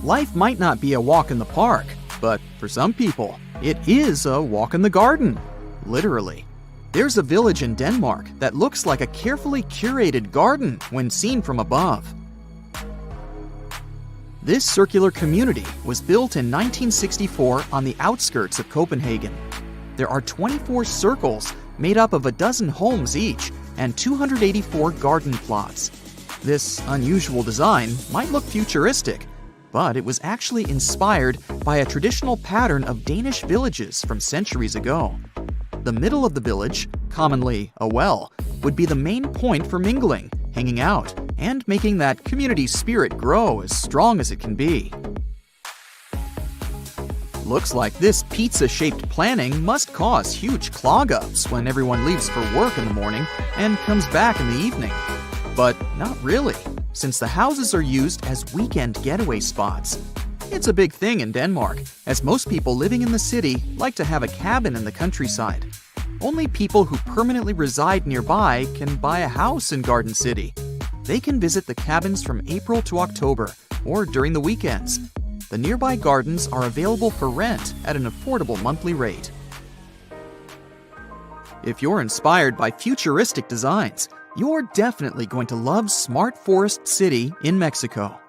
Life might not be a walk in the park, but for some people, it is a walk in the garden. Literally. There's a village in Denmark that looks like a carefully curated garden when seen from above. This circular community was built in 1964 on the outskirts of Copenhagen. There are 24 circles made up of a dozen homes each and 284 garden plots. This unusual design might look futuristic, but it was actually inspired by a traditional pattern of Danish villages from centuries ago. The middle of the village, commonly a well, would be the main point for mingling, hanging out, and making that community spirit grow as strong as it can be. Looks like this pizza-shaped planning must cause huge clog-ups when everyone leaves for work in the morning and comes back in the evening. But not really, since the houses are used as weekend getaway spots. It's a big thing in Denmark, as most people living in the city like to have a cabin in the countryside. Only people who permanently reside nearby can buy a house in Garden City. They can visit the cabins from April to October, or during the weekends. The nearby gardens are available for rent at an affordable monthly rate. If you're inspired by futuristic designs, you're definitely going to love Smart Forest City in Mexico.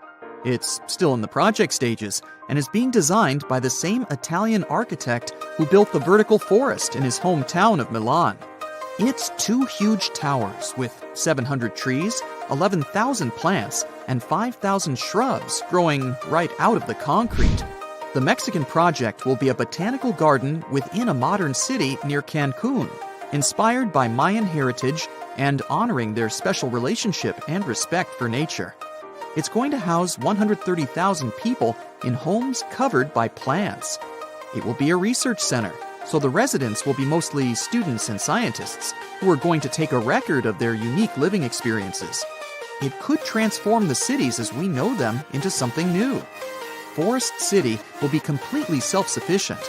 It's still in the project stages and is being designed by the same Italian architect who built the vertical forest in his hometown of Milan. It's 2 huge towers with 700 trees, 11,000 plants, and 5,000 shrubs growing right out of the concrete. The Mexican project will be a botanical garden within a modern city near Cancun, inspired by Mayan heritage and honoring their special relationship and respect for nature. It's going to house 130,000 people in homes covered by plants. It will be a research center, so the residents will be mostly students and scientists who are going to take a record of their unique living experiences. It could transform the cities as we know them into something new. Forest City will be completely self-sufficient.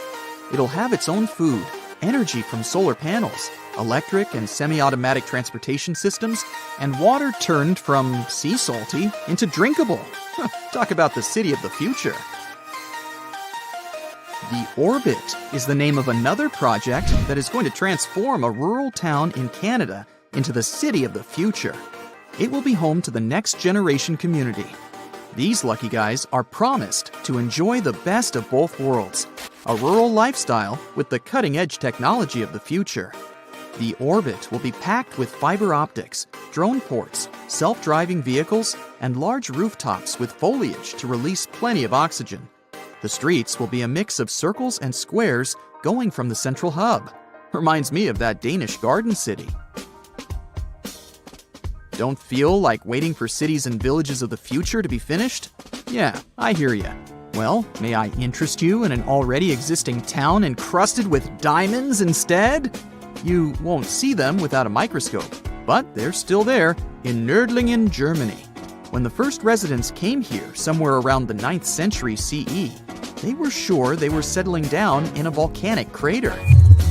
It'll have its own food, energy from solar panels, electric and semi-automatic transportation systems, and water turned from sea salty into drinkable. Talk about the city of the future. The Orbit is the name of another project that is going to transform a rural town in Canada into the city of the future. It will be home to the next generation community. These lucky guys are promised to enjoy the best of both worlds, a rural lifestyle with the cutting-edge technology of the future. The Orbit will be packed with fiber optics, drone ports, self-driving vehicles, and large rooftops with foliage to release plenty of oxygen. The streets will be a mix of circles and squares going from the central hub. Reminds me of that Danish garden city. Don't feel like waiting for cities and villages of the future to be finished? Yeah, I hear ya. Well, may I interest you in an already existing town encrusted with diamonds instead? You won't see them without a microscope, but they're still there in Nördlingen, Germany. When the first residents came here somewhere around the 9th century CE, they were sure they were settling down in a volcanic crater.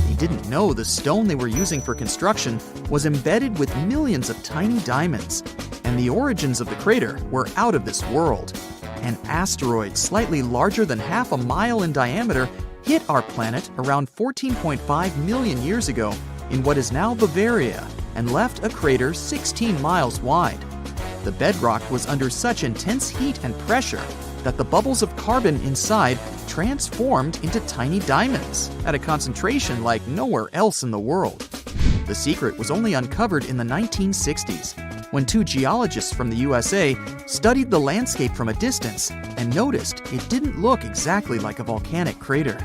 They didn't know the stone they were using for construction was embedded with millions of tiny diamonds, and the origins of the crater were out of this world. An asteroid slightly larger than half a mile in diameter hit our planet around 14.5 million years ago in what is now Bavaria and left a crater 16 miles wide. The bedrock was under such intense heat and pressure that the bubbles of carbon inside transformed into tiny diamonds at a concentration like nowhere else in the world. The secret was only uncovered in the 1960s, when 2 geologists from the USA studied the landscape from a distance and noticed it didn't look exactly like a volcanic crater.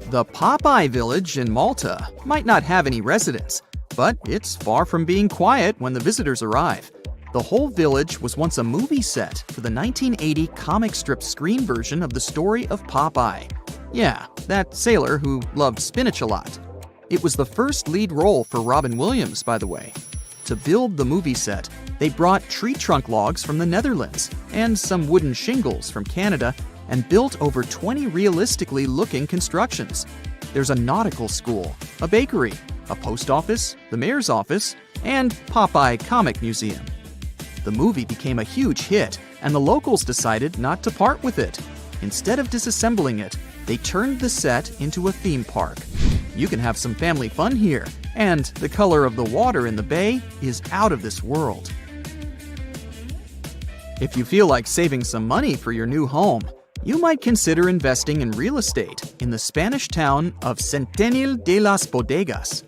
The Popeye Village in Malta might not have any residents, but it's far from being quiet when the visitors arrive. The whole village was once a movie set for the 1980 comic strip screen version of the story of Popeye. Yeah, that sailor who loved spinach a lot. It was the first lead role for Robin Williams, by the way. To build the movie set, they brought tree trunk logs from the Netherlands and some wooden shingles from Canada and built over 20 realistically looking constructions. There's a nautical school, a bakery, a post office, the mayor's office, and Popeye Comic Museum. The movie became a huge hit, and the locals decided not to part with it. Instead of disassembling it, they turned the set into a theme park. You can have some family fun here, and the color of the water in the bay is out of this world. If you feel like saving some money for your new home, you might consider investing in real estate in the Spanish town of Centennial de las Bodegas.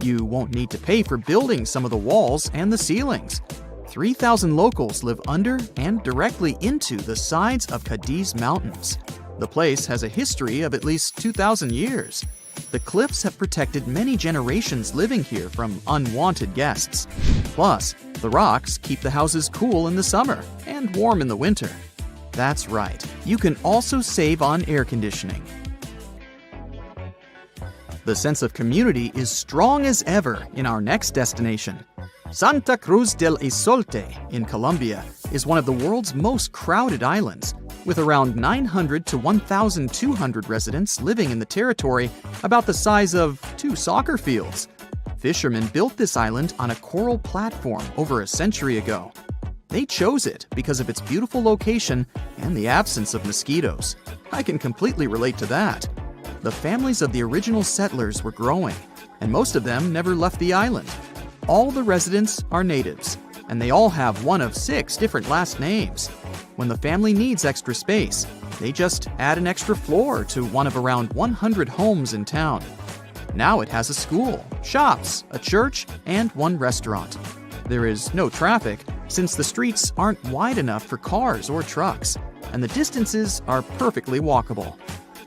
You won't need to pay for building some of the walls and the ceilings. 3,000 locals live under and directly into the sides of Cadiz Mountains. The place has a history of at least 2,000 years. The cliffs have protected many generations living here from unwanted guests. Plus, the rocks keep the houses cool in the summer and warm in the winter. That's right, you can also save on air conditioning. The sense of community is strong as ever in our next destination. Santa Cruz del Isolte in Colombia is one of the world's most crowded islands, with around 900 to 1,200 residents living in the territory about the size of 2 soccer fields. Fishermen built this island on a coral platform over a century ago. They chose it because of its beautiful location and the absence of mosquitoes. I can completely relate to that. The families of the original settlers were growing, and most of them never left the island. All the residents are natives, and they all have one of 6 different last names. When the family needs extra space, they just add an extra floor to one of around 100 homes in town. Now it has a school, shops, a church, and 1 restaurant. There is no traffic, since the streets aren't wide enough for cars or trucks, and the distances are perfectly walkable.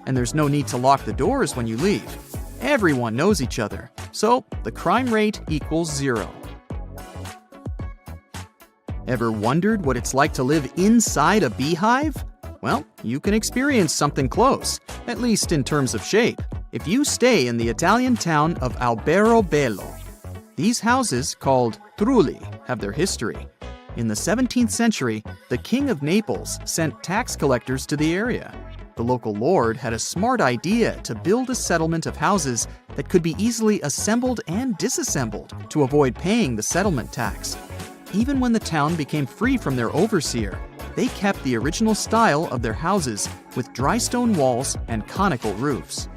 And there's no need to lock the doors when you leave. Everyone knows each other, so the crime rate equals 0. Ever wondered what it's like to live inside a beehive? Well, you can experience something close, at least in terms of shape, if you stay in the Italian town of Alberobello. These houses, called trulli, have their history. In the 17th century, the King of Naples sent tax collectors to the area. The local lord had a smart idea to build a settlement of houses that could be easily assembled and disassembled to avoid paying the settlement tax. Even when the town became free from their overseer, they kept the original style of their houses with dry stone walls and conical roofs.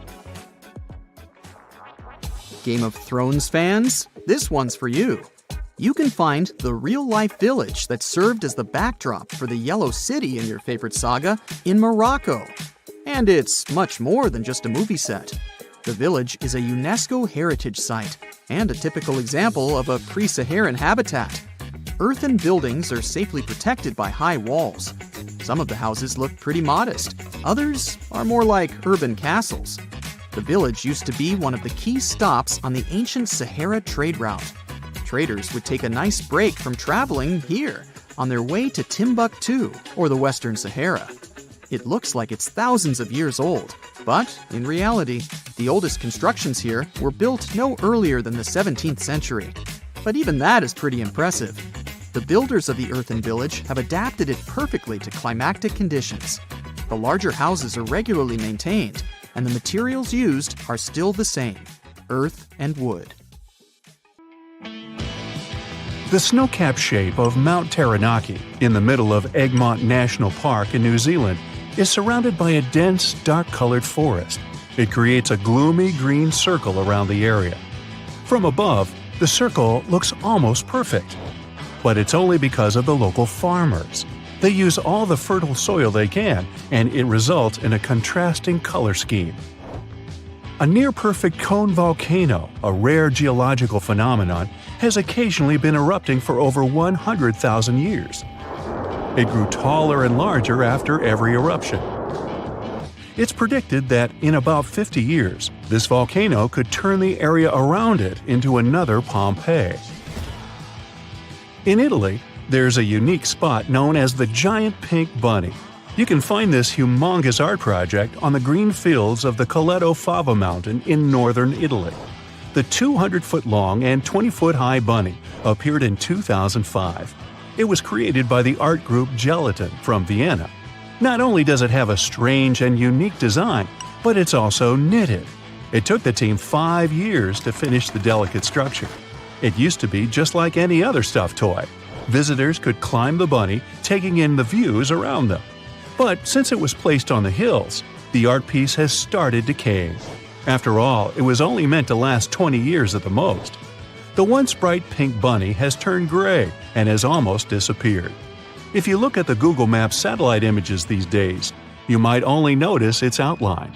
Game of Thrones fans? This one's for you. You can find the real-life village that served as the backdrop for the Yellow City in your favorite saga in Morocco. And it's much more than just a movie set. The village is a UNESCO heritage site and a typical example of a pre-Saharan habitat. Earthen buildings are safely protected by high walls. Some of the houses look pretty modest. Others are more like urban castles. The village used to be one of the key stops on the ancient Sahara trade route. Traders would take a nice break from traveling here on their way to Timbuktu, or the Western Sahara. It looks like it's thousands of years old, but in reality, the oldest constructions here were built no earlier than the 17th century. But even that is pretty impressive. The builders of the earthen village have adapted it perfectly to climatic conditions. The larger houses are regularly maintained, and the materials used are still the same: earth and wood. The snow-capped shape of Mount Taranaki, in the middle of Egmont National Park in New Zealand, is surrounded by a dense, dark-colored forest. It creates a gloomy green circle around the area. From above, the circle looks almost perfect. But it's only because of the local farmers. They use all the fertile soil they can, and it results in a contrasting color scheme. A near-perfect cone volcano, a rare geological phenomenon, has occasionally been erupting for over 100,000 years. It grew taller and larger after every eruption. It's predicted that in about 50 years, this volcano could turn the area around it into another Pompeii. In Italy, there's a unique spot known as the Giant Pink Bunny. You can find this humongous art project on the green fields of the Coleto Fava Mountain in northern Italy. The 200-foot-long and 20-foot-high bunny appeared in 2005. It was created by the art group Gelatin from Vienna. Not only does it have a strange and unique design, but it's also knitted. It took the team 5 years to finish the delicate structure. It used to be just like any other stuffed toy. Visitors could climb the bunny, taking in the views around them. But since it was placed on the hills, the art piece has started decaying. After all, it was only meant to last 20 years at the most. The once bright pink bunny has turned gray and has almost disappeared. If you look at the Google Maps satellite images these days, you might only notice its outline.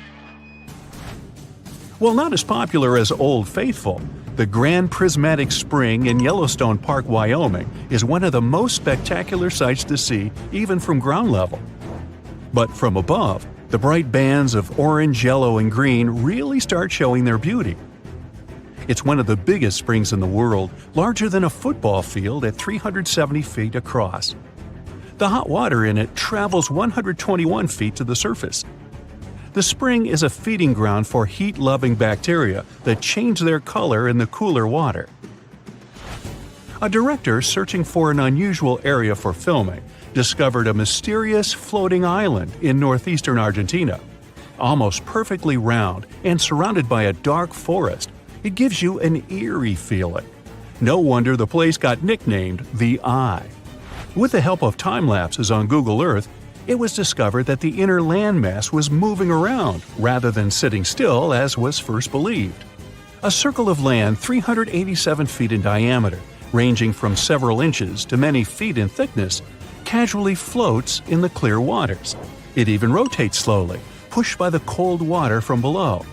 While not as popular as Old Faithful, the Grand Prismatic Spring in Yellowstone Park, Wyoming is one of the most spectacular sights to see even from ground level. But from above, the bright bands of orange, yellow, and green really start showing their beauty. It's one of the biggest springs in the world, larger than a football field at 370 feet across. The hot water in it travels 121 feet to the surface. The spring is a feeding ground for heat-loving bacteria that change their color in the cooler water. A director searching for an unusual area for filming discovered a mysterious floating island in northeastern Argentina. Almost perfectly round and surrounded by a dark forest, it gives you an eerie feeling. No wonder the place got nicknamed the Eye. With the help of time-lapses on Google Earth, it was discovered that the inner landmass was moving around rather than sitting still as was first believed. A circle of land 387 feet in diameter, ranging from several inches to many feet in thickness, casually floats in the clear waters. It even rotates slowly, pushed by the cold water from below.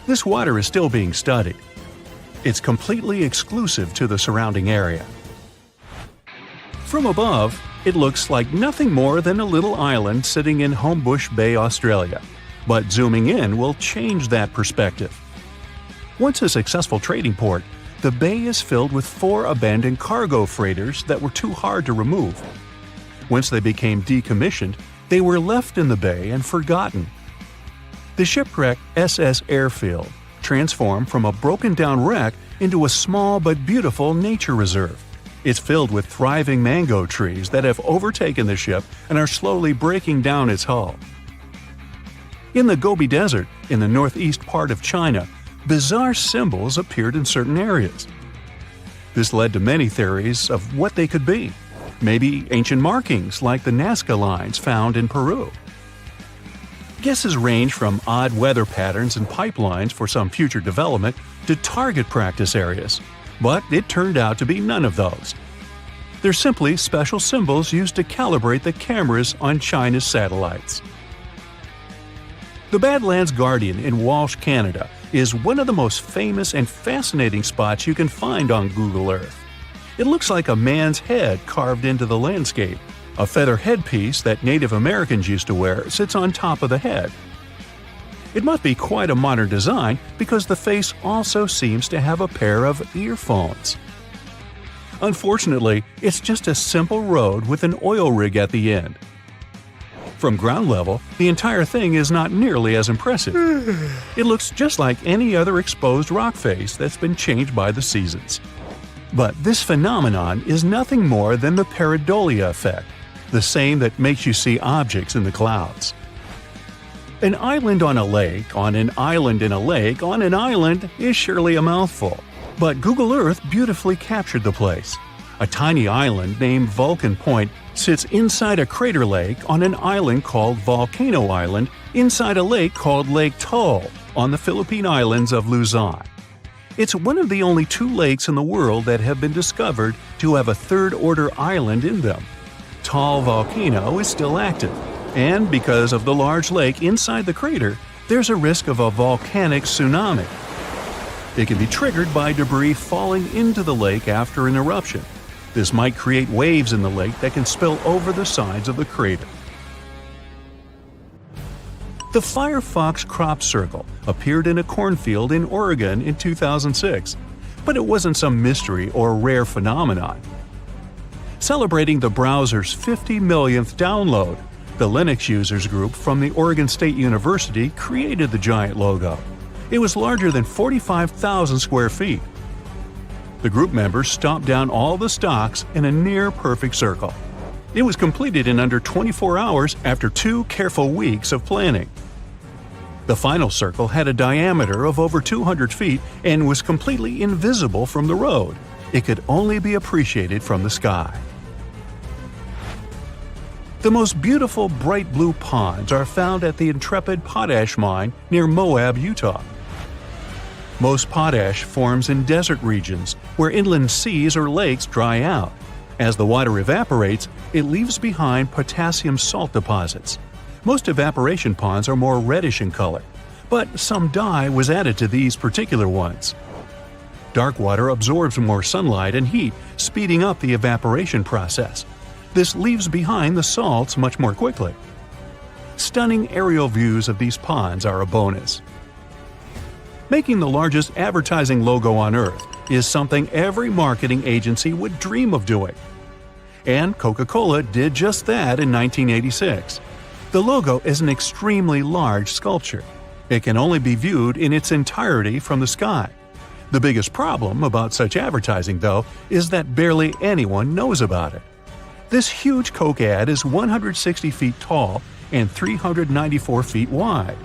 This water is still being studied. It's completely exclusive to the surrounding area. From above, it looks like nothing more than a little island sitting in Homebush Bay, Australia. But zooming in will change that perspective. Once a successful trading port, the bay is filled with 4 abandoned cargo freighters that were too hard to remove. Once they became decommissioned, they were left in the bay and forgotten. The shipwreck SS Airfield transformed from a broken-down wreck into a small but beautiful nature reserve. It's filled with thriving mango trees that have overtaken the ship and are slowly breaking down its hull. In the Gobi Desert, in the northeast part of China, bizarre symbols appeared in certain areas. This led to many theories of what they could be. Maybe ancient markings like the Nazca lines found in Peru. Guesses range from odd weather patterns and pipelines for some future development to target practice areas. But it turned out to be none of those. They're simply special symbols used to calibrate the cameras on China's satellites. The Badlands Guardian in Walsh, Canada, is one of the most famous and fascinating spots you can find on Google Earth. It looks like a man's head carved into the landscape. A feather headpiece that Native Americans used to wear sits on top of the head. It must be quite a modern design because the face also seems to have a pair of earphones. Unfortunately, it's just a simple road with an oil rig at the end. From ground level, the entire thing is not nearly as impressive. It looks just like any other exposed rock face that's been changed by the seasons. But this phenomenon is nothing more than the pareidolia effect, the same that makes you see objects in the clouds. An island on a lake, on an island in a lake, on an island is surely a mouthful. But Google Earth beautifully captured the place. A tiny island named Vulcan Point sits inside a crater lake on an island called Volcano Island inside a lake called Lake Tull on the Philippine islands of Luzon. It's one of the only 2 lakes in the world that have been discovered to have a third-order island in them. Tull Volcano is still active. And because of the large lake inside the crater, there's a risk of a volcanic tsunami. It can be triggered by debris falling into the lake after an eruption. This might create waves in the lake that can spill over the sides of the crater. The Firefox crop circle appeared in a cornfield in Oregon in 2006, but it wasn't some mystery or rare phenomenon. Celebrating the browser's 50 millionth download, the Linux users group from the Oregon State University created the giant logo. It was larger than 45,000 square feet. The group members stomped down all the stocks in a near-perfect circle. It was completed in under 24 hours after 2 careful weeks of planning. The final circle had a diameter of over 200 feet and was completely invisible from the road. it could only be appreciated from the sky. The most beautiful bright blue ponds are found at the Intrepid potash mine near Moab, Utah. Most potash forms in desert regions where inland seas or lakes dry out. As the water evaporates, it leaves behind potassium salt deposits. Most evaporation ponds are more reddish in color, but some dye was added to these particular ones. Dark water absorbs more sunlight and heat, speeding up the evaporation process. This leaves behind the salts much more quickly. Stunning aerial views of these ponds are a bonus. Making the largest advertising logo on Earth is something every marketing agency would dream of doing. And Coca-Cola did just that in 1986. The logo is an extremely large sculpture. It can only be viewed in its entirety from the sky. The biggest problem about such advertising, though, is that barely anyone knows about it. This huge Coke ad is 160 feet tall and 394 feet wide.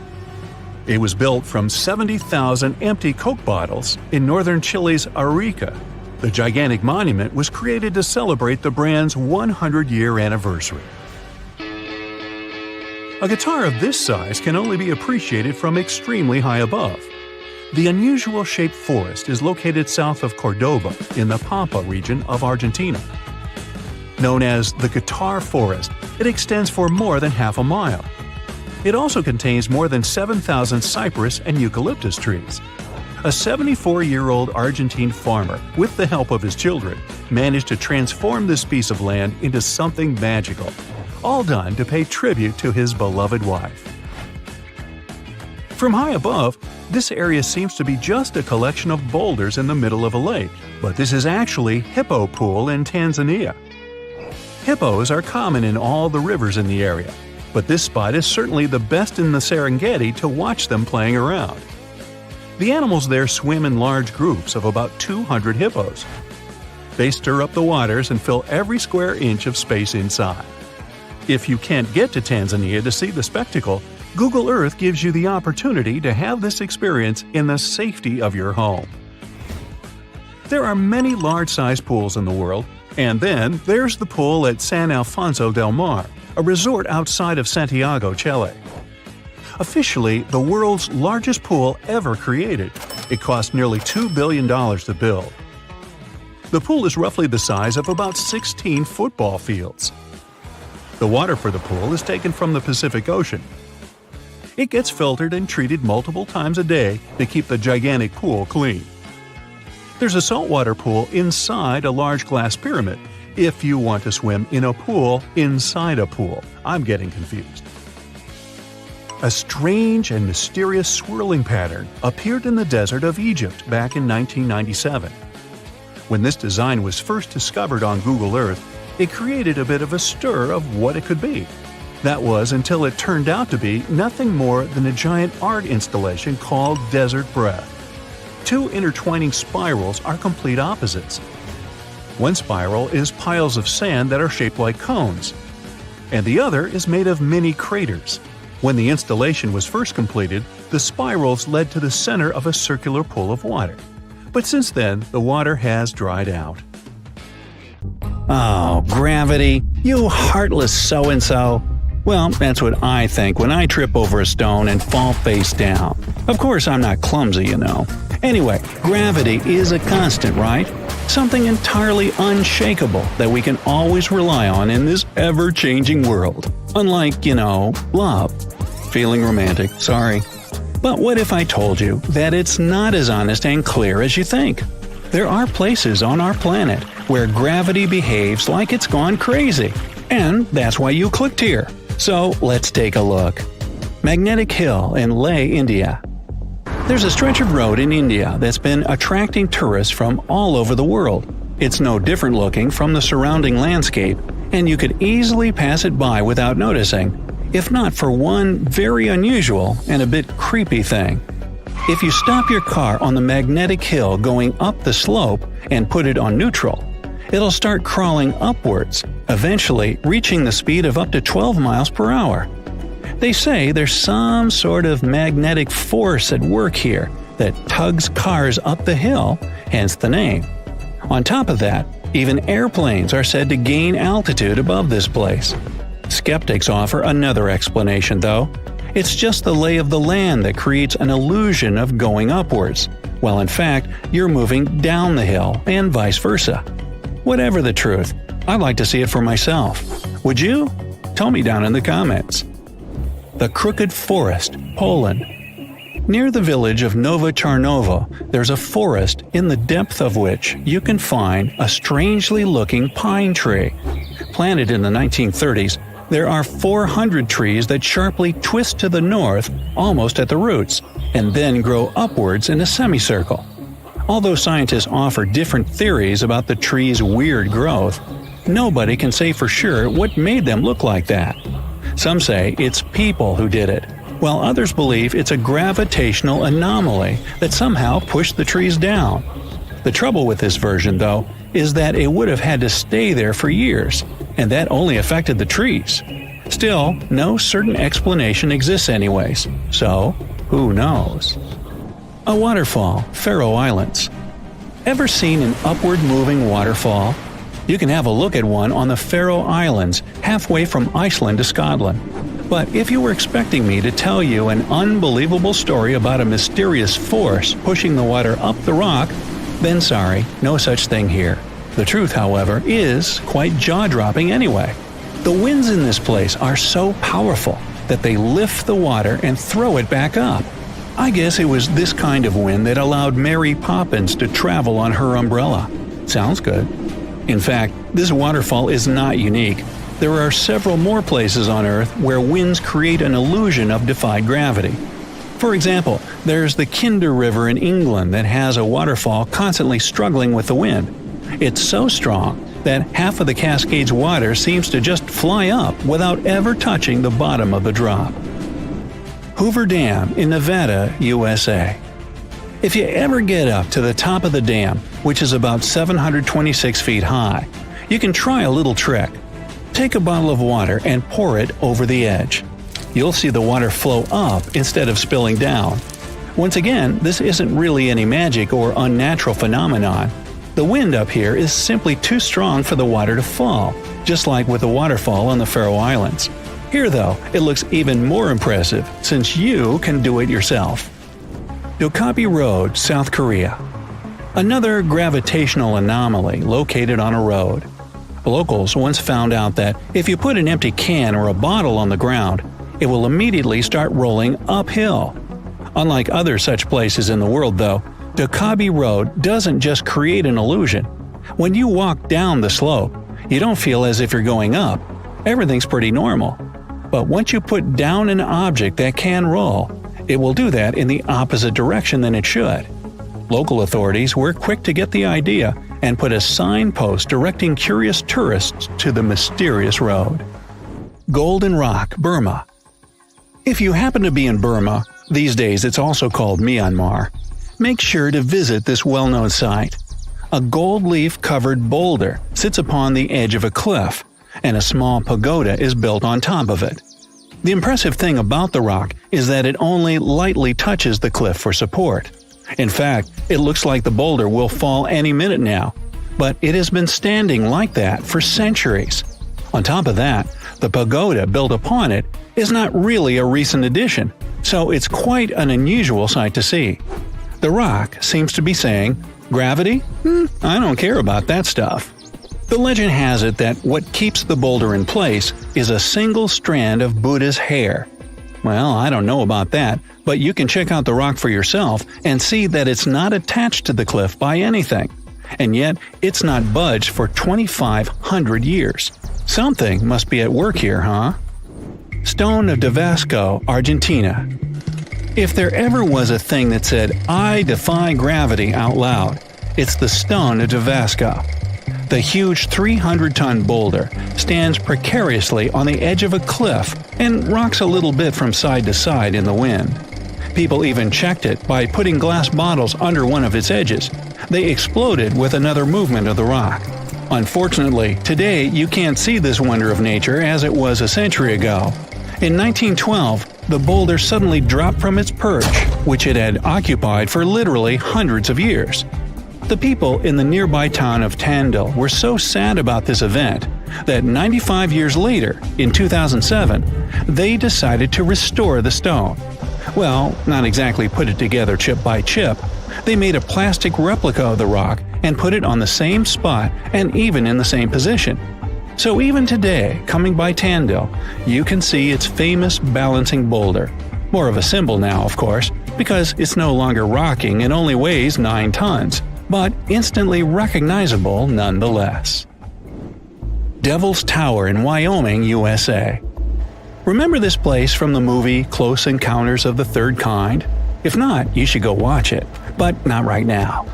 It was built from 70,000 empty Coke bottles in northern Chile's Arica. The gigantic monument was created to celebrate the brand's 100-year anniversary. A guitar of this size can only be appreciated from extremely high above. The unusual shaped forest is located south of Cordoba in the Pampa region of Argentina. Known as the Guitar Forest, it extends for more than half a mile. It also contains more than 7,000 cypress and eucalyptus trees. A 74-year-old Argentine farmer, with the help of his children, managed to transform this piece of land into something magical, all done to pay tribute to his beloved wife. From high above, this area seems to be just a collection of boulders in the middle of a lake, but this is actually Hippo Pool in Tanzania. Hippos are common in all the rivers in the area, but this spot is certainly the best in the Serengeti to watch them playing around. The animals there swim in large groups of about 200 hippos. They stir up the waters and fill every square inch of space inside. If you can't get to Tanzania to see the spectacle, Google Earth gives you the opportunity to have this experience in the safety of your home. There are many large-sized pools in the world, and then there's the pool at San Alfonso del Mar, a resort outside of Santiago, Chile. Officially, the world's largest pool ever created. It cost nearly $2 billion to build. The pool is roughly the size of about 16 football fields. The water for the pool is taken from the Pacific Ocean. It gets filtered and treated multiple times a day to keep the gigantic pool clean. There's a saltwater pool inside a large glass pyramid, if you want to swim in a pool inside a pool. I'm getting confused. A strange and mysterious swirling pattern appeared in the desert of Egypt back in 1997. When this design was first discovered on Google Earth, it created a bit of a stir of what it could be. That was until it turned out to be nothing more than a giant art installation called Desert Breath. Two intertwining spirals are complete opposites. One spiral is piles of sand that are shaped like cones, and the other is made of mini craters. When the installation was first completed, the spirals led to the center of a circular pool of water. But since then, the water has dried out. Oh, gravity, you heartless so-and-so. Well, that's what I think when I trip over a stone and fall face down. Of course, I'm not clumsy, you know. Anyway, gravity is a constant, right? Something entirely unshakable that we can always rely on in this ever-changing world. Unlike, love. Feeling romantic, sorry. But what if I told you that it's not as honest and clear as you think? There are places on our planet where gravity behaves like it's gone crazy. And that's why you clicked here. So let's take a look. Magnetic Hill in Leh, India. There's a stretch of road in India that's been attracting tourists from all over the world. It's no different looking from the surrounding landscape, and you could easily pass it by without noticing, if not for one very unusual and a bit creepy thing. If you stop your car on the magnetic hill going up the slope and put it on neutral, it'll start crawling upwards, eventually reaching the speed of up to 12 miles per hour. They say there's some sort of magnetic force at work here that tugs cars up the hill, hence the name. On top of that, even airplanes are said to gain altitude above this place. Skeptics offer another explanation, though. It's just the lay of the land that creates an illusion of going upwards, while in fact you're moving down the hill and vice versa. Whatever the truth, I'd like to see it for myself. Would you? Tell me down in the comments. The Crooked Forest, Poland. Near the village of Nowa Czarnowo, there's a forest in the depth of which you can find a strangely looking pine tree. Planted in the 1930s, there are 400 trees that sharply twist to the north almost at the roots, and then grow upwards in a semicircle. Although scientists offer different theories about the tree's weird growth, nobody can say for sure what made them look like that. Some say it's people who did it, while others believe it's a gravitational anomaly that somehow pushed the trees down. The trouble with this version, though, is that it would have had to stay there for years, and that only affected the trees. Still, no certain explanation exists anyways, so who knows? A waterfall, Pharaoh Islands. Ever seen an upward-moving waterfall? You can have a look at one on the Faroe Islands, halfway from Iceland to Scotland. But if you were expecting me to tell you an unbelievable story about a mysterious force pushing the water up the rock, then sorry, no such thing here. The truth, however, is quite jaw-dropping anyway. The winds in this place are so powerful that they lift the water and throw it back up. I guess it was this kind of wind that allowed Mary Poppins to travel on her umbrella. Sounds good. In fact, this waterfall is not unique. There are several more places on Earth where winds create an illusion of defied gravity. For example, there's the Kinder River in England that has a waterfall constantly struggling with the wind. It's so strong that half of the Cascades water seems to just fly up without ever touching the bottom of the drop. Hoover Dam in Nevada, USA. If you ever get up to the top of the dam, which is about 726 feet high, you can try a little trick. Take a bottle of water and pour it over the edge. You'll see the water flow up instead of spilling down. Once again, this isn't really any magic or unnatural phenomenon. The wind up here is simply too strong for the water to fall, just like with the waterfall on the Faroe Islands. Here though, it looks even more impressive since you can do it yourself. Dokkaebi Road, South Korea. Another gravitational anomaly located on a road. Locals once found out that if you put an empty can or a bottle on the ground, it will immediately start rolling uphill. Unlike other such places in the world though, Dokkaebi Road doesn't just create an illusion. When you walk down the slope, you don't feel as if you're going up. Everything's pretty normal. But once you put down an object that can roll, it will do that in the opposite direction than it should. Local authorities were quick to get the idea and put a signpost directing curious tourists to the mysterious road. Golden Rock, Burma. If you happen to be in Burma, these days it's also called Myanmar, make sure to visit this well-known site. A gold leaf-covered boulder sits upon the edge of a cliff, and a small pagoda is built on top of it. The impressive thing about the rock is that it only lightly touches the cliff for support. In fact, it looks like the boulder will fall any minute now, but it has been standing like that for centuries. On top of that, the pagoda built upon it is not really a recent addition, so it's quite an unusual sight to see. The rock seems to be saying, "Gravity? I don't care about that stuff." The legend has it that what keeps the boulder in place is a single strand of Buddha's hair. Well, I don't know about that, but you can check out the rock for yourself and see that it's not attached to the cliff by anything. And yet, it's not budged for 2,500 years. Something must be at work here, huh? Stone of Davasco, Argentina. If there ever was a thing that said, "I defy gravity" out loud, it's the Stone of Davasco. The huge 300-ton boulder stands precariously on the edge of a cliff and rocks a little bit from side to side in the wind. People even checked it by putting glass bottles under one of its edges. They exploded with another movement of the rock. Unfortunately, today you can't see this wonder of nature as it was a century ago. In 1912, the boulder suddenly dropped from its perch, which it had occupied for literally hundreds of years. The people in the nearby town of Tandil were so sad about this event that 95 years later, in 2007, they decided to restore the stone. Well, not exactly put it together chip by chip. They made a plastic replica of the rock and put it on the same spot and even in the same position. So even today, coming by Tandil, you can see its famous balancing boulder. More of a symbol now, of course, because it's no longer rocking and only weighs 9 tons, but instantly recognizable nonetheless. Devil's Tower in Wyoming, USA. Remember this place from the movie Close Encounters of the Third Kind? If not, you should go watch it, but not right now.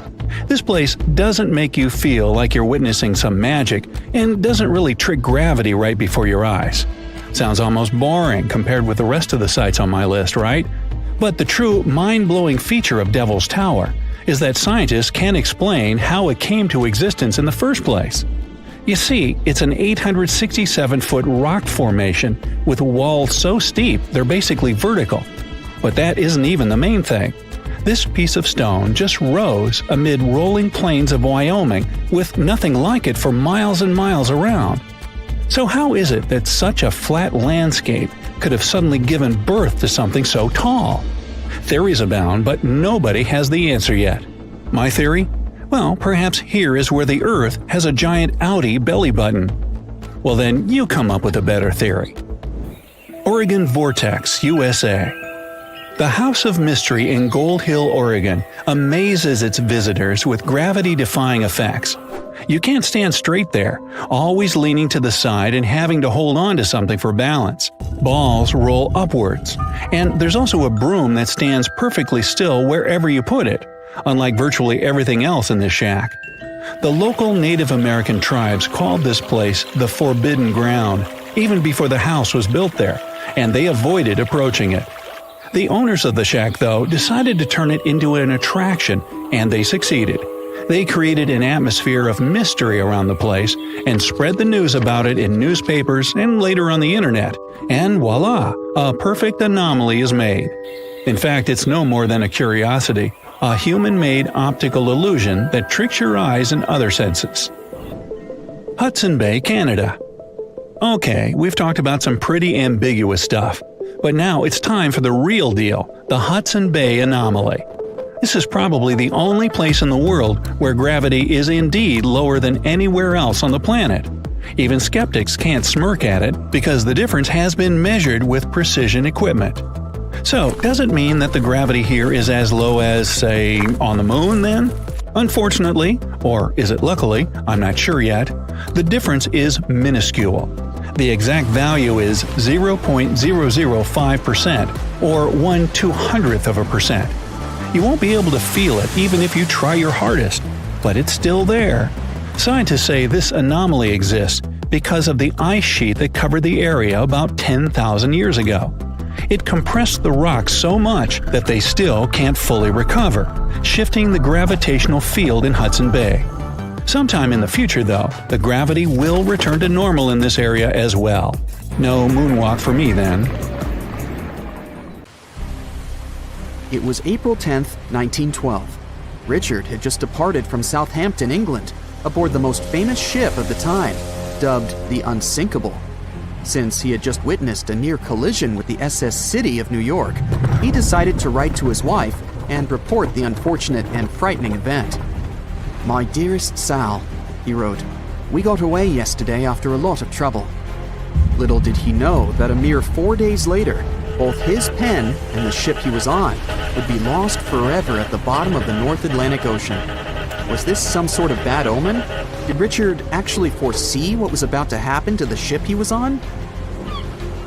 This place doesn't make you feel like you're witnessing some magic and doesn't really trick gravity right before your eyes. Sounds almost boring compared with the rest of the sites on my list, right? But the true mind-blowing feature of Devil's Tower is that scientists can't explain how it came to existence in the first place. You see, it's an 867-foot rock formation with walls so steep they're basically vertical. But that isn't even the main thing. This piece of stone just rose amid rolling plains of Wyoming with nothing like it for miles and miles around. So how is it that such a flat landscape could have suddenly given birth to something so tall? Theories abound, but nobody has the answer yet. My theory? Well, perhaps here is where the Earth has a giant Audi belly button. Well then, you come up with a better theory. Oregon Vortex USA. The House of Mystery in Gold Hill, Oregon amazes its visitors with gravity-defying effects. You can't stand straight there, always leaning to the side and having to hold on to something for balance. Balls roll upwards. And there's also a broom that stands perfectly still wherever you put it, unlike virtually everything else in this shack. The local Native American tribes called this place the Forbidden Ground, even before the house was built there, and they avoided approaching it. The owners of the shack, though, decided to turn it into an attraction, and they succeeded. They created an atmosphere of mystery around the place and spread the news about it in newspapers and later on the internet, and voila, a perfect anomaly is made. In fact, it's no more than a curiosity, a human-made optical illusion that tricks your eyes and other senses. Hudson Bay, Canada. Okay, we've talked about some pretty ambiguous stuff, but now it's time for the real deal, the Hudson Bay anomaly. This is probably the only place in the world where gravity is indeed lower than anywhere else on the planet. Even skeptics can't smirk at it because the difference has been measured with precision equipment. So, does it mean that the gravity here is as low as, say, on the moon then? Unfortunately, or is it luckily, I'm not sure yet, the difference is minuscule. The exact value is 0.005%, or 1/200%. You won't be able to feel it even if you try your hardest, but it's still there. Scientists say this anomaly exists because of the ice sheet that covered the area about 10,000 years ago. It compressed the rocks so much that they still can't fully recover, shifting the gravitational field in Hudson Bay. Sometime in the future, though, the gravity will return to normal in this area as well. No moonwalk for me then. It was April 10th, 1912. Richard had just departed from Southampton, England, aboard the most famous ship of the time, dubbed the Unsinkable. Since he had just witnessed a near collision with the SS City of New York, he decided to write to his wife and report the unfortunate and frightening event. "My dearest Sal," he wrote, "we got away yesterday after a lot of trouble." Little did he know that a mere 4 days later, both his pen and the ship he was on would be lost forever at the bottom of the North Atlantic Ocean. Was this some sort of bad omen? Did Richard actually foresee what was about to happen to the ship he was on?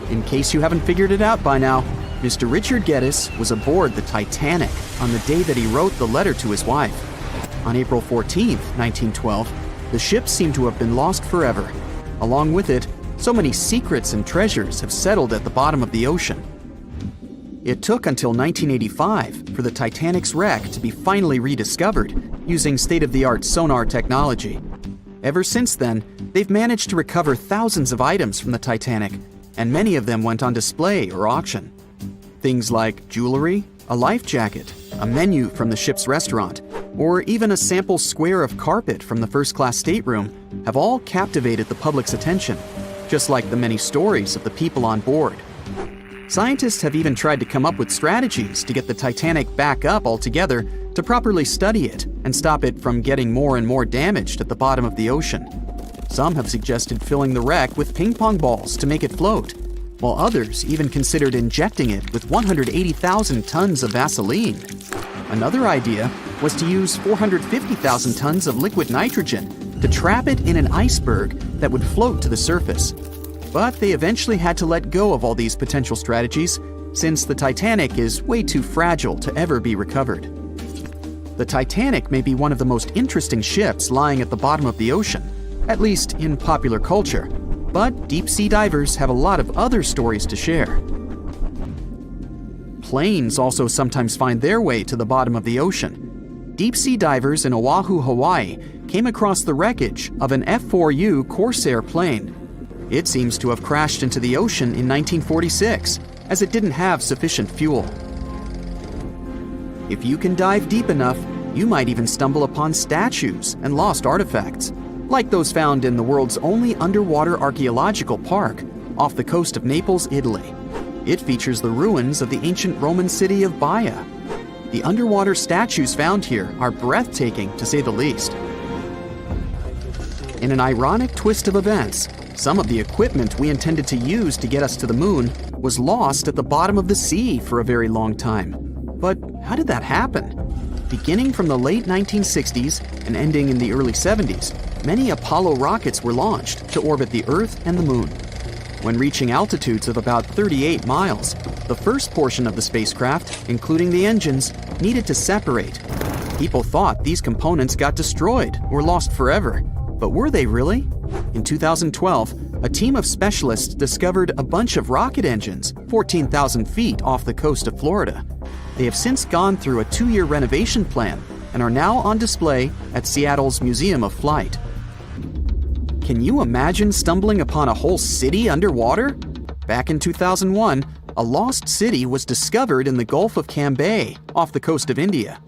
In case you haven't figured it out by now, Mr. Richard Geddes was aboard the Titanic on the day that he wrote the letter to his wife. On April 14th, 1912, the ship seemed to have been lost forever. Along with it, so many secrets and treasures have settled at the bottom of the ocean. It took until 1985 for the Titanic's wreck to be finally rediscovered using state-of-the-art sonar technology. Ever since then, they've managed to recover thousands of items from the Titanic, and many of them went on display or auction. Things like jewelry, a life jacket, a menu from the ship's restaurant, or even a sample square of carpet from the first-class stateroom have all captivated the public's attention, just like the many stories of the people on board. Scientists have even tried to come up with strategies to get the Titanic back up altogether to properly study it and stop it from getting more and more damaged at the bottom of the ocean. Some have suggested filling the wreck with ping pong balls to make it float, while others even considered injecting it with 180,000 tons of Vaseline. Another idea was to use 450,000 tons of liquid nitrogen to trap it in an iceberg that would float to the surface. But they eventually had to let go of all these potential strategies since the Titanic is way too fragile to ever be recovered. The Titanic may be one of the most interesting ships lying at the bottom of the ocean, at least in popular culture, but deep-sea divers have a lot of other stories to share. Planes also sometimes find their way to the bottom of the ocean. Deep-sea divers in Oahu, Hawaii came across the wreckage of an F-4U Corsair plane. It seems to have crashed into the ocean in 1946, as it didn't have sufficient fuel. If you can dive deep enough, you might even stumble upon statues and lost artifacts, like those found in the world's only underwater archaeological park off the coast of Naples, Italy. It features the ruins of the ancient Roman city of Baia. The underwater statues found here are breathtaking, to say the least. In an ironic twist of events, some of the equipment we intended to use to get us to the moon was lost at the bottom of the sea for a very long time. But how did that happen? Beginning from the late 1960s and ending in the early 70s, many Apollo rockets were launched to orbit the Earth and the Moon. When reaching altitudes of about 38 miles, the first portion of the spacecraft, including the engines, needed to separate. People thought these components got destroyed or lost forever. But were they really? In 2012, a team of specialists discovered a bunch of rocket engines 14,000 feet off the coast of Florida. They have since gone through a 2-year renovation plan and are now on display at Seattle's Museum of Flight. Can you imagine stumbling upon a whole city underwater? Back in 2001, a lost city was discovered in the Gulf of Cambay, off the coast of India.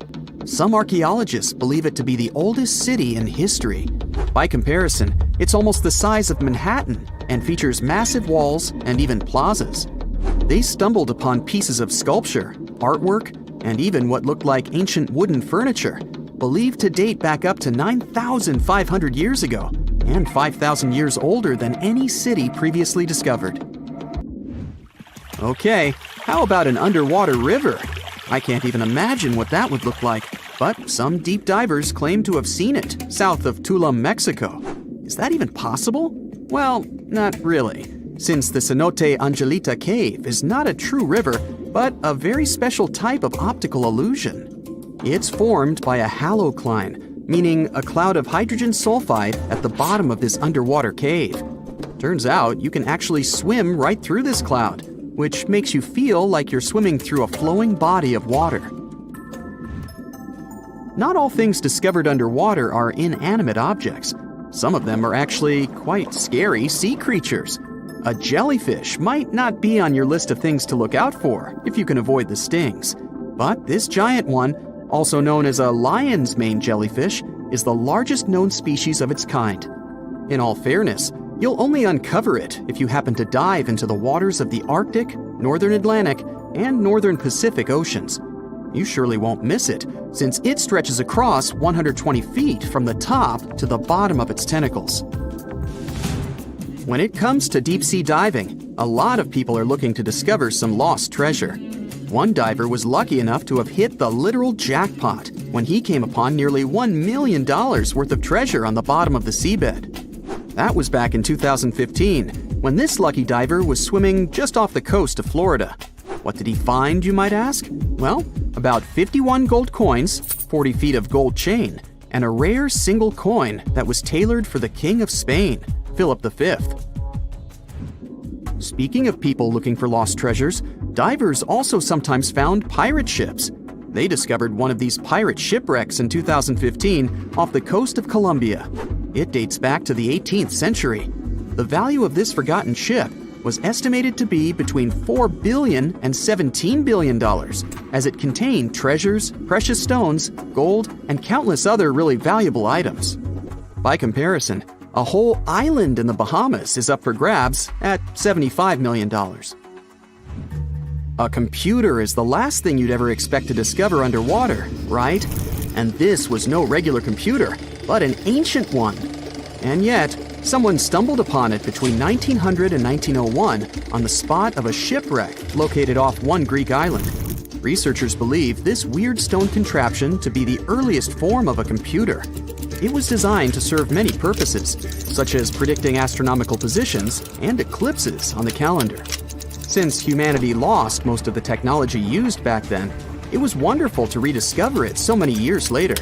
Some archaeologists believe it to be the oldest city in history. By comparison, it's almost the size of Manhattan and features massive walls and even plazas. They stumbled upon pieces of sculpture, artwork, and even what looked like ancient wooden furniture, believed to date back up to 9,500 years ago and 5,000 years older than any city previously discovered. Okay, how about an underwater river? I can't even imagine what that would look like, but some deep divers claim to have seen it south of Tulum, Mexico. Is that even possible? Well, not really, since the Cenote Angelita Cave is not a true river, but a very special type of optical illusion. It's formed by a halocline, meaning a cloud of hydrogen sulfide at the bottom of this underwater cave. Turns out you can actually swim right through this cloud, which makes you feel like you're swimming through a flowing body of water. Not all things discovered underwater are inanimate objects. Some of them are actually quite scary sea creatures. A jellyfish might not be on your list of things to look out for if you can avoid the stings. But this giant one, also known as a lion's mane jellyfish, is the largest known species of its kind. In all fairness, you'll only uncover it if you happen to dive into the waters of the Arctic, Northern Atlantic, and Northern Pacific Oceans. You surely won't miss it, since it stretches across 120 feet from the top to the bottom of its tentacles. When it comes to deep-sea diving, a lot of people are looking to discover some lost treasure. One diver was lucky enough to have hit the literal jackpot when he came upon nearly $1 million worth of treasure on the bottom of the seabed. That was back in 2015, when this lucky diver was swimming just off the coast of Florida. What did he find, you might ask? Well, about 51 gold coins, 40 feet of gold chain, and a rare single coin that was tailored for the King of Spain, Philip V. Speaking of people looking for lost treasures, divers also sometimes found pirate ships. They discovered one of these pirate shipwrecks in 2015 off the coast of Colombia. It dates back to the 18th century. The value of this forgotten ship was estimated to be between $4 billion and $17 billion, as it contained treasures, precious stones, gold, and countless other really valuable items. By comparison, a whole island in the Bahamas is up for grabs at $75 million. A computer is the last thing you'd ever expect to discover underwater, right? And this was no regular computer, but an ancient one. And yet, someone stumbled upon it between 1900 and 1901 on the spot of a shipwreck located off one Greek island. Researchers believe this weird stone contraption to be the earliest form of a computer. It was designed to serve many purposes, such as predicting astronomical positions and eclipses on the calendar. Since humanity lost most of the technology used back then, it was wonderful to rediscover it so many years later.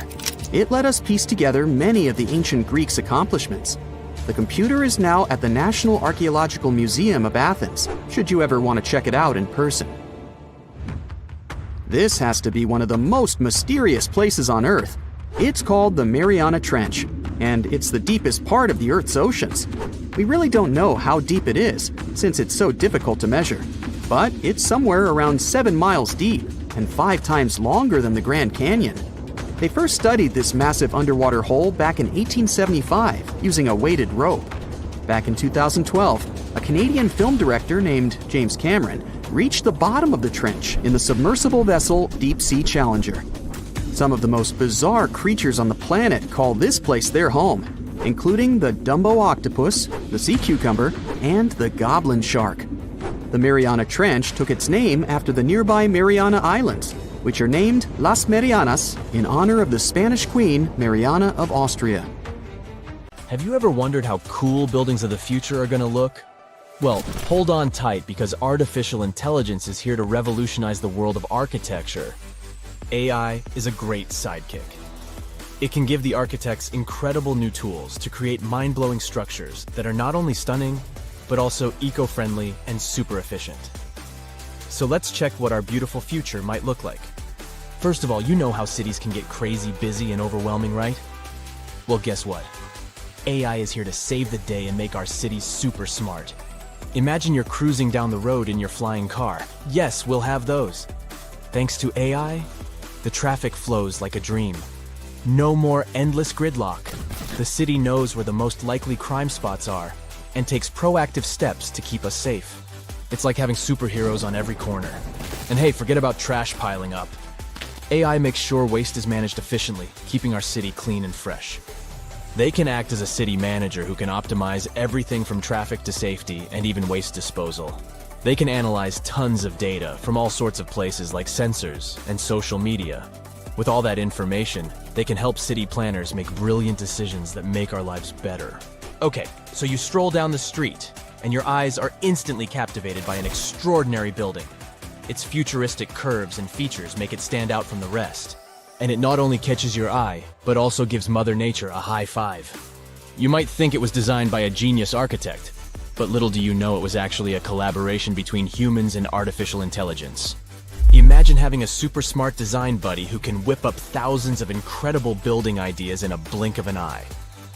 It let us piece together many of the ancient Greeks' accomplishments. The computer is now at the National Archaeological Museum of Athens, should you ever want to check it out in person. This has to be one of the most mysterious places on Earth. It's called the Mariana Trench, and it's the deepest part of the Earth's oceans. We really don't know how deep it is, since it's so difficult to measure, but it's somewhere around 7 miles deep and 5 times longer than the Grand Canyon. They first studied this massive underwater hole back in 1875 using a weighted rope. Back in 2012, a Canadian film director named James Cameron reached the bottom of the trench in the submersible vessel Deep Sea Challenger. Some of the most bizarre creatures on the planet call this place their home, including the Dumbo octopus, the sea cucumber, and the goblin shark. The Mariana Trench took its name after the nearby Mariana Islands, which are named Las Marianas in honor of the Spanish Queen Mariana of Austria. Have you ever wondered how cool buildings of the future are going to look? Well, hold on tight, because artificial intelligence is here to revolutionize the world of architecture. AI is a great sidekick. It can give the architects incredible new tools to create mind-blowing structures that are not only stunning, but also eco-friendly and super efficient. So let's check what our beautiful future might look like. First of all, you know how cities can get crazy busy and overwhelming, right? Well, guess what? AI is here to save the day and make our cities super smart. Imagine you're cruising down the road in your flying car. Yes, we'll have those. Thanks to AI, the traffic flows like a dream. No more endless gridlock. The city knows where the most likely crime spots are and takes proactive steps to keep us safe. It's like having superheroes on every corner. And hey, forget about trash piling up. AI makes sure waste is managed efficiently, keeping our city clean and fresh. They can act as a city manager who can optimize everything from traffic to safety and even waste disposal. They can analyze tons of data from all sorts of places like sensors and social media. With all that information, they can help city planners make brilliant decisions that make our lives better. Okay, so you stroll down the street, and your eyes are instantly captivated by an extraordinary building. Its futuristic curves and features make it stand out from the rest. And it not only catches your eye, but also gives Mother Nature a high five. You might think it was designed by a genius architect, but little do you know it was actually a collaboration between humans and artificial intelligence. Imagine having a super smart design buddy who can whip up thousands of incredible building ideas in a blink of an eye.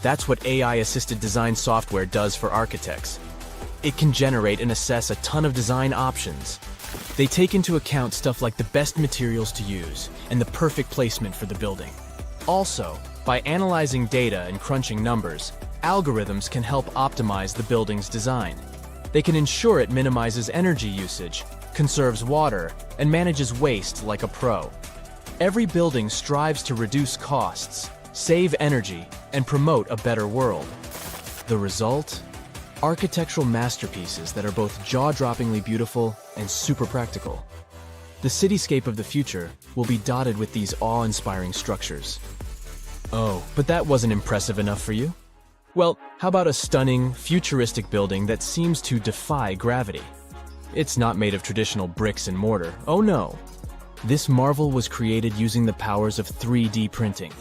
That's what AI-assisted design software does for architects. It can generate and assess a ton of design options. They take into account stuff like the best materials to use and the perfect placement for the building. Also, by analyzing data and crunching numbers, algorithms can help optimize the building's design. They can ensure it minimizes energy usage, conserves water, and manages waste like a pro. Every building strives to reduce costs, save energy, and promote a better world. The result? Architectural masterpieces that are both jaw-droppingly beautiful and super practical. The cityscape of the future will be dotted with these awe-inspiring structures. Oh, but that wasn't impressive enough for you? Well, how about a stunning, futuristic building that seems to defy gravity? It's not made of traditional bricks and mortar. Oh no! This marvel was created using the powers of 3D printing.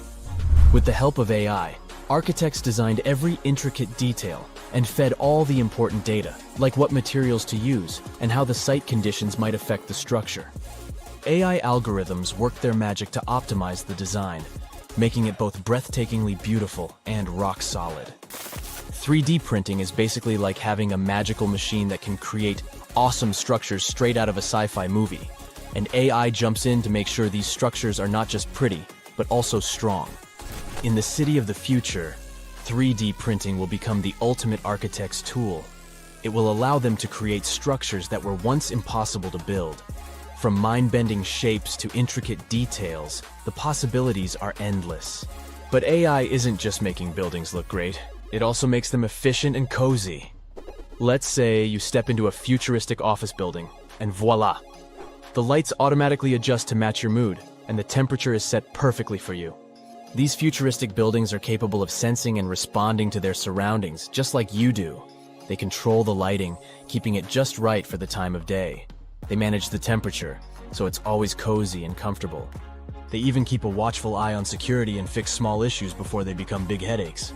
With the help of AI, architects designed every intricate detail and fed all the important data, like what materials to use and how the site conditions might affect the structure. AI algorithms worked their magic to optimize the design, making it both breathtakingly beautiful and rock solid. 3D printing is basically like having a magical machine that can create awesome structures straight out of a sci-fi movie. And AI jumps in to make sure these structures are not just pretty, but also strong. In the city of the future, 3D printing will become the ultimate architect's tool. It will allow them to create structures that were once impossible to build. From mind-bending shapes to intricate details, the possibilities are endless. But AI isn't just making buildings look great, it also makes them efficient and cozy. Let's say you step into a futuristic office building, and voila! The lights automatically adjust to match your mood, and the temperature is set perfectly for you. These futuristic buildings are capable of sensing and responding to their surroundings, just like you do. They control the lighting, keeping it just right for the time of day. They manage the temperature, so it's always cozy and comfortable. They even keep a watchful eye on security and fix small issues before they become big headaches.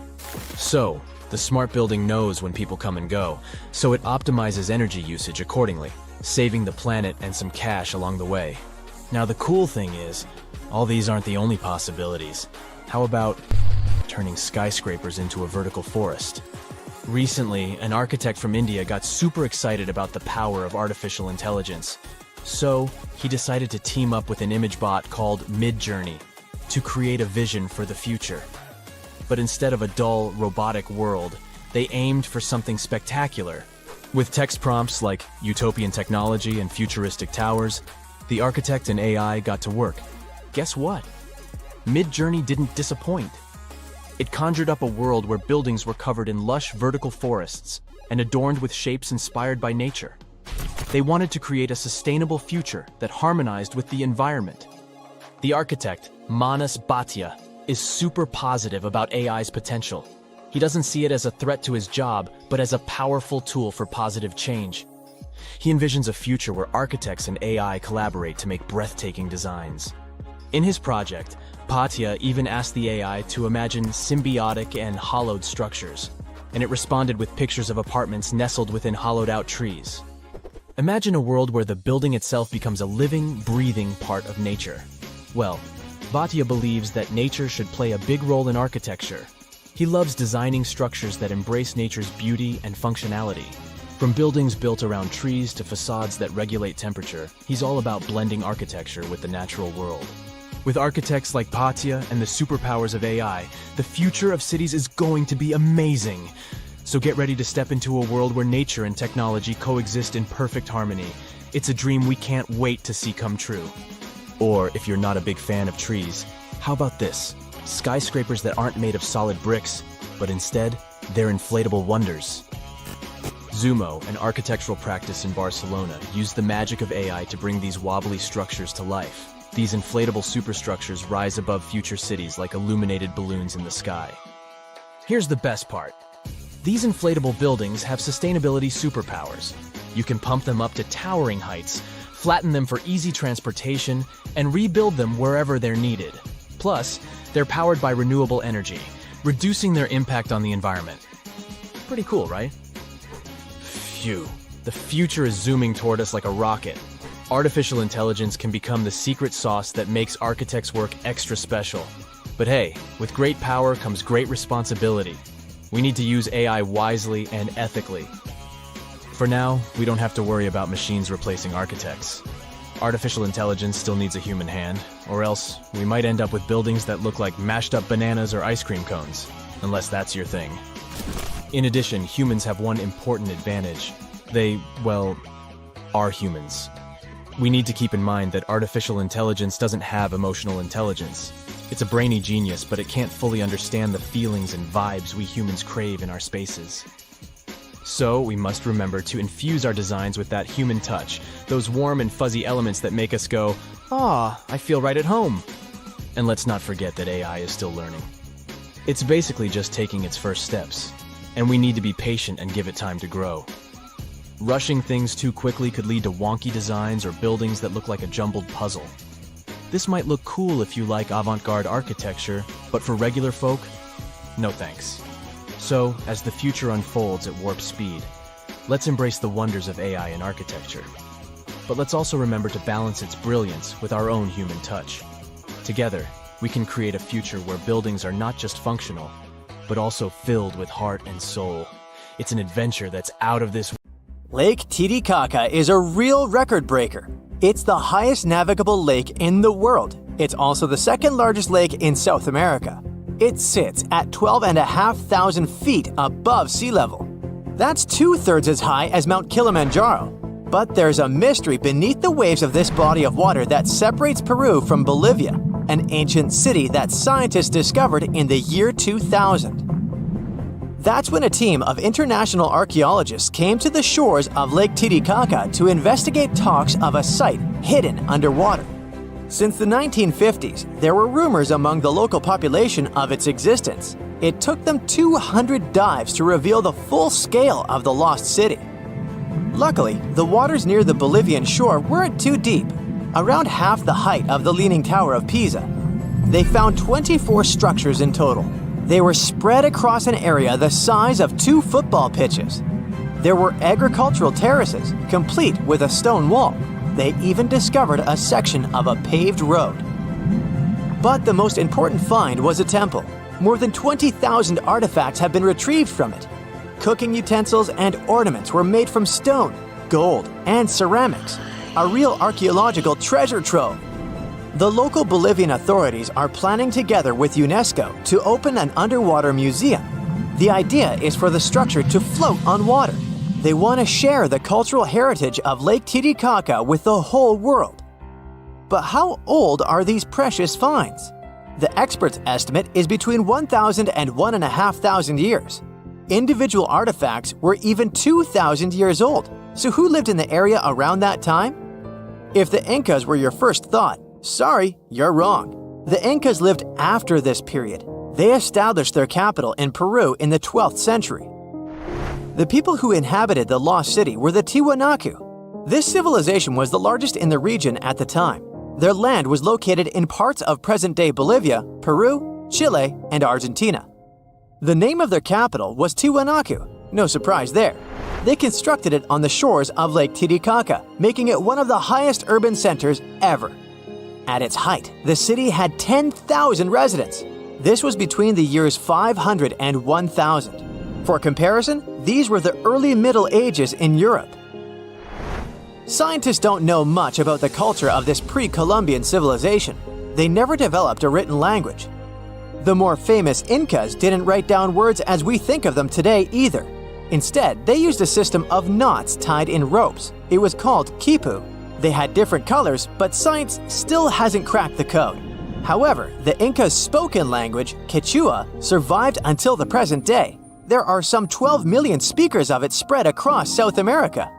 So, the smart building knows when people come and go, so it optimizes energy usage accordingly, saving the planet and some cash along the way. Now the cool thing is, all these aren't the only possibilities. How about turning skyscrapers into a vertical forest? Recently, an architect from India got super excited about the power of artificial intelligence. So, he decided to team up with an image bot called Midjourney to create a vision for the future. But instead of a dull, robotic world, they aimed for something spectacular. With text prompts like utopian technology and futuristic towers, the architect and AI got to work. Guess what? Midjourney didn't disappoint. It conjured up a world where buildings were covered in lush vertical forests and adorned with shapes inspired by nature. They wanted to create a sustainable future that harmonized with the environment. The architect, Manas Bhatia, is super positive about AI's potential. He doesn't see it as a threat to his job, but as a powerful tool for positive change. He envisions a future where architects and AI collaborate to make breathtaking designs. In his project, Bhatia even asked the AI to imagine symbiotic and hollowed structures, and it responded with pictures of apartments nestled within hollowed-out trees. Imagine a world where the building itself becomes a living, breathing part of nature. Well, Bhatia believes that nature should play a big role in architecture. He loves designing structures that embrace nature's beauty and functionality. From buildings built around trees to facades that regulate temperature, he's all about blending architecture with the natural world. With architects like Bhatia and the superpowers of AI, the future of cities is going to be amazing. So get ready to step into a world where nature and technology coexist in perfect harmony. It's a dream we can't wait to see come true. Or if you're not a big fan of trees, how about this? Skyscrapers that aren't made of solid bricks, but instead, they're inflatable wonders. Zumo, an architectural practice in Barcelona, used the magic of AI to bring these wobbly structures to life. These inflatable superstructures rise above future cities like illuminated balloons in the sky. Here's the best part. These inflatable buildings have sustainability superpowers. You can pump them up to towering heights, flatten them for easy transportation, and rebuild them wherever they're needed. Plus, they're powered by renewable energy, reducing their impact on the environment. Pretty cool, right? Phew, the future is zooming toward us like a rocket. Artificial intelligence can become the secret sauce that makes architects' work extra special. But hey, with great power comes great responsibility. We need to use AI wisely and ethically. For now, we don't have to worry about machines replacing architects. Artificial intelligence still needs a human hand, or else we might end up with buildings that look like mashed up bananas or ice cream cones, unless that's your thing. In addition, humans have one important advantage. They, well, are humans. We need to keep in mind that artificial intelligence doesn't have emotional intelligence. It's a brainy genius, but it can't fully understand the feelings and vibes we humans crave in our spaces. So, we must remember to infuse our designs with that human touch, those warm and fuzzy elements that make us go, "Ah, I feel right at home." And let's not forget that AI is still learning. It's basically just taking its first steps, and we need to be patient and give it time to grow. Rushing things too quickly could lead to wonky designs or buildings that look like a jumbled puzzle. This might look cool if you like avant-garde architecture, but for regular folk, no thanks. So, as the future unfolds at warp speed, let's embrace the wonders of AI in architecture. But let's also remember to balance its brilliance with our own human touch. Together, we can create a future where buildings are not just functional, but also filled with heart and soul. It's an adventure that's out of this. Lake Titicaca is a real record breaker. It's the highest navigable lake in the world. It's also the second largest lake in South America. It sits at 12,500 feet above sea level. That's 2/3 as high as Mount Kilimanjaro. But there's a mystery beneath the waves of this body of water that separates Peru from Bolivia, an ancient city that scientists discovered in the year 2000. That's when a team of international archaeologists came to the shores of Lake Titicaca to investigate talks of a site hidden underwater. Since the 1950s, there were rumors among the local population of its existence. It took them 200 dives to reveal the full scale of the lost city. Luckily, the waters near the Bolivian shore weren't too deep, around half the height of the Leaning Tower of Pisa. They found 24 structures in total. They were spread across an area the size of 2 football pitches. There were agricultural terraces, complete with a stone wall. They even discovered a section of a paved road. But the most important find was a temple. More than 20,000 artifacts have been retrieved from it. Cooking utensils and ornaments were made from stone, gold, and ceramics. A real archaeological treasure trove. The local Bolivian authorities are planning together with UNESCO to open an underwater museum. The idea is for the structure to float on water. They want to share the cultural heritage of Lake Titicaca with the whole world. But how old are these precious finds? The experts' estimate is between 1,000 and 1,500 years. Individual artifacts were even 2,000 years old. So who lived in the area around that time? If the Incas were your first thought, sorry, you're wrong. The Incas lived after this period. They established their capital in Peru in the 12th century. The people who inhabited the lost city were the Tiwanaku. This civilization was the largest in the region at the time. Their land was located in parts of present-day Bolivia, Peru, Chile, and Argentina. The name of their capital was Tiwanaku. No surprise there. They constructed it on the shores of Lake Titicaca, making it one of the highest urban centers ever. At its height, the city had 10,000 residents. This was between the years 500 and 1000. For comparison, these were the early Middle Ages in Europe. Scientists don't know much about the culture of this pre-Columbian civilization. They never developed a written language. The more famous Incas didn't write down words as we think of them today either. Instead, they used a system of knots tied in ropes. It was called quipu. They had different colors, but science still hasn't cracked the code. However, the Incas' spoken language, Quechua, survived until the present day. There are some 12 million speakers of it spread across South America.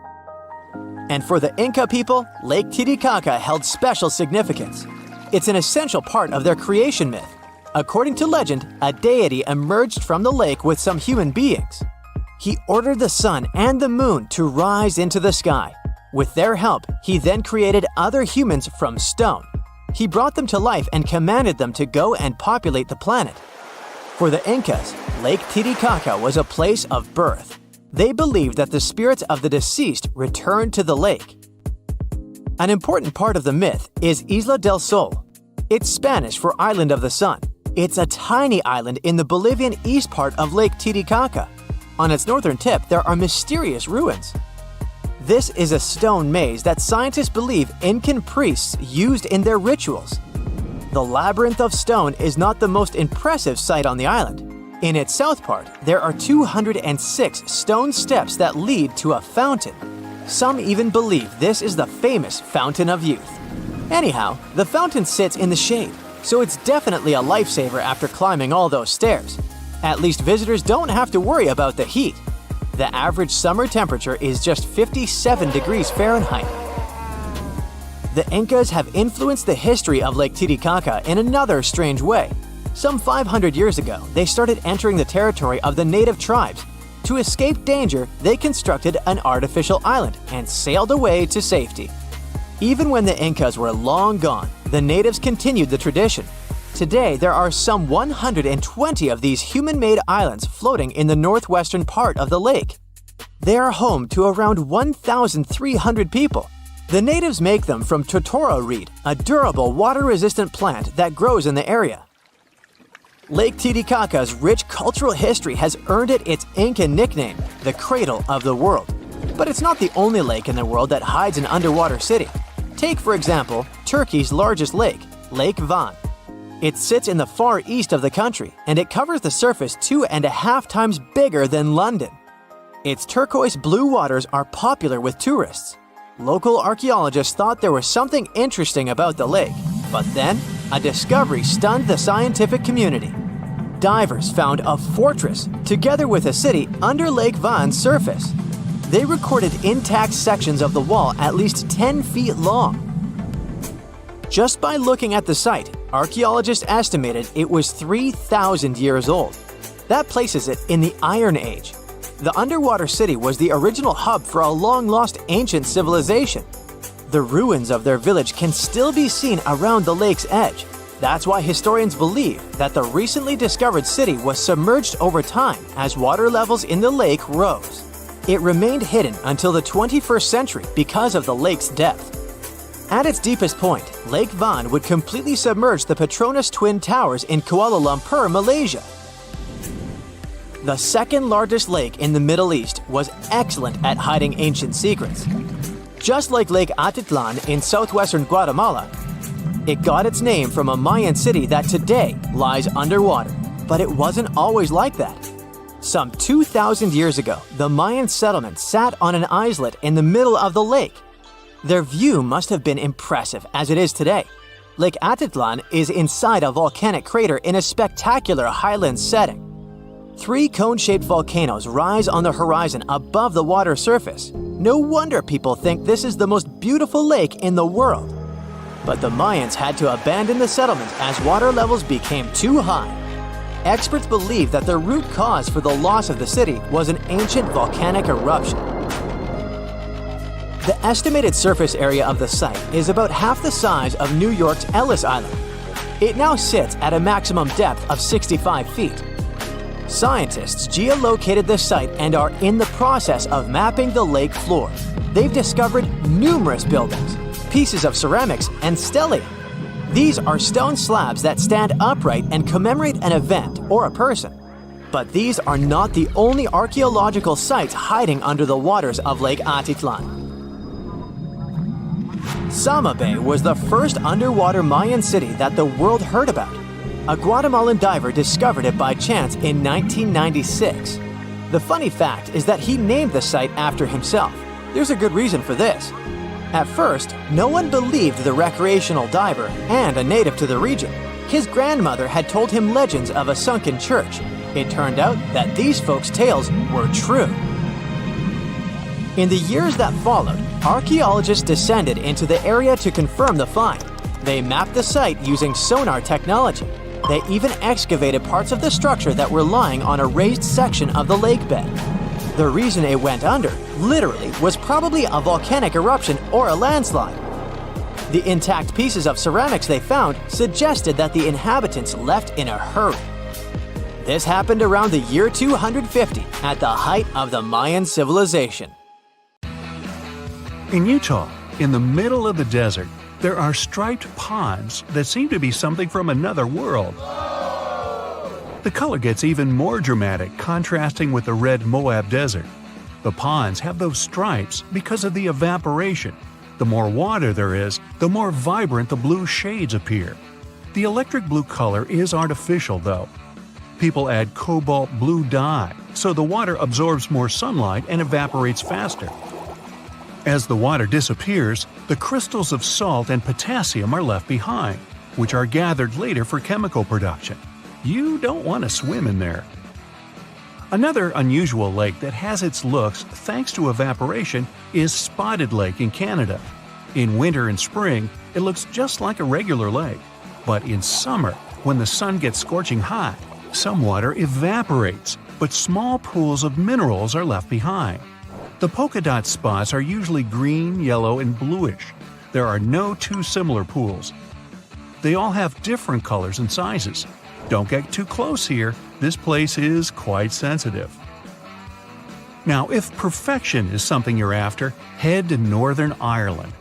And for the Inca people, Lake Titicaca held special significance. It's an essential part of their creation myth. According to legend, a deity emerged from the lake with some human beings. He ordered the sun and the moon to rise into the sky. With their help, he then created other humans from stone. He brought them to life and commanded them to go and populate the planet. For the Incas, Lake Titicaca was a place of birth. They believed that the spirits of the deceased returned to the lake. An important part of the myth is Isla del Sol. It's Spanish for Island of the Sun. It's a tiny island in the Bolivian east part of Lake Titicaca. On its northern tip, there are mysterious ruins. This is a stone maze that scientists believe Incan priests used in their rituals. The labyrinth of stone is not the most impressive sight on the island. In its south part, there are 206 stone steps that lead to a fountain. Some even believe this is the famous Fountain of Youth. Anyhow, the fountain sits in the shade, so it's definitely a lifesaver after climbing all those stairs. At least visitors don't have to worry about the heat. The average summer temperature is just 57 degrees Fahrenheit. The Incas have influenced the history of Lake Titicaca in another strange way. Some 500 years ago, they started entering the territory of the native tribes. To escape danger, they constructed an artificial island and sailed away to safety. Even when the Incas were long gone, the natives continued the tradition. Today, there are some 120 of these human-made islands floating in the northwestern part of the lake. They are home to around 1,300 people. The natives make them from totoro reed, a durable water-resistant plant that grows in the area. Lake Titicaca's rich cultural history has earned it its Incan nickname, the Cradle of the World. But it's not the only lake in the world that hides an underwater city. Take, for example, Turkey's largest lake, Lake Van. It sits in the far east of the country, and it covers the surface 2.5 times bigger than London. Its turquoise blue waters are popular with tourists. Local archaeologists thought there was something interesting about the lake, but then a discovery stunned the scientific community. Divers found a fortress, together with a city, under Lake Van's surface. They recorded intact sections of the wall at least 10 feet long. Just by looking at the site, archaeologists estimated it was 3,000 years old. That places it in the Iron Age. The underwater city was the original hub for a long-lost ancient civilization. The ruins of their village can still be seen around the lake's edge. That's why historians believe that the recently discovered city was submerged over time as water levels in the lake rose. It remained hidden until the 21st century because of the lake's depth. At its deepest point, Lake Van would completely submerge the Petronas Twin Towers in Kuala Lumpur, Malaysia. The second largest lake in the Middle East was excellent at hiding ancient secrets. Just like Lake Atitlan in southwestern Guatemala, it got its name from a Mayan city that today lies underwater. But it wasn't always like that. Some 2,000 years ago, the Mayan settlement sat on an islet in the middle of the lake. Their view must have been impressive as it is today. Lake Atitlan is inside a volcanic crater in a spectacular highland setting. 3 cone-shaped volcanoes rise on the horizon above the water surface. No wonder people think this is the most beautiful lake in the world. But the Mayans had to abandon the settlement as water levels became too high. Experts believe that the root cause for the loss of the city was an ancient volcanic eruption. The estimated surface area of the site is about half the size of New York's Ellis Island. It now sits at a maximum depth of 65 feet. Scientists geolocated the site and are in the process of mapping the lake floor. They've discovered numerous buildings, pieces of ceramics, and stelae. These are stone slabs that stand upright and commemorate an event or a person. But these are not the only archaeological sites hiding under the waters of Lake Atitlan. Sama Bay was the first underwater Mayan city that the world heard about. A Guatemalan diver discovered it by chance in 1996. The funny fact is that he named the site after himself. There's a good reason for this. At first, no one believed the recreational diver and a native to the region. His grandmother had told him legends of a sunken church. It turned out that these folks' tales were true. In the years that followed, archaeologists descended into the area to confirm the find. They mapped the site using sonar technology. They even excavated parts of the structure that were lying on a raised section of the lake bed. The reason it went under, literally, was probably a volcanic eruption or a landslide. The intact pieces of ceramics they found suggested that the inhabitants left in a hurry. This happened around the year 250, at the height of the Mayan civilization. In Utah, in the middle of the desert, there are striped ponds that seem to be something from another world. The color gets even more dramatic, contrasting with the red Moab desert. The ponds have those stripes because of the evaporation. The more water there is, the more vibrant the blue shades appear. The electric blue color is artificial, though. People add cobalt blue dye, so the water absorbs more sunlight and evaporates faster. As the water disappears, the crystals of salt and potassium are left behind, which are gathered later for chemical production. You don't want to swim in there. Another unusual lake that has its looks thanks to evaporation is Spotted Lake in Canada. In winter and spring, it looks just like a regular lake. But in summer, when the sun gets scorching hot, some water evaporates, but small pools of minerals are left behind. The polka dot spots are usually green, yellow, and bluish. There are no two similar pools. They all have different colors and sizes. Don't get too close here, this place is quite sensitive. Now, if perfection is something you're after, head to Northern Ireland.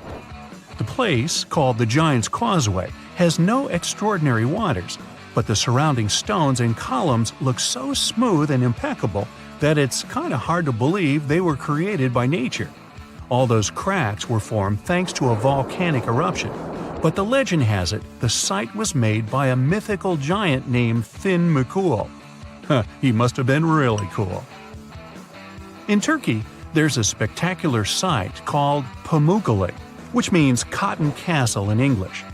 The place, called the Giant's Causeway, has no extraordinary waters, but the surrounding stones and columns look so smooth and impeccable that it's kind of hard to believe they were created by nature. All those cracks were formed thanks to a volcanic eruption, but the legend has it the site was made by a mythical giant named Fin McCool. He must have been really cool. In Turkey, there's a spectacular site called Pamukkale, which means cotton castle in English.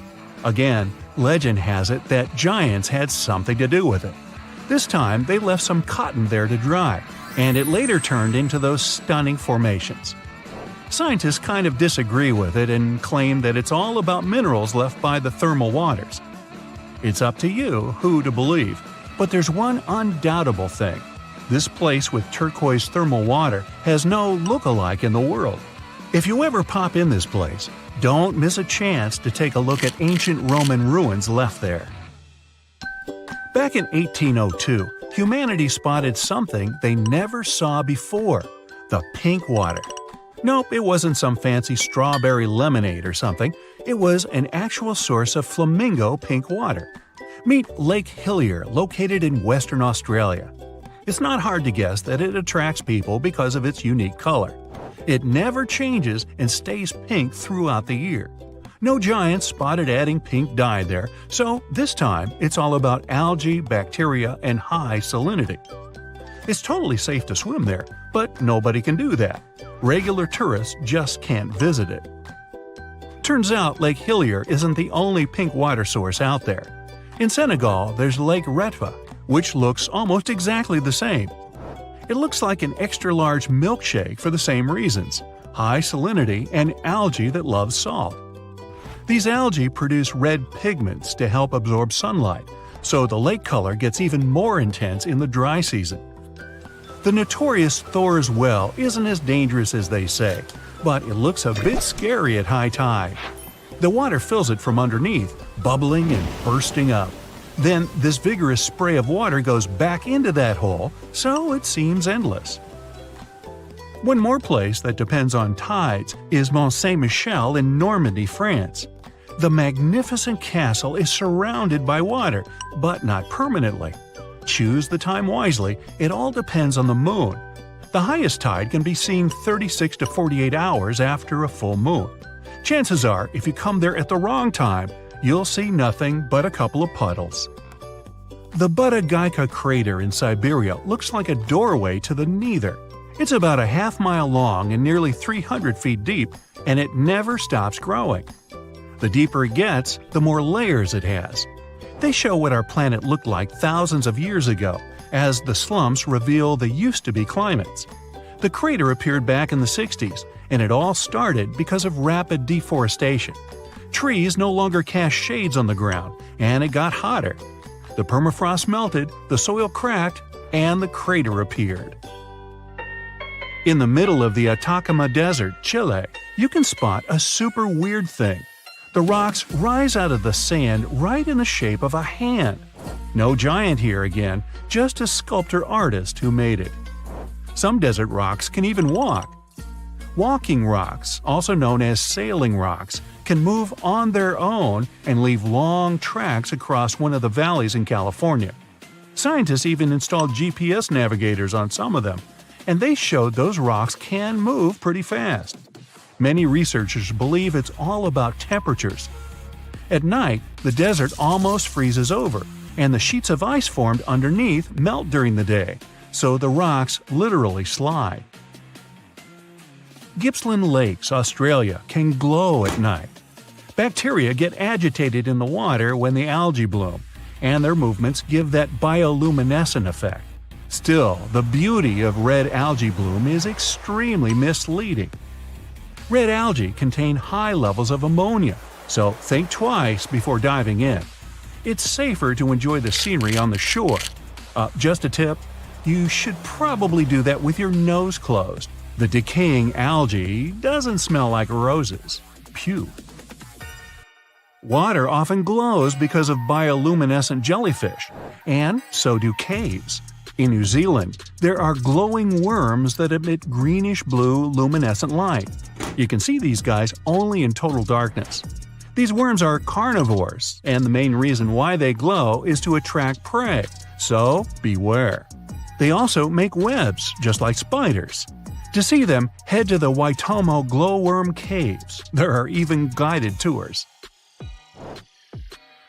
Again, legend has it that giants had something to do with it. This time, they left some cotton there to dry, and it later turned into those stunning formations. Scientists kind of disagree with it and claim that it's all about minerals left by the thermal waters. It's up to you who to believe, but there's one undoubtable thing. This place with turquoise thermal water has no look-alike in the world. If you ever pop in this place, don't miss a chance to take a look at ancient Roman ruins left there. Back in 1802, humanity spotted something they never saw before – the pink water. Nope, it wasn't some fancy strawberry lemonade or something. It was an actual source of flamingo pink water. Meet Lake Hillier, located in Western Australia. It's not hard to guess that it attracts people because of its unique color. It never changes and stays pink throughout the year. No giants spotted adding pink dye there, so this time it's all about algae, bacteria, and high salinity. It's totally safe to swim there, but nobody can do that. Regular tourists just can't visit it. Turns out Lake Hillier isn't the only pink water source out there. In Senegal, there's Lake Retva, which looks almost exactly the same. It looks like an extra-large milkshake for the same reasons – high salinity and algae that loves salt. These algae produce red pigments to help absorb sunlight, so the lake color gets even more intense in the dry season. The notorious Thor's Well isn't as dangerous as they say, but it looks a bit scary at high tide. The water fills it from underneath, bubbling and bursting up. Then this vigorous spray of water goes back into that hole, so it seems endless. One more place that depends on tides is Mont Saint-Michel in Normandy, France. The magnificent castle is surrounded by water, but not permanently. Choose the time wisely, it all depends on the moon. The highest tide can be seen 36 to 48 hours after a full moon. Chances are, if you come there at the wrong time, you'll see nothing but a couple of puddles. The Bodegas crater in Siberia looks like a doorway to the neither. It's about a half-mile long and nearly 300 feet deep, and it never stops growing. The deeper it gets, the more layers it has. They show what our planet looked like thousands of years ago, as the slumps reveal the used-to-be climates. The crater appeared back in the 60s, and it all started because of rapid deforestation. Trees no longer cast shades on the ground, and it got hotter. The permafrost melted, the soil cracked, and the crater appeared. In the middle of the Atacama Desert, Chile, you can spot a super weird thing. The rocks rise out of the sand right in the shape of a hand. No giant here again, just a sculptor-artist who made it. Some desert rocks can even walk. Walking rocks, also known as sailing rocks, can move on their own and leave long tracks across one of the valleys in California. Scientists even installed GPS navigators on some of them, and they showed those rocks can move pretty fast. Many researchers believe it's all about temperatures. At night, the desert almost freezes over, and the sheets of ice formed underneath melt during the day, so the rocks literally slide. Gippsland Lakes, Australia, can glow at night. Bacteria get agitated in the water when the algae bloom, and their movements give that bioluminescent effect. Still, the beauty of red algae bloom is extremely misleading. Red algae contain high levels of ammonia, so think twice before diving in. It's safer to enjoy the scenery on the shore. Just a tip, you should probably do that with your nose closed. The decaying algae doesn't smell like roses. Phew. Water often glows because of bioluminescent jellyfish, and so do caves. In New Zealand, there are glowing worms that emit greenish-blue luminescent light. You can see these guys only in total darkness. These worms are carnivores, and the main reason why they glow is to attract prey, so beware. They also make webs, just like spiders. To see them, head to the Waitomo glowworm caves. There are even guided tours.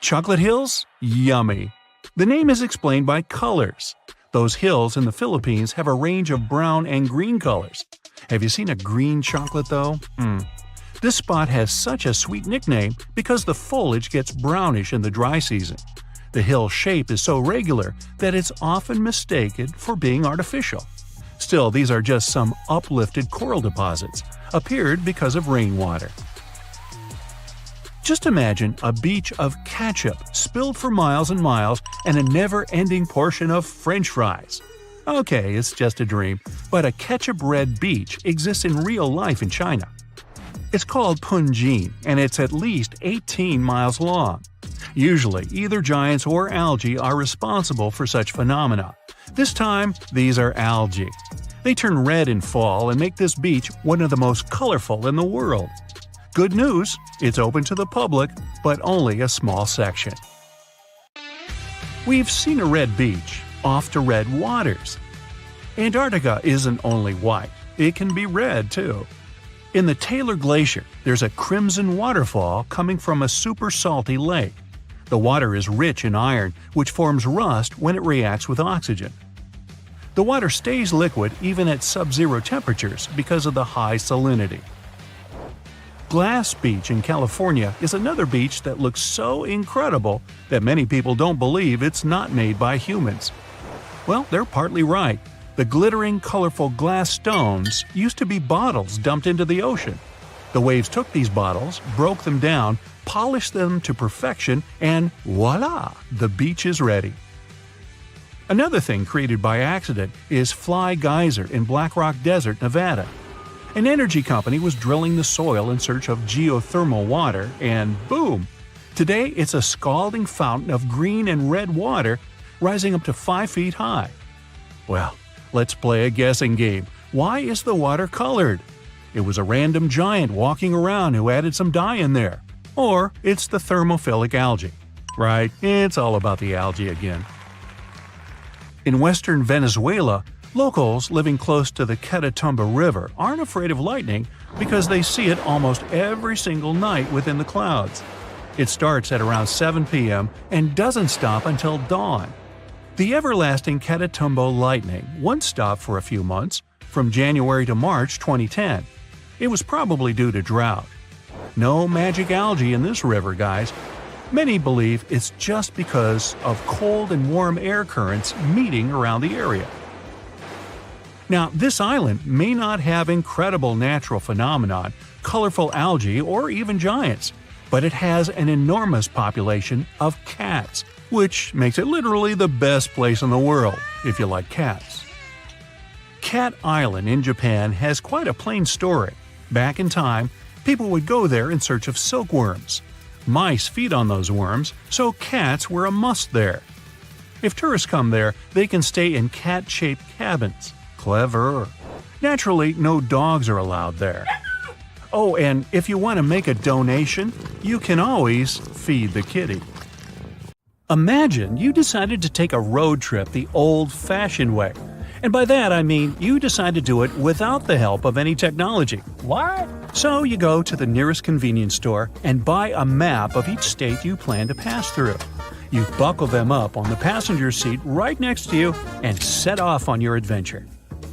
Chocolate hills? Yummy! The name is explained by colors. Those hills in the Philippines have a range of brown and green colors. Have you seen a green chocolate though? This spot has such a sweet nickname because the foliage gets brownish in the dry season. The hill shape is so regular that it's often mistaken for being artificial. Still, these are just some uplifted coral deposits, appeared because of rainwater. Just imagine a beach of ketchup spilled for miles and miles and a never-ending portion of French fries. Okay, it's just a dream, but a ketchup-red beach exists in real life in China. It's called Punjin, and it's at least 18 miles long. Usually, either giants or algae are responsible for such phenomena. This time, these are algae. They turn red in fall and make this beach one of the most colorful in the world. Good news, it's open to the public, but only a small section. We've seen a red beach, off to red waters. Antarctica isn't only white, it can be red too. In the Taylor Glacier, there's a crimson waterfall coming from a super salty lake. The water is rich in iron, which forms rust when it reacts with oxygen. The water stays liquid even at sub-zero temperatures because of the high salinity. Glass Beach in California is another beach that looks so incredible that many people don't believe it's not made by humans. Well, they're partly right. The glittering, colorful glass stones used to be bottles dumped into the ocean. The waves took these bottles, broke them down, polished them to perfection, and voila! The beach is ready. Another thing created by accident is Fly Geyser in Black Rock Desert, Nevada. An energy company was drilling the soil in search of geothermal water, and boom! Today it's a scalding fountain of green and red water rising up to 5 feet high. Well, let's play a guessing game. Why is the water colored? It was a random giant walking around who added some dye in there. Or it's the thermophilic algae. Right, it's all about the algae again. In western Venezuela, locals living close to the Catatumbo River aren't afraid of lightning because they see it almost every single night within the clouds. It starts at around 7 p.m. and doesn't stop until dawn. The everlasting Catatumbo lightning once stopped for a few months, from January to March 2010. It was probably due to drought. No magic algae in this river, guys. Many believe it's just because of cold and warm air currents meeting around the area. Now, this island may not have incredible natural phenomenon, colorful algae, or even giants, but it has an enormous population of cats, which makes it literally the best place in the world, if you like cats. Cat Island in Japan has quite a plain story. Back in time, people would go there in search of silkworms. Mice feed on those worms, so cats were a must there. If tourists come there, they can stay in cat-shaped cabins. Clever. Naturally, no dogs are allowed there. Oh, and if you want to make a donation, you can always feed the kitty. Imagine you decided to take a road trip the old-fashioned way. And by that I mean you decide to do it without the help of any technology. What? So you go to the nearest convenience store and buy a map of each state you plan to pass through. You buckle them up on the passenger seat right next to you and set off on your adventure.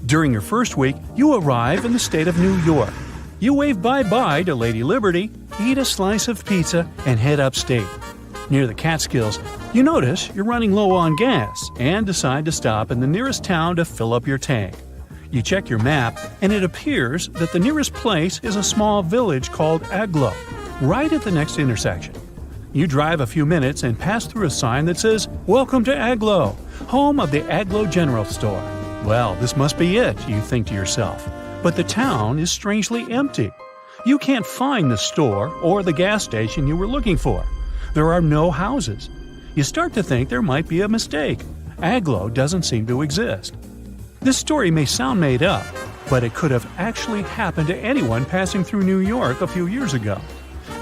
During your first week, you arrive in the state of New York. You wave bye-bye to Lady Liberty, eat a slice of pizza, and head upstate. Near the Catskills, you notice you're running low on gas and decide to stop in the nearest town to fill up your tank. You check your map, and it appears that the nearest place is a small village called Aglo, right at the next intersection. You drive a few minutes and pass through a sign that says, "Welcome to Aglo, home of the Aglo General Store." Well, this must be it, you think to yourself. But the town is strangely empty. You can't find the store or the gas station you were looking for. There are no houses. You start to think there might be a mistake. Aglo doesn't seem to exist. This story may sound made up, but it could have actually happened to anyone passing through New York a few years ago.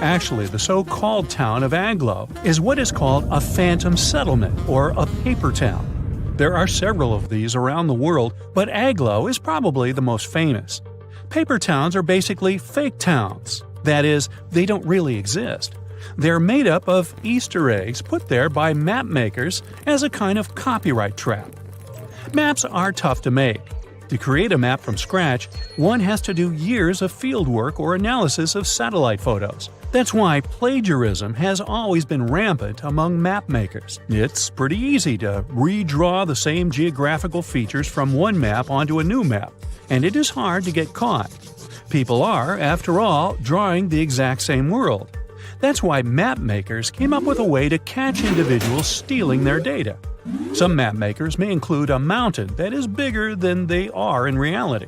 Actually, the so-called town of Aglo is what is called a phantom settlement or a paper town. There are several of these around the world, but Aglo is probably the most famous. Paper towns are basically fake towns. That is, they don't really exist. They're made up of Easter eggs put there by map makers as a kind of copyright trap. Maps are tough to make. To create a map from scratch, one has to do years of field work or analysis of satellite photos. That's why plagiarism has always been rampant among map makers. It's pretty easy to redraw the same geographical features from one map onto a new map, and it is hard to get caught. People are, after all, drawing the exact same world. That's why map makers came up with a way to catch individuals stealing their data. Some map makers may include a mountain that is bigger than they are in reality.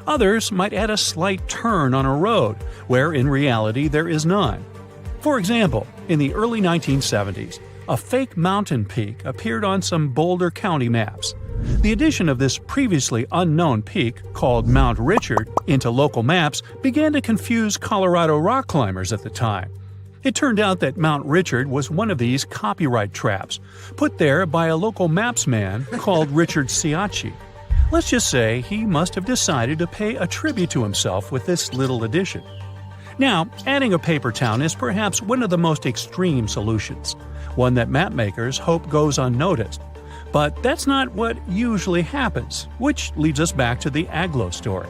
Others might add a slight turn on a road, where in reality there is none. For example, in the early 1970s, a fake mountain peak appeared on some Boulder County maps. The addition of this previously unknown peak, called Mount Richard, into local maps began to confuse Colorado rock climbers at the time. It turned out that Mount Richard was one of these copyright traps, put there by a local mapsman called Richard Ciacci. Let's just say he must have decided to pay a tribute to himself with this little addition. Now, adding a paper town is perhaps one of the most extreme solutions, one that mapmakers hope goes unnoticed. But that's not what usually happens, which leads us back to the Aglo story.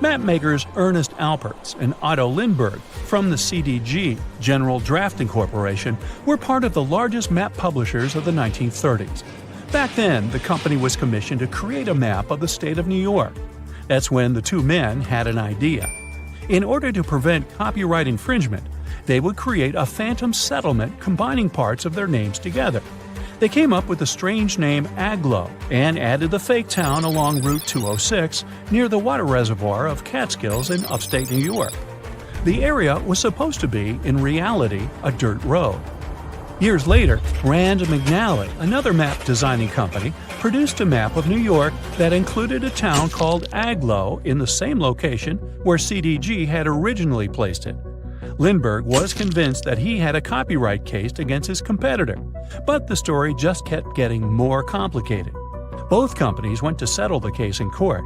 Mapmakers Ernest Alpertz and Otto Lindbergh from the CDG, General Drafting Corporation, were part of the largest map publishers of the 1930s. Back then, the company was commissioned to create a map of the state of New York. That's when the two men had an idea. In order to prevent copyright infringement, they would create a phantom settlement combining parts of their names together. They came up with the strange name Aglo and added the fake town along Route 206 near the water reservoir of Catskills in upstate New York. The area was supposed to be, in reality, a dirt road. Years later, Rand McNally, another map designing company, produced a map of New York that included a town called Aglo in the same location where CDG had originally placed it. Lindbergh was convinced that he had a copyright case against his competitor, but the story just kept getting more complicated. Both companies went to settle the case in court,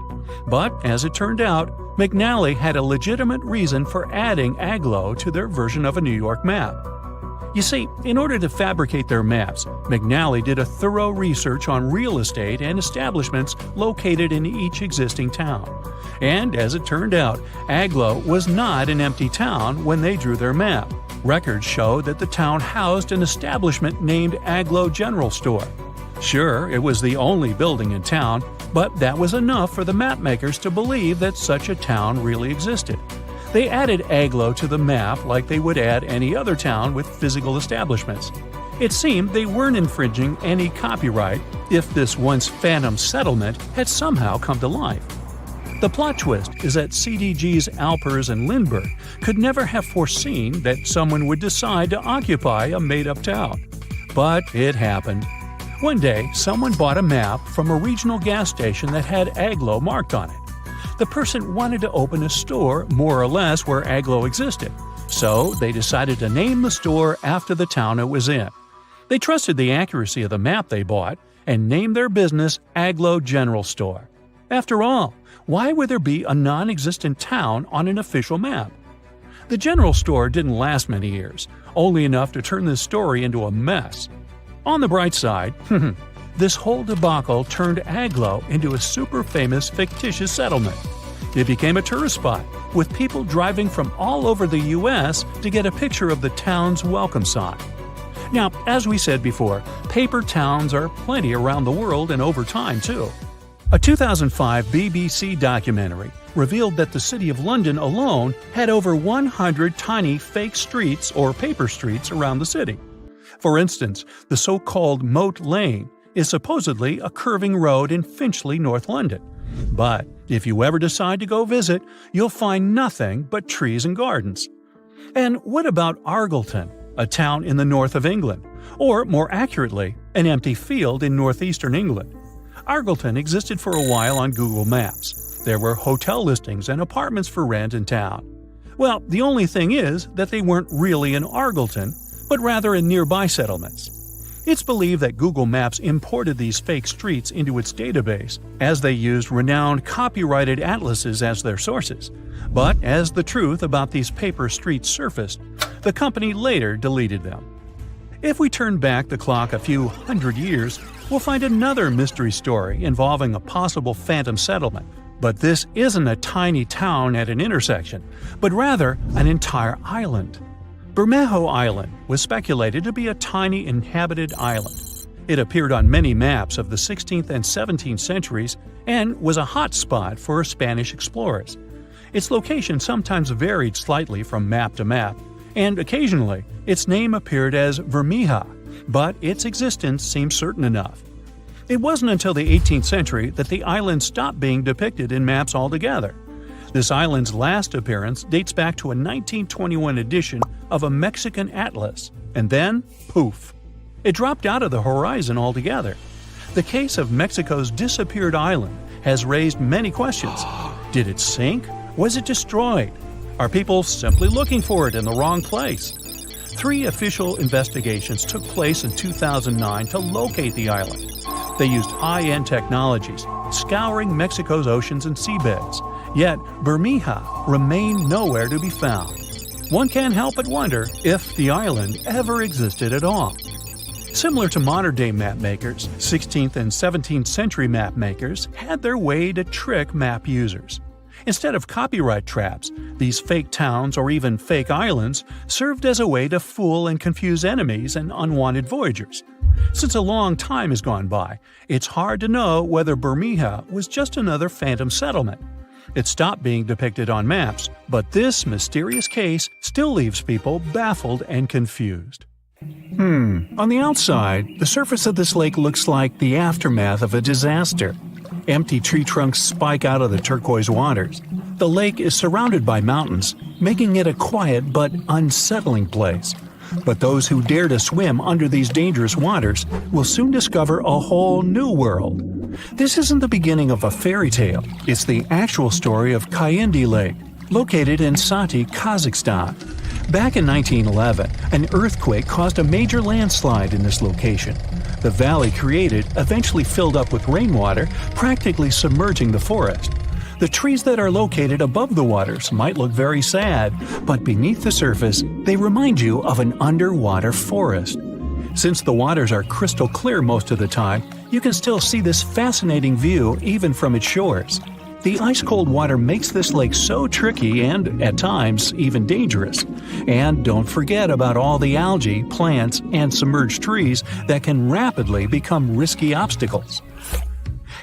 but as it turned out, McNally had a legitimate reason for adding Aglo to their version of a New York map. You see, in order to fabricate their maps, McNally did a thorough research on real estate and establishments located in each existing town. And as it turned out, Aglo was not an empty town when they drew their map. Records show that the town housed an establishment named Aglo General Store. Sure, it was the only building in town, but that was enough for the mapmakers to believe that such a town really existed. They added Aglo to the map like they would add any other town with physical establishments. It seemed they weren't infringing any copyright if this once phantom settlement had somehow come to life. The plot twist is that CDG's Alpers and Lindbergh could never have foreseen that someone would decide to occupy a made-up town. But it happened. One day, someone bought a map from a regional gas station that had Aglo marked on it. The person wanted to open a store more or less where Aglo existed, so they decided to name the store after the town it was in. They trusted the accuracy of the map they bought and named their business Aglo General Store. After all, why would there be a non-existent town on an official map? The general store didn't last many years, only enough to turn this story into a mess. On the bright side, this whole debacle turned Aglo into a super famous fictitious settlement. It became a tourist spot, with people driving from all over the U.S. to get a picture of the town's welcome sign. Now, as we said before, paper towns are plenty around the world and over time, too. A 2005 BBC documentary revealed that the City of London alone had over 100 tiny fake streets or paper streets around the city. For instance, the so-called Moat Lane is supposedly a curving road in Finchley, North London. But if you ever decide to go visit, you'll find nothing but trees and gardens. And what about Argleton, a town in the north of England? Or, more accurately, an empty field in northeastern England? Argleton existed for a while on Google Maps. There were hotel listings and apartments for rent in town. Well, the only thing is that they weren't really in Argleton, but rather in nearby settlements. It's believed that Google Maps imported these fake streets into its database, as they used renowned copyrighted atlases as their sources. But as the truth about these paper streets surfaced, the company later deleted them. If we turn back the clock a few hundred years, we'll find another mystery story involving a possible phantom settlement. But this isn't a tiny town at an intersection, but rather an entire island. Bermejo Island was speculated to be a tiny inhabited island. It appeared on many maps of the 16th and 17th centuries and was a hot spot for Spanish explorers. Its location sometimes varied slightly from map to map, and occasionally its name appeared as Vermija, but its existence seems certain enough. It wasn't until the 18th century that the island stopped being depicted in maps altogether. This island's last appearance dates back to a 1921 edition of a Mexican atlas, and then, poof, it dropped out of the horizon altogether. The case of Mexico's disappeared island has raised many questions. Did it sink? Was it destroyed? Are people simply looking for it in the wrong place? 3 official investigations took place in 2009 to locate the island. They used high-end technologies, scouring Mexico's oceans and seabeds. Yet, Bermeja remained nowhere to be found. One can't help but wonder if the island ever existed at all. Similar to modern-day mapmakers, 16th and 17th century mapmakers had their way to trick map users. Instead of copyright traps, these fake towns or even fake islands served as a way to fool and confuse enemies and unwanted voyagers. Since a long time has gone by, it's hard to know whether Bermeja was just another phantom settlement. It stopped being depicted on maps, but this mysterious case still leaves people baffled and confused. On the outside, the surface of this lake looks like the aftermath of a disaster. Empty tree trunks spike out of the turquoise waters. The lake is surrounded by mountains, making it a quiet but unsettling place. But those who dare to swim under these dangerous waters will soon discover a whole new world. This isn't the beginning of a fairy tale. It's the actual story of Kayindi Lake, located in Sati, Kazakhstan. Back in 1911, an earthquake caused a major landslide in this location. The valley created eventually filled up with rainwater, practically submerging the forest. The trees that are located above the waters might look very sad, but beneath the surface, they remind you of an underwater forest. Since the waters are crystal clear most of the time, you can still see this fascinating view even from its shores. The ice-cold water makes this lake so tricky and, at times, even dangerous. And don't forget about all the algae, plants, and submerged trees that can rapidly become risky obstacles.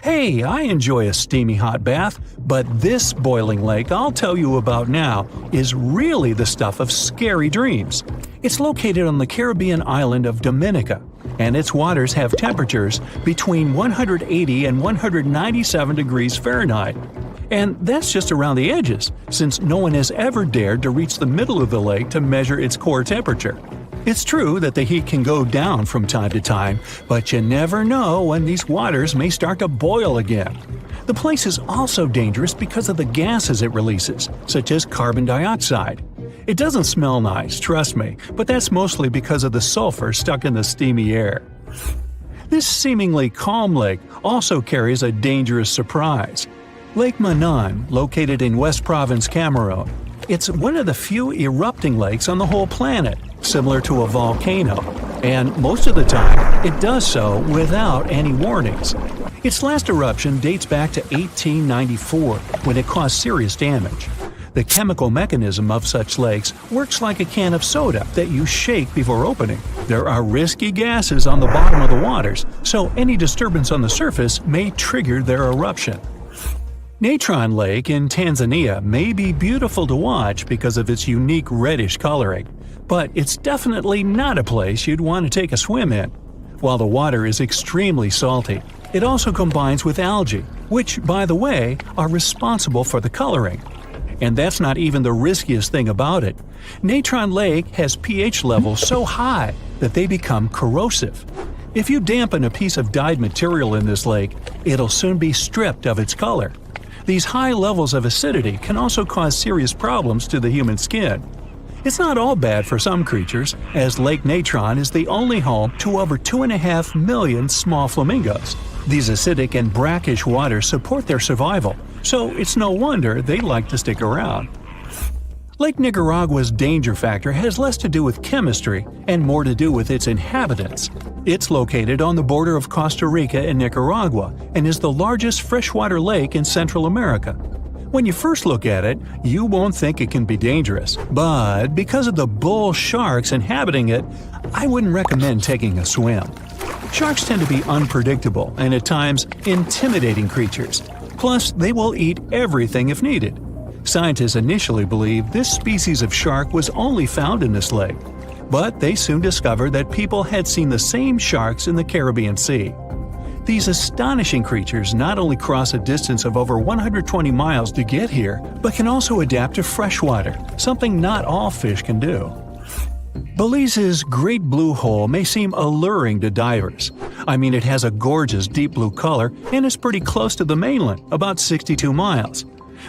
Hey, I enjoy a steamy hot bath, but this boiling lake I'll tell you about now is really the stuff of scary dreams. It's located on the Caribbean island of Dominica, and its waters have temperatures between 180 and 197 degrees Fahrenheit. And that's just around the edges, since no one has ever dared to reach the middle of the lake to measure its core temperature. It's true that the heat can go down from time to time, but you never know when these waters may start to boil again. The place is also dangerous because of the gases it releases, such as carbon dioxide. It doesn't smell nice, trust me, but that's mostly because of the sulfur stuck in the steamy air. This seemingly calm lake also carries a dangerous surprise. Lake Manan, located in West Province, Cameroon. It's one of the few erupting lakes on the whole planet, similar to a volcano, and most of the time it does so without any warnings. Its last eruption dates back to 1894, when it caused serious damage. The chemical mechanism of such lakes works like a can of soda that you shake before opening. There are risky gases on the bottom of the waters, so any disturbance on the surface may trigger their eruption. Natron Lake in Tanzania may be beautiful to watch because of its unique reddish coloring, but it's definitely not a place you'd want to take a swim in. While the water is extremely salty, it also combines with algae, which, by the way, are responsible for the coloring. And that's not even the riskiest thing about it. Natron Lake has pH levels so high that they become corrosive. If you dampen a piece of dyed material in this lake, it'll soon be stripped of its color. These high levels of acidity can also cause serious problems to the human skin. It's not all bad for some creatures, as Lake Natron is the only home to over 2.5 million small flamingos. These acidic and brackish waters support their survival, so it's no wonder they like to stick around. Lake Nicaragua's danger factor has less to do with chemistry and more to do with its inhabitants. It's located on the border of Costa Rica and Nicaragua and is the largest freshwater lake in Central America. When you first look at it, you won't think it can be dangerous, but because of the bull sharks inhabiting it, I wouldn't recommend taking a swim. Sharks tend to be unpredictable and at times intimidating creatures. Plus, they will eat everything if needed. Scientists initially believed this species of shark was only found in this lake, but they soon discovered that people had seen the same sharks in the Caribbean Sea. These astonishing creatures not only cross a distance of over 120 miles to get here, but can also adapt to freshwater, something not all fish can do. Belize's Great Blue Hole may seem alluring to divers. I mean, it has a gorgeous deep blue color and is pretty close to the mainland, about 62 miles.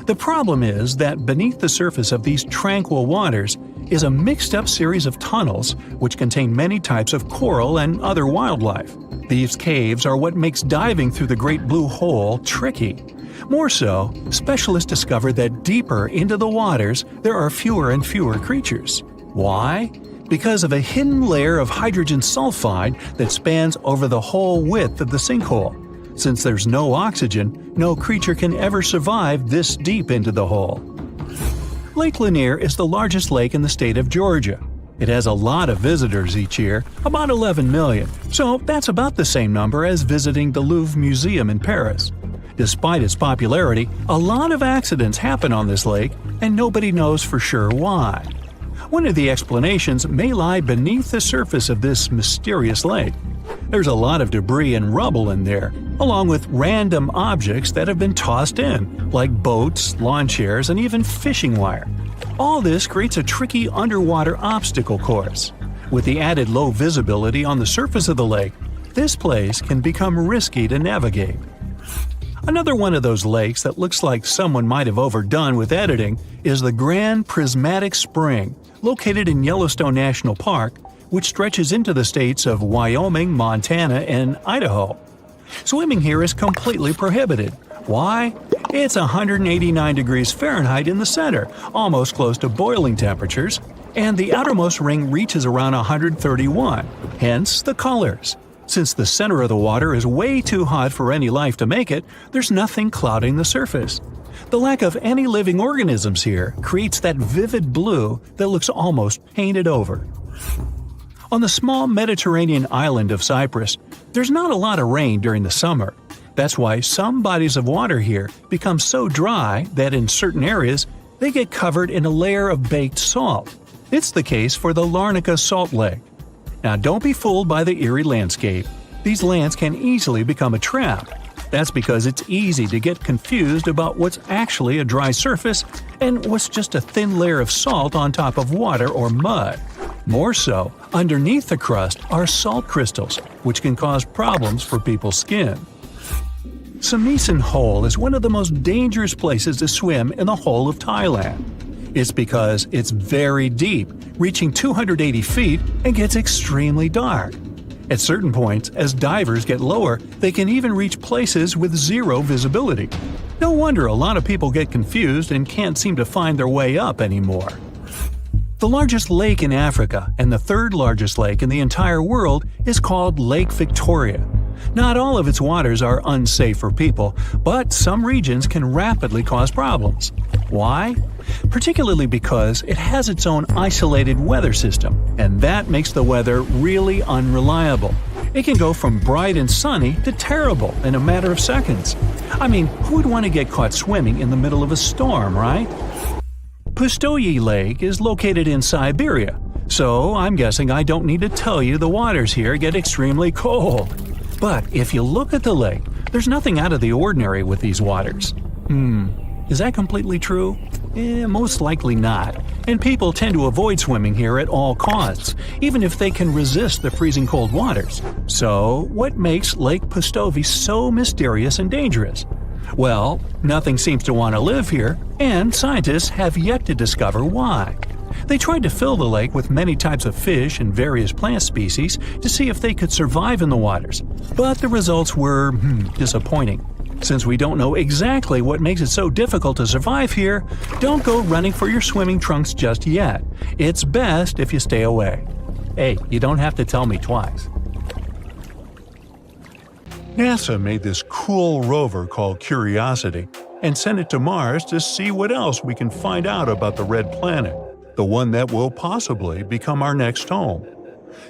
The problem is that beneath the surface of these tranquil waters is a mixed-up series of tunnels which contain many types of coral and other wildlife. These caves are what makes diving through the Great Blue Hole tricky. More so, specialists discovered that deeper into the waters there are fewer and fewer creatures. Why? Because of a hidden layer of hydrogen sulfide that spans over the whole width of the sinkhole. Since there's no oxygen, no creature can ever survive this deep into the hole. Lake Lanier is the largest lake in the state of Georgia. It has a lot of visitors each year, about 11 million, so that's about the same number as visiting the Louvre Museum in Paris. Despite its popularity, a lot of accidents happen on this lake, and nobody knows for sure why. One of the explanations may lie beneath the surface of this mysterious lake. There's a lot of debris and rubble in there, along with random objects that have been tossed in, like boats, lawn chairs, and even fishing wire. All this creates a tricky underwater obstacle course. With the added low visibility on the surface of the lake, this place can become risky to navigate. Another one of those lakes that looks like someone might have overdone with editing is the Grand Prismatic Spring, located in Yellowstone National Park, which stretches into the states of Wyoming, Montana, and Idaho. Swimming here is completely prohibited. Why? It's 189 degrees Fahrenheit in the center, almost close to boiling temperatures, and the outermost ring reaches around 131, hence the colors. Since the center of the water is way too hot for any life to make it, there's nothing clouding the surface. The lack of any living organisms here creates that vivid blue that looks almost painted over. On the small Mediterranean island of Cyprus, there's not a lot of rain during the summer. That's why some bodies of water here become so dry that in certain areas they get covered in a layer of baked salt. It's the case for the Larnaca Salt Lake. Now don't be fooled by the eerie landscape. These lands can easily become a trap. That's because it's easy to get confused about what's actually a dry surface and what's just a thin layer of salt on top of water or mud. More so, underneath the crust are salt crystals, which can cause problems for people's skin. Sameesan Hole is one of the most dangerous places to swim in the whole of Thailand. It's because it's very deep, reaching 280 feet, and gets extremely dark. At certain points, as divers get lower, they can even reach places with zero visibility. No wonder a lot of people get confused and can't seem to find their way up anymore. The largest lake in Africa and the third largest lake in the entire world is called Lake Victoria. Not all of its waters are unsafe for people, but some regions can rapidly cause problems. Why? Particularly because it has its own isolated weather system, and that makes the weather really unreliable. It can go from bright and sunny to terrible in a matter of seconds. I mean, who would want to get caught swimming in the middle of a storm, right? Pustoye Lake is located in Siberia, so I'm guessing I don't need to tell you the waters here get extremely cold. But if you look at the lake, there's nothing out of the ordinary with these waters. Is that completely true? Most likely not, and people tend to avoid swimming here at all costs, even if they can resist the freezing cold waters. So, what makes Lake Pustoye so mysterious and dangerous? Well, nothing seems to want to live here, and scientists have yet to discover why. They tried to fill the lake with many types of fish and various plant species to see if they could survive in the waters, but the results were disappointing. Since we don't know exactly what makes it so difficult to survive here, don't go running for your swimming trunks just yet. It's best if you stay away. Hey, you don't have to tell me twice. NASA made this cool rover called Curiosity and sent it to Mars to see what else we can find out about the red planet, the one that will possibly become our next home.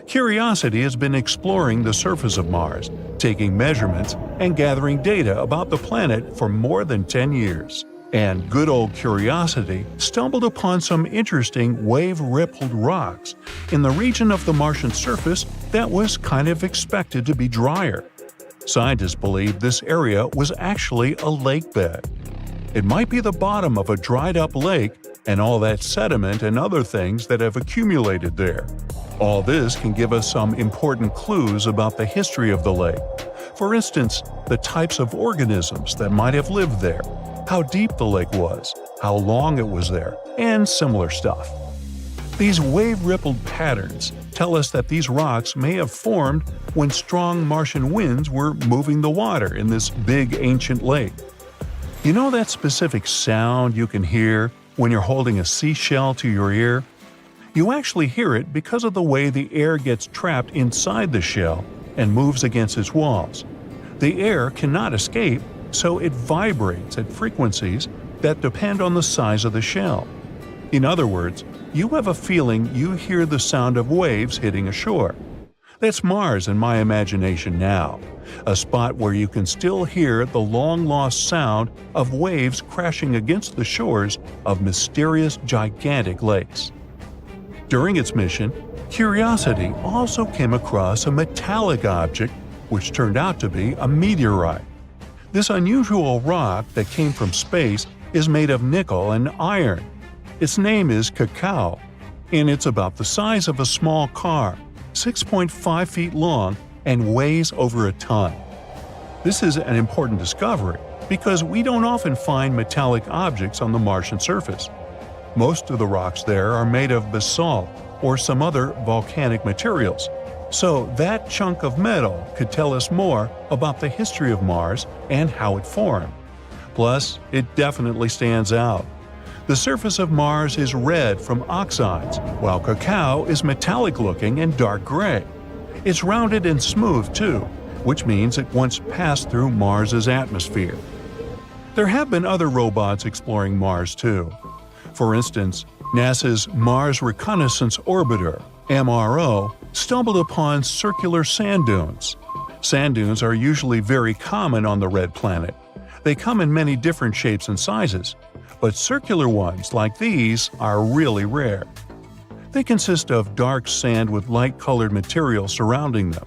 Curiosity has been exploring the surface of Mars, taking measurements, and gathering data about the planet for more than 10 years. And good old Curiosity stumbled upon some interesting wave-rippled rocks in the region of the Martian surface that was kind of expected to be drier. Scientists believe this area was actually a lake bed. It might be the bottom of a dried-up lake and all that sediment and other things that have accumulated there. All this can give us some important clues about the history of the lake. For instance, the types of organisms that might have lived there, how deep the lake was, how long it was there, and similar stuff. These wave-rippled patterns tell us that these rocks may have formed when strong Martian winds were moving the water in this big ancient lake. You know that specific sound you can hear when you're holding a seashell to your ear? You actually hear it because of the way the air gets trapped inside the shell and moves against its walls. The air cannot escape, so it vibrates at frequencies that depend on the size of the shell. In other words, you have a feeling you hear the sound of waves hitting a shore. That's Mars in my imagination now, a spot where you can still hear the long-lost sound of waves crashing against the shores of mysterious gigantic lakes. During its mission, Curiosity also came across a metallic object which turned out to be a meteorite. This unusual rock that came from space is made of nickel and iron. Its name is Cacao, and it's about the size of a small car, 6.5 feet long, and weighs over a ton. This is an important discovery because we don't often find metallic objects on the Martian surface. Most of the rocks there are made of basalt or some other volcanic materials, so that chunk of metal could tell us more about the history of Mars and how it formed. Plus, it definitely stands out. The surface of Mars is red from oxides, while Cacao is metallic-looking and dark gray. It's rounded and smooth, too, which means it once passed through Mars's atmosphere. There have been other robots exploring Mars, too. For instance, NASA's Mars Reconnaissance Orbiter, MRO, stumbled upon circular sand dunes. Sand dunes are usually very common on the red planet. They come in many different shapes and sizes, but circular ones like these are really rare. They consist of dark sand with light-colored material surrounding them.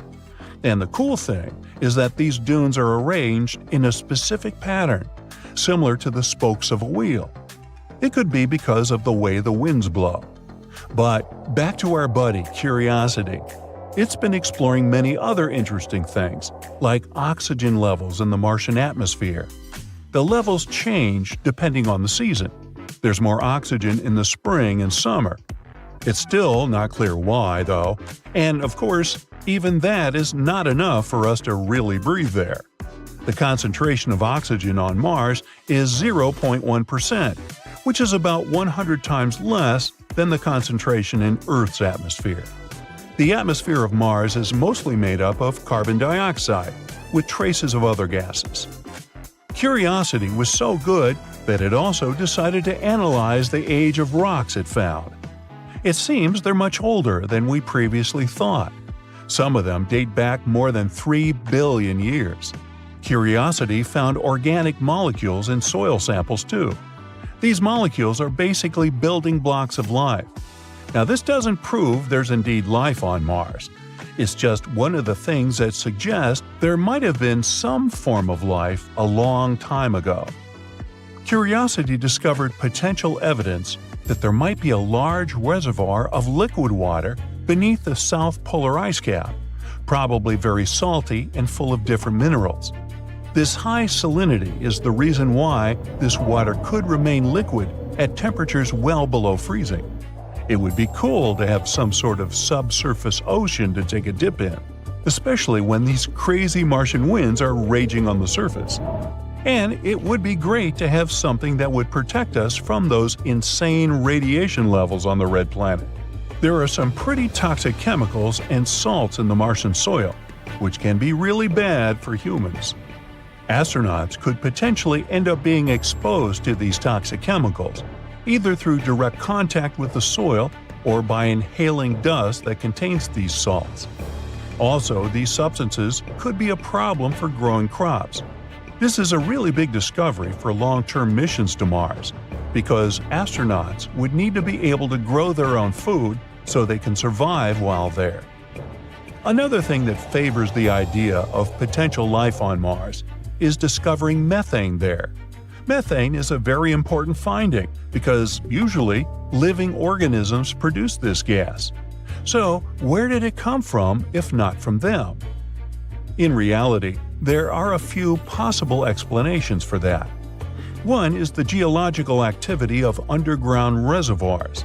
And the cool thing is that these dunes are arranged in a specific pattern, similar to the spokes of a wheel. It could be because of the way the winds blow. But back to our buddy, Curiosity. It's been exploring many other interesting things, like oxygen levels in the Martian atmosphere. The levels change depending on the season. There's more oxygen in the spring and summer. It's still not clear why, though, and of course, even that is not enough for us to really breathe there. The concentration of oxygen on Mars is 0.1%, which is about 100 times less than the concentration in Earth's atmosphere. The atmosphere of Mars is mostly made up of carbon dioxide, with traces of other gases. Curiosity was so good that it also decided to analyze the age of rocks it found. It seems they're much older than we previously thought. Some of them date back more than 3 billion years. Curiosity found organic molecules in soil samples too. These molecules are basically building blocks of life. Now, this doesn't prove there's indeed life on Mars. It's just one of the things that suggests there might have been some form of life a long time ago. Curiosity discovered potential evidence that there might be a large reservoir of liquid water beneath the south polar ice cap, probably very salty and full of different minerals. This high salinity is the reason why this water could remain liquid at temperatures well below freezing. It would be cool to have some sort of subsurface ocean to take a dip in, especially when these crazy Martian winds are raging on the surface. And it would be great to have something that would protect us from those insane radiation levels on the red planet. There are some pretty toxic chemicals and salts in the Martian soil, which can be really bad for humans. Astronauts could potentially end up being exposed to these toxic chemicals, either through direct contact with the soil or by inhaling dust that contains these salts. Also, these substances could be a problem for growing crops. This is a really big discovery for long-term missions to Mars, because astronauts would need to be able to grow their own food so they can survive while there. Another thing that favors the idea of potential life on Mars is discovering methane there. Methane is a very important finding because usually living organisms produce this gas. So, where did it come from if not from them? In reality, there are a few possible explanations for that. One is the geological activity of underground reservoirs.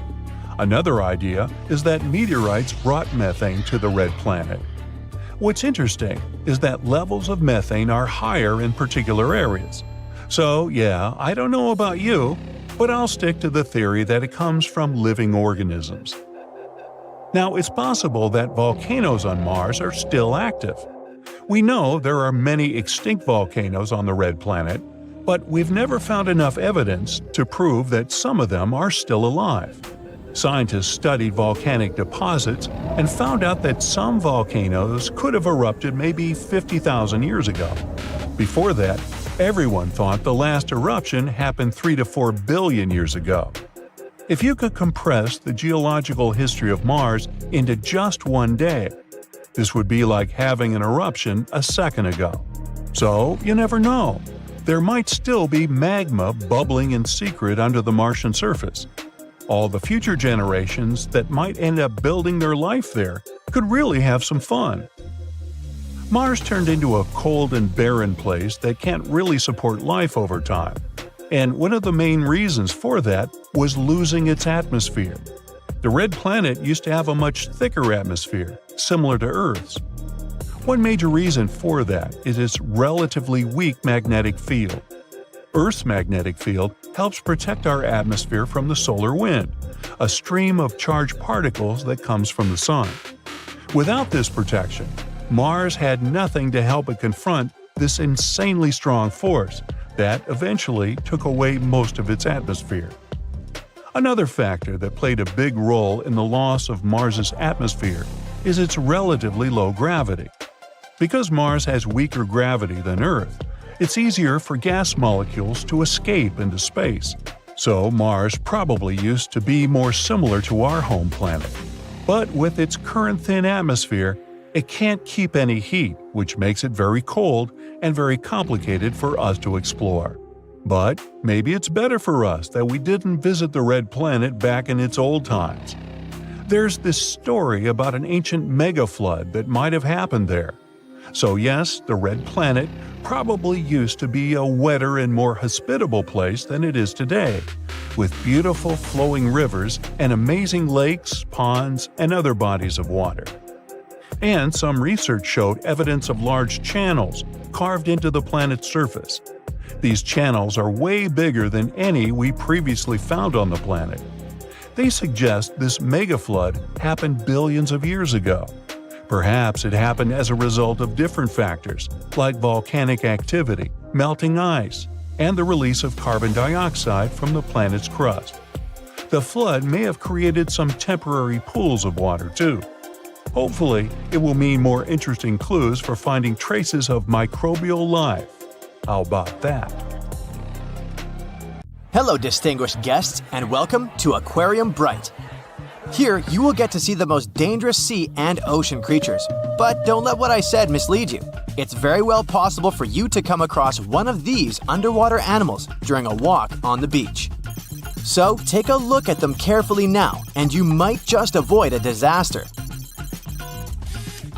Another idea is that meteorites brought methane to the red planet. What's interesting is that levels of methane are higher in particular areas. So, yeah, I don't know about you, but I'll stick to the theory that it comes from living organisms. Now, it's possible that volcanoes on Mars are still active. We know there are many extinct volcanoes on the red planet, but we've never found enough evidence to prove that some of them are still alive. Scientists studied volcanic deposits and found out that some volcanoes could have erupted maybe 50,000 years ago. Before that, everyone thought the last eruption happened 3 to 4 billion years ago. If you could compress the geological history of Mars into just one day, this would be like having an eruption a second ago. So, you never know. There might still be magma bubbling in secret under the Martian surface. All the future generations that might end up building their life there could really have some fun. Mars turned into a cold and barren place that can't really support life over time. And one of the main reasons for that was losing its atmosphere. The red planet used to have a much thicker atmosphere, similar to Earth's. One major reason for that is its relatively weak magnetic field. Earth's magnetic field helps protect our atmosphere from the solar wind, a stream of charged particles that comes from the sun. Without this protection, Mars had nothing to help it confront this insanely strong force that eventually took away most of its atmosphere. Another factor that played a big role in the loss of Mars's atmosphere is its relatively low gravity. Because Mars has weaker gravity than Earth, it's easier for gas molecules to escape into space. So Mars probably used to be more similar to our home planet. But with its current thin atmosphere, it can't keep any heat, which makes it very cold and very complicated for us to explore. But maybe it's better for us that we didn't visit the red planet back in its old times. There's this story about an ancient mega-flood that might have happened there. So yes, the red planet probably used to be a wetter and more hospitable place than it is today, with beautiful flowing rivers and amazing lakes, ponds, and other bodies of water. And some research showed evidence of large channels carved into the planet's surface. These channels are way bigger than any we previously found on the planet. They suggest this mega-flood happened billions of years ago. Perhaps it happened as a result of different factors, like volcanic activity, melting ice, and the release of carbon dioxide from the planet's crust. The flood may have created some temporary pools of water, too. Hopefully, it will mean more interesting clues for finding traces of microbial life. How about that? Hello, distinguished guests, and welcome to Aquarium Bright. Here, you will get to see the most dangerous sea and ocean creatures. But don't let what I said mislead you. It's very well possible for you to come across one of these underwater animals during a walk on the beach. So, take a look at them carefully now, and you might just avoid a disaster.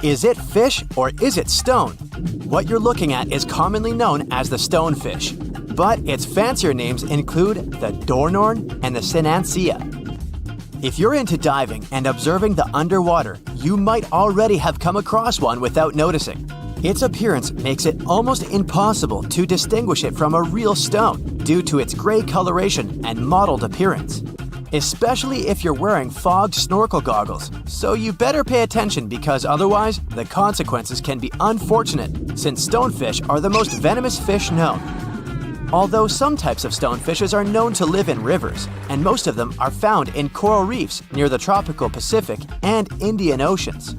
Is it fish or is it stone? What you're looking at is commonly known as the stonefish, but its fancier names include the Dornorn and the Sinancia. If you're into diving and observing the underwater, you might already have come across one without noticing. Its appearance makes it almost impossible to distinguish it from a real stone due to its gray coloration and mottled appearance, especially if you're wearing fogged snorkel goggles, so you better pay attention because otherwise the consequences can be unfortunate since stonefish are the most venomous fish known. Although some types of stonefishes are known to live in rivers, and most of them are found in coral reefs near the tropical Pacific and Indian Oceans.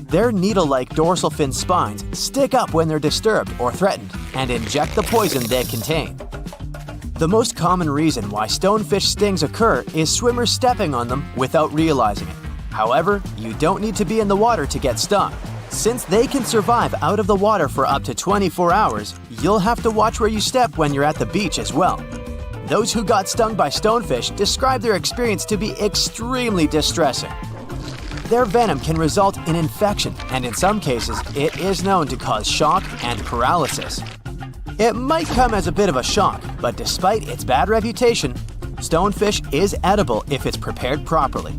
Their needle-like dorsal fin spines stick up when they're disturbed or threatened and inject the poison they contain. The most common reason why stonefish stings occur is swimmers stepping on them without realizing it. However, you don't need to be in the water to get stung. Since they can survive out of the water for up to 24 hours, you'll have to watch where you step when you're at the beach as well. Those who got stung by stonefish describe their experience to be extremely distressing. Their venom can result in infection, and in some cases, it is known to cause shock and paralysis. It might come as a bit of a shock, but despite its bad reputation, stonefish is edible if it's prepared properly.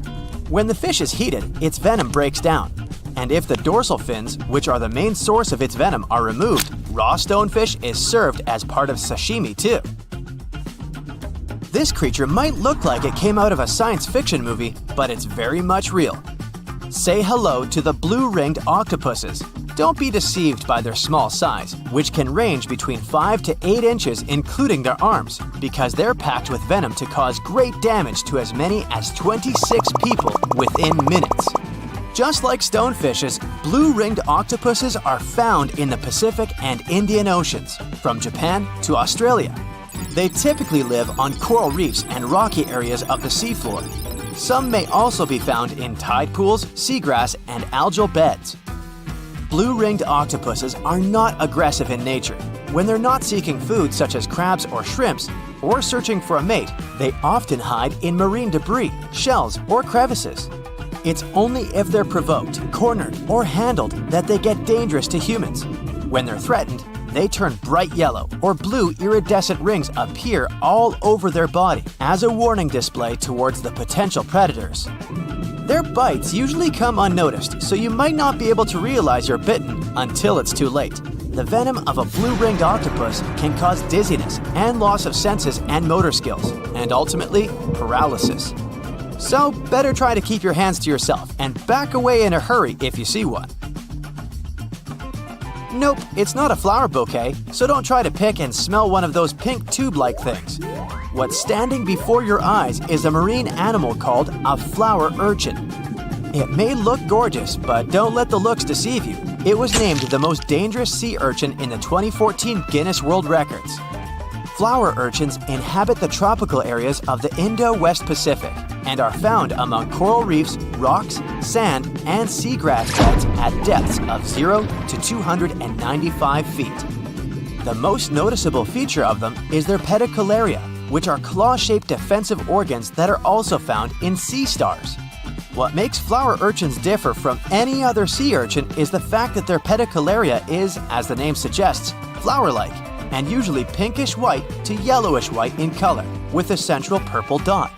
When the fish is heated, its venom breaks down. And if the dorsal fins, which are the main source of its venom, are removed, raw stonefish is served as part of sashimi too. This creature might look like it came out of a science fiction movie, but it's very much real. Say hello to the blue-ringed octopuses. Don't be deceived by their small size, which can range between 5 to 8 inches including their arms, because they're packed with venom to cause great damage to as many as 26 people within minutes. Just like stonefishes, blue-ringed octopuses are found in the Pacific and Indian Oceans, from Japan to Australia. They typically live on coral reefs and rocky areas of the seafloor. Some may also be found in tide pools, seagrass, and algal beds. Blue-ringed octopuses are not aggressive in nature. When they're not seeking food such as crabs or shrimps, or searching for a mate, they often hide in marine debris, shells, or crevices. It's only if they're provoked, cornered, or handled that they get dangerous to humans. When they're threatened, they turn bright yellow or blue iridescent rings appear all over their body as a warning display towards the potential predators. Their bites usually come unnoticed, so you might not be able to realize you're bitten until it's too late. The venom of a blue-ringed octopus can cause dizziness and loss of senses and motor skills, and ultimately, paralysis. So, better try to keep your hands to yourself and back away in a hurry if you see one. Nope, it's not a flower bouquet, so don't try to pick and smell one of those pink tube-like things. What's standing before your eyes is a marine animal called a flower urchin. It may look gorgeous, but don't let the looks deceive you. It was named the most dangerous sea urchin in the 2014 Guinness World Records. Flower urchins inhabit the tropical areas of the Indo-West Pacific and are found among coral reefs, rocks, sand, and seagrass beds at depths of 0 to 295 feet. The most noticeable feature of them is their pedicularia, which are claw-shaped defensive organs that are also found in sea stars. What makes flower urchins differ from any other sea urchin is the fact that their pedicularia is, as the name suggests, flower-like, and usually pinkish-white to yellowish-white in color, with a central purple dot.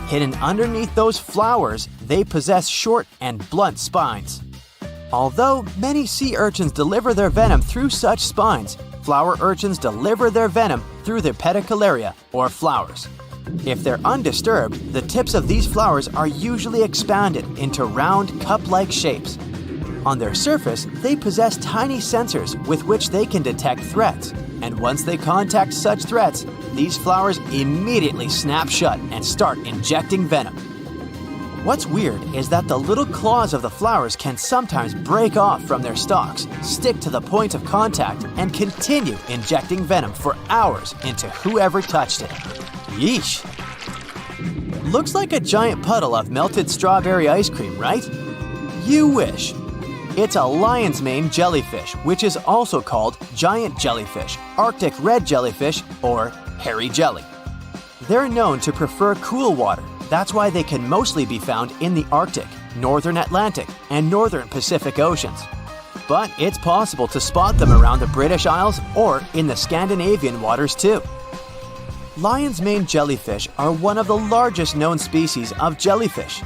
Hidden underneath those flowers, they possess short and blunt spines. Although many sea urchins deliver their venom through such spines, flower urchins deliver their venom through their pedicularia, or flowers. If they're undisturbed, the tips of these flowers are usually expanded into round, cup-like shapes. On their surface, they possess tiny sensors with which they can detect threats, and once they contact such threats, these flowers immediately snap shut and start injecting venom. What's weird is that the little claws of the flowers can sometimes break off from their stalks, stick to the point of contact, and continue injecting venom for hours into whoever touched it. Yeesh! Looks like a giant puddle of melted strawberry ice cream, right? You wish. It's a lion's mane jellyfish, which is also called giant jellyfish, Arctic red jellyfish, or hairy jelly. They're known to prefer cool water. That's why they can mostly be found in the Arctic, northern Atlantic, and northern Pacific Oceans. but it's possible to spot them around the British Isles or in the Scandinavian waters too. Lion's mane jellyfish are one of the largest known species of jellyfish.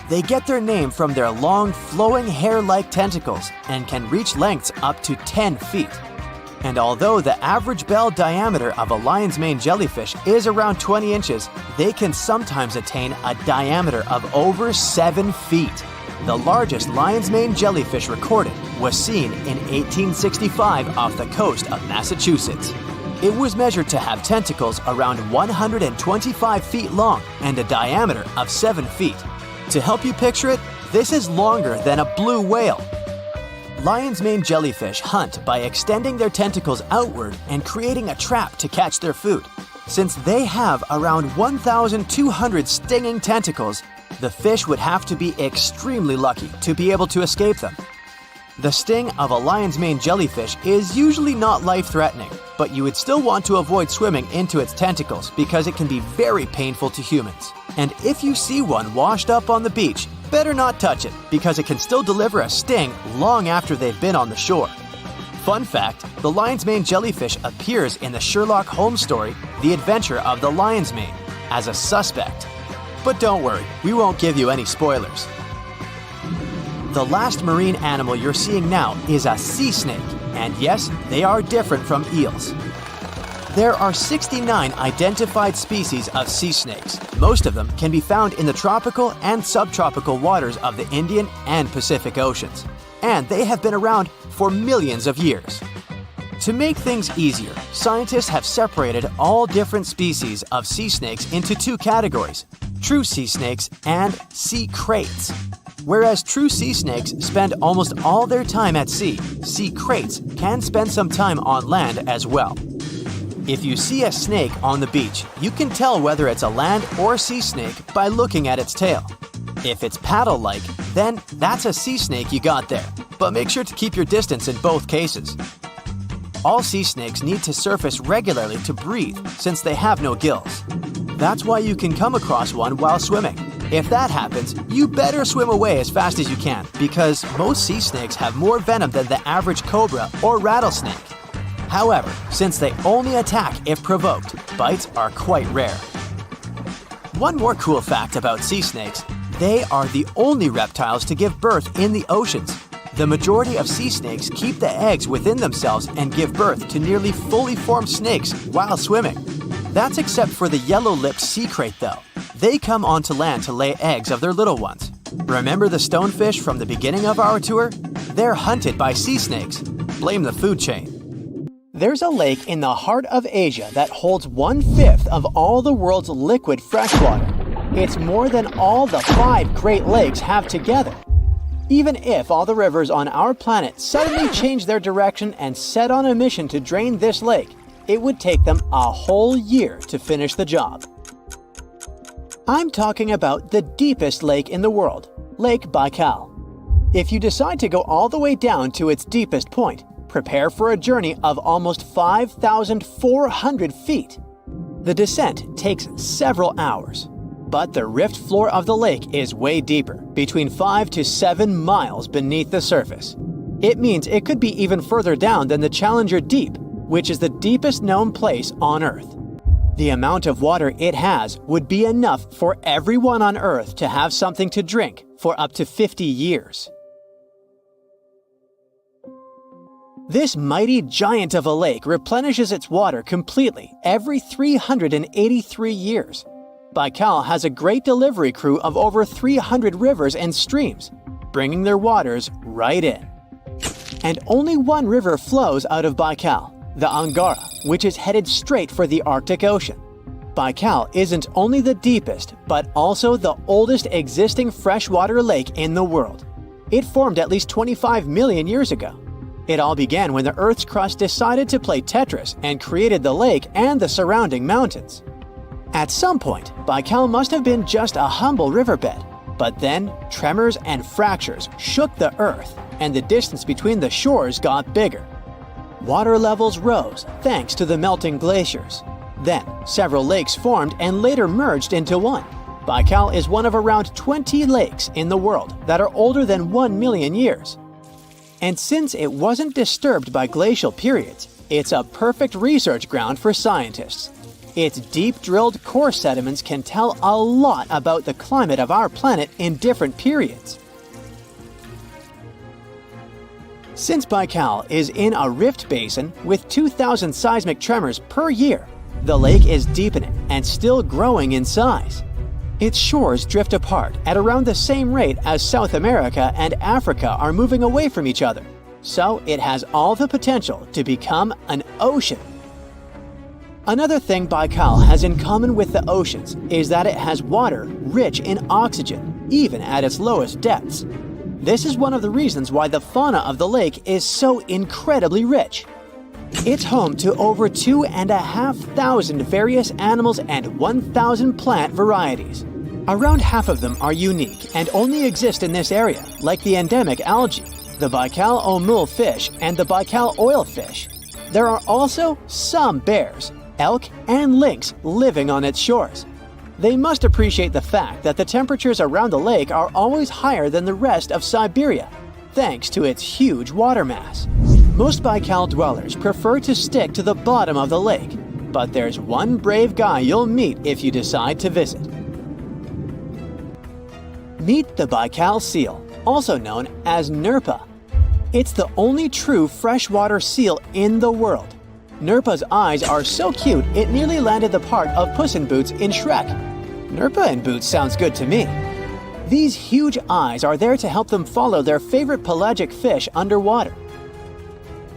They get their name from their long, flowing hair-like tentacles and can reach lengths up to 10 feet. And although the average bell diameter of a lion's mane jellyfish is around 20 inches, they can sometimes attain a diameter of over 7 feet. The largest lion's mane jellyfish recorded was seen in 1865 off the coast of Massachusetts. It was measured to have tentacles around 125 feet long and a diameter of 7 feet. To help you picture it, this is longer than a blue whale. Lion's mane jellyfish hunt by extending their tentacles outward and creating a trap to catch their food. Since they have around 1,200 stinging tentacles, the fish would have to be extremely lucky to be able to escape them. The sting of a lion's mane jellyfish is usually not life-threatening, but you would still want to avoid swimming into its tentacles because it can be very painful to humans. And if you see one washed up on the beach, better not touch it because it can still deliver a sting long after they've been on the shore. Fun fact, the lion's mane jellyfish appears in the Sherlock Holmes story, The Adventure of the Lion's Mane, as a suspect. But don't worry, we won't give you any spoilers. The last marine animal you're seeing now is a sea snake, and yes, they are different from eels. There are 69 identified species of sea snakes. Most of them can be found in the tropical and subtropical waters of the Indian and Pacific Oceans, and they have been around for millions of years. To make things easier, scientists have separated all different species of sea snakes into two categories: true sea snakes and sea kraits. Whereas true sea snakes spend almost all their time at sea kraits can spend some time on land as well. If you see a snake on the beach, you can tell whether it's a land or sea snake by looking at its tail. If it's paddle-like, then that's a sea snake you got there, but make sure to keep your distance in both cases. All sea snakes need to surface regularly to breathe since they have no gills. That's why you can come across one while swimming. If that happens, you better swim away as fast as you can because most sea snakes have more venom than the average cobra or rattlesnake. However, since they only attack if provoked, bites are quite rare. One more cool fact about sea snakes: they are the only reptiles to give birth in the oceans. The majority of sea snakes keep the eggs within themselves and give birth to nearly fully formed snakes while swimming. That's except for the yellow-lipped sea krait though. They come onto land to lay eggs of their little ones. Remember the stonefish from the beginning of our tour? They're hunted by sea snakes. Blame the food chain. There's a lake in the heart of Asia that holds 1/5 of all the world's liquid freshwater. It's more than all the 5 Great Lakes have together. Even if all the rivers on our planet suddenly changed their direction and set on a mission to drain this lake, it would take them a whole year to finish the job. I'm talking about the deepest lake in the world, Lake Baikal. If you decide to go all the way down to its deepest point, prepare for a journey of almost 5,400 feet. The descent takes several hours, but the rift floor of the lake is way deeper, between 5 to 7 miles beneath the surface. It means it could be even further down than the Challenger Deep, which is the deepest known place on Earth. The amount of water it has would be enough for everyone on Earth to have something to drink for up to 50 years. This mighty giant of a lake replenishes its water completely every 383 years. Baikal has a great delivery crew of over 300 rivers and streams, bringing their waters right in. And only one river flows out of Baikal, the Angara, which is headed straight for the Arctic Ocean. Baikal isn't only the deepest, but also the oldest existing freshwater lake in the world. It formed at least 25 million years ago. It all began when the Earth's crust decided to play Tetris and created the lake and the surrounding mountains. At some point, Baikal must have been just a humble riverbed, but then tremors and fractures shook the Earth, and the distance between the shores got bigger. Water levels rose thanks to the melting glaciers. Then, several lakes formed and later merged into one. Baikal is one of around 20 lakes in the world that are older than 1 million years. And since it wasn't disturbed by glacial periods, it's a perfect research ground for scientists. Its deep-drilled core sediments can tell a lot about the climate of our planet in different periods. Since Baikal is in a rift basin with 2,000 seismic tremors per year, the lake is deepening and still growing in size. Its shores drift apart at around the same rate as South America and Africa are moving away from each other, so it has all the potential to become an ocean. Another thing Baikal has in common with the oceans is that it has water rich in oxygen, even at its lowest depths. This is one of the reasons why the fauna of the lake is so incredibly rich. It's home to over 2,500 various animals and 1,000 plant varieties. Around half of them are unique and only exist in this area, like the endemic algae, the Baikal omul fish, and the Baikal oilfish. There are also some bears, elk, and lynx living on its shores. They must appreciate the fact that the temperatures around the lake are always higher than the rest of Siberia, thanks to its huge water mass. Most Baikal dwellers prefer to stick to the bottom of the lake, but there's one brave guy you'll meet if you decide to visit. Meet the Baikal seal, also known as Nerpa. It's the only true freshwater seal in the world. Nerpa's eyes are so cute it nearly landed the part of Puss in Boots in Shrek. Nerpa in Boots sounds good to me. These huge eyes are there to help them follow their favorite pelagic fish underwater.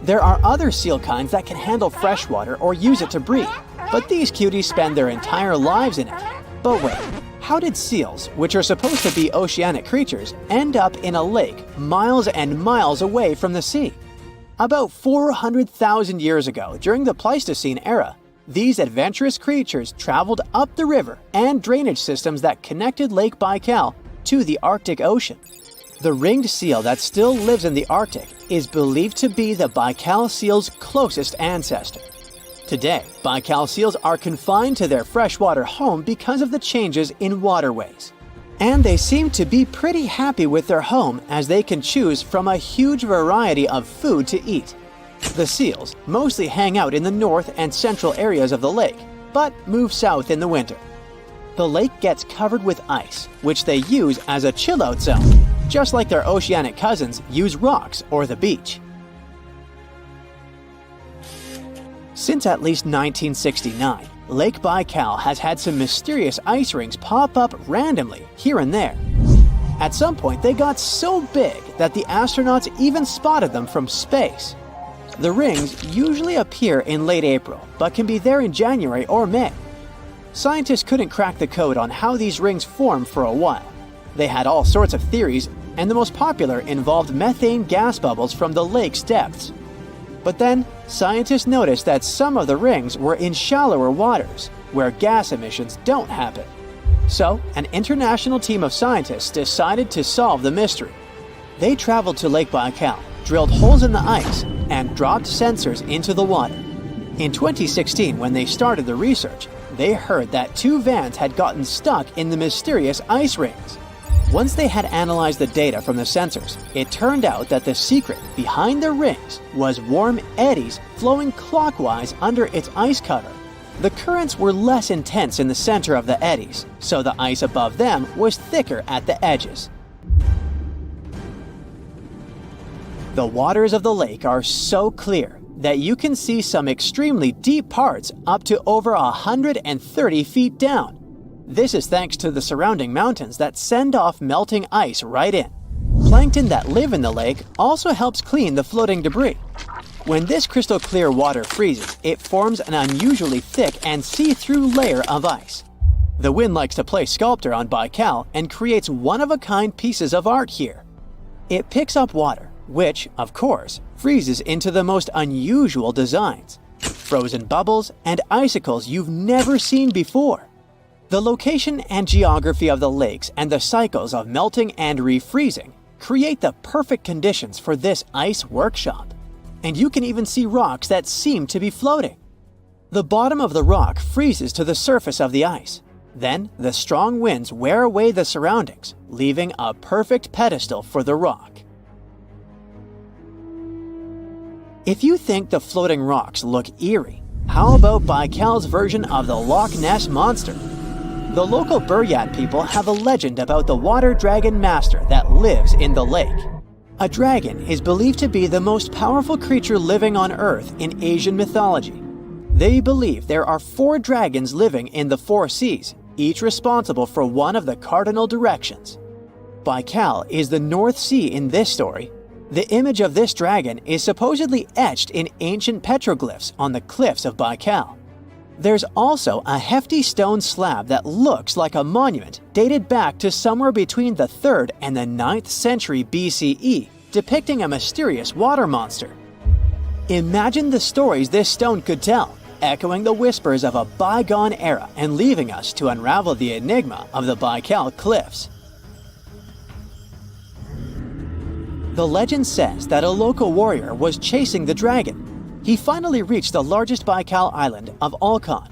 There are other seal kinds that can handle freshwater or use it to breathe, but these cuties spend their entire lives in it. But wait, how did seals, which are supposed to be oceanic creatures, end up in a lake miles and miles away from the sea? About 400,000 years ago, during the Pleistocene era, these adventurous creatures traveled up the river and drainage systems that connected Lake Baikal to the Arctic Ocean. The ringed seal that still lives in the Arctic is believed to be the Baikal seal's closest ancestor. Today, Baikal seals are confined to their freshwater home because of the changes in waterways. And they seem to be pretty happy with their home as they can choose from a huge variety of food to eat. The seals mostly hang out in the north and central areas of the lake, but move south in the winter. The lake gets covered with ice, which they use as a chill-out zone, just like their oceanic cousins use rocks or the beach. Since at least 1969, Lake Baikal has had some mysterious ice rings pop up randomly here and there. At some point, they got so big that the astronauts even spotted them from space. The rings usually appear in late April, but can be there in January or May. Scientists couldn't crack the code on how these rings form for a while. They had all sorts of theories, and the most popular involved methane gas bubbles from the lake's depths. But then, scientists noticed that some of the rings were in shallower waters, where gas emissions don't happen. So, an international team of scientists decided to solve the mystery. They traveled to Lake Baikal, drilled holes in the ice, and dropped sensors into the water. In 2016, when they started the research, they heard that 2 vans had gotten stuck in the mysterious ice rings. Once they had analyzed the data from the sensors, it turned out that the secret behind the rings was warm eddies flowing clockwise under its ice cover. The currents were less intense in the center of the eddies, so the ice above them was thicker at the edges. The waters of the lake are so clear that you can see some extremely deep parts up to over 130 feet down. This is thanks to the surrounding mountains that send off melting ice right in. Plankton that live in the lake also helps clean the floating debris. When this crystal clear water freezes, it forms an unusually thick and see-through layer of ice. The wind likes to play sculptor on Baikal and creates one-of-a-kind pieces of art here. It picks up water, which, of course, freezes into the most unusual designs. Frozen bubbles and icicles you've never seen before. The location and geography of the lakes and the cycles of melting and refreezing create the perfect conditions for this ice workshop. And you can even see rocks that seem to be floating. The bottom of the rock freezes to the surface of the ice. Then, the strong winds wear away the surroundings, leaving a perfect pedestal for the rock. If you think the floating rocks look eerie, how about Baikal's version of the Loch Ness Monster? The local Buryat people have a legend about the water dragon master that lives in the lake. A dragon is believed to be the most powerful creature living on Earth in Asian mythology. They believe there are 4 dragons living in the 4 seas, each responsible for one of the cardinal directions. Baikal is the North Sea in this story. The image of this dragon is supposedly etched in ancient petroglyphs on the cliffs of Baikal. There's also a hefty stone slab that looks like a monument dated back to somewhere between the 3rd and the 9th century BCE, depicting a mysterious water monster. Imagine the stories this stone could tell, echoing the whispers of a bygone era and leaving us to unravel the enigma of the Baikal cliffs. The legend says that a local warrior was chasing the dragon. He finally reached the largest Baikal island of Alkan.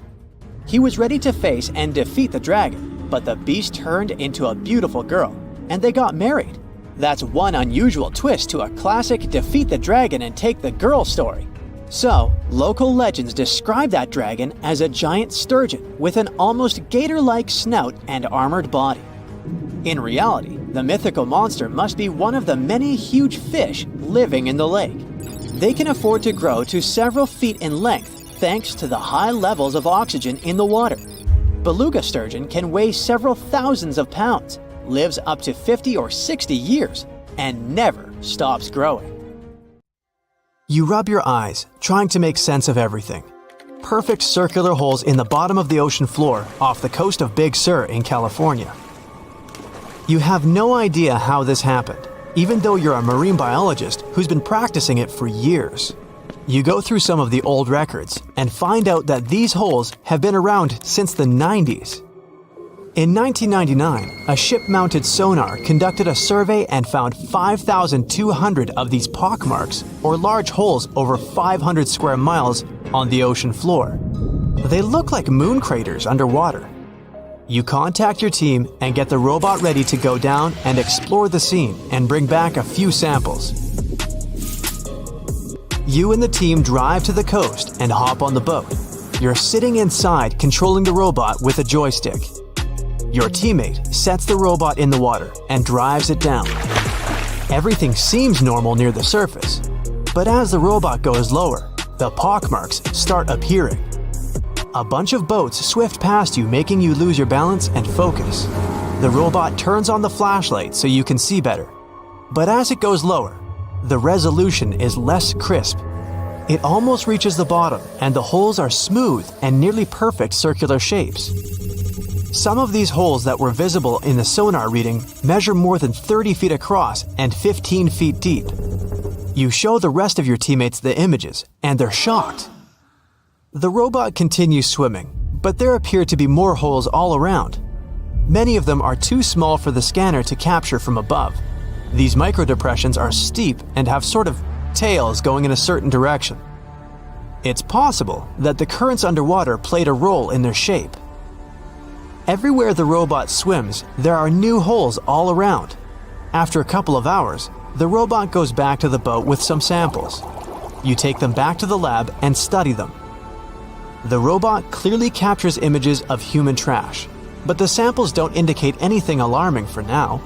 He was ready to face and defeat the dragon, but the beast turned into a beautiful girl, and they got married. That's one unusual twist to a classic defeat the dragon and take the girl story. So, local legends describe that dragon as a giant sturgeon with an almost gator-like snout and armored body. In reality, the mythical monster must be one of the many huge fish living in the lake. They can afford to grow to several feet in length thanks to the high levels of oxygen in the water. Beluga sturgeon can weigh several thousands of pounds, lives up to 50 or 60 years, and never stops growing. You rub your eyes, trying to make sense of everything. Perfect circular holes in the bottom of the ocean floor off the coast of Big Sur in California. You have no idea how this happened, even though you're a marine biologist who's been practicing it for years. You go through some of the old records and find out that these holes have been around since the 90s. In 1999, a ship-mounted sonar conducted a survey and found 5,200 of these pockmarks, or large holes over 500 square miles, on the ocean floor. They look like moon craters underwater. You contact your team and get the robot ready to go down and explore the scene and bring back a few samples. You and the team drive to the coast and hop on the boat. You're sitting inside controlling the robot with a joystick. Your teammate sets the robot in the water and drives it down. Everything seems normal near the surface, but as the robot goes lower, the pockmarks start appearing. A bunch of boats swift past you, making you lose your balance and focus. The robot turns on the flashlight so you can see better. But as it goes lower, the resolution is less crisp. It almost reaches the bottom, and the holes are smooth and nearly perfect circular shapes. Some of these holes that were visible in the sonar reading measure more than 30 feet across and 15 feet deep. You show the rest of your teammates the images, and they're shocked. The robot continues swimming, but there appear to be more holes all around. Many of them are too small for the scanner to capture from above. These microdepressions are steep and have sort of tails going in a certain direction. It's possible that the currents underwater played a role in their shape. Everywhere the robot swims, there are new holes all around. After a couple of hours, the robot goes back to the boat with some samples. You take them back to the lab and study them. The robot clearly captures images of human trash, but the samples don't indicate anything alarming for now.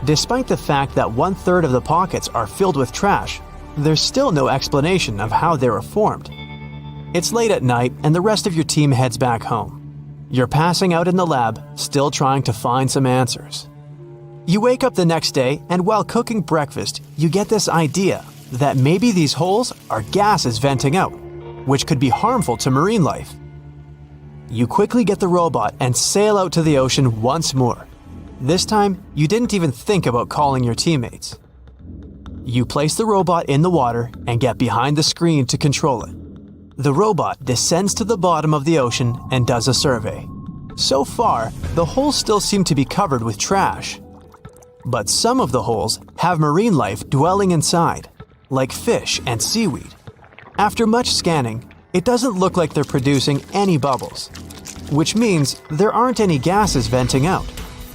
Despite the fact that 1/3 of the pockets are filled with trash, there's still no explanation of how they were formed. It's late at night and the rest of your team heads back home. You're passing out in the lab, still trying to find some answers. You wake up the next day, and while cooking breakfast, you get this idea that maybe these holes are gases venting out, which could be harmful to marine life. You quickly get the robot and sail out to the ocean once more. This time, you didn't even think about calling your teammates. You place the robot in the water and get behind the screen to control it. The robot descends to the bottom of the ocean and does a survey. So far, the holes still seem to be covered with trash. But some of the holes have marine life dwelling inside, like fish and seaweed. After much scanning, it doesn't look like they're producing any bubbles, which means there aren't any gases venting out,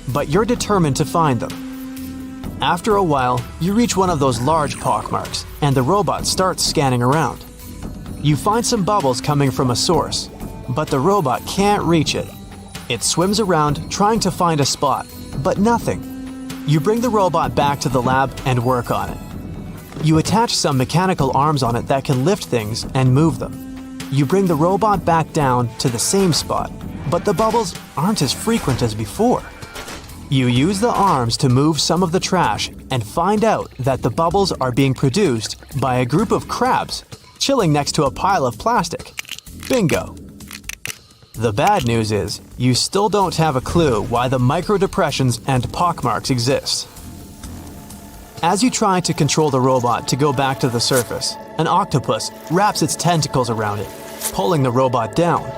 but you're determined to find them. After a while, you reach one of those large pockmarks, and the robot starts scanning around. You find some bubbles coming from a source, but the robot can't reach it. It swims around trying to find a spot, but nothing. You bring the robot back to the lab and work on it. You attach some mechanical arms on it that can lift things and move them. You bring the robot back down to the same spot, but the bubbles aren't as frequent as before. You use the arms to move some of the trash and find out that the bubbles are being produced by a group of crabs chilling next to a pile of plastic. Bingo! The bad news is, you still don't have a clue why the microdepressions and pockmarks exist. As you try to control the robot to go back to the surface, an octopus wraps its tentacles around it, pulling the robot down.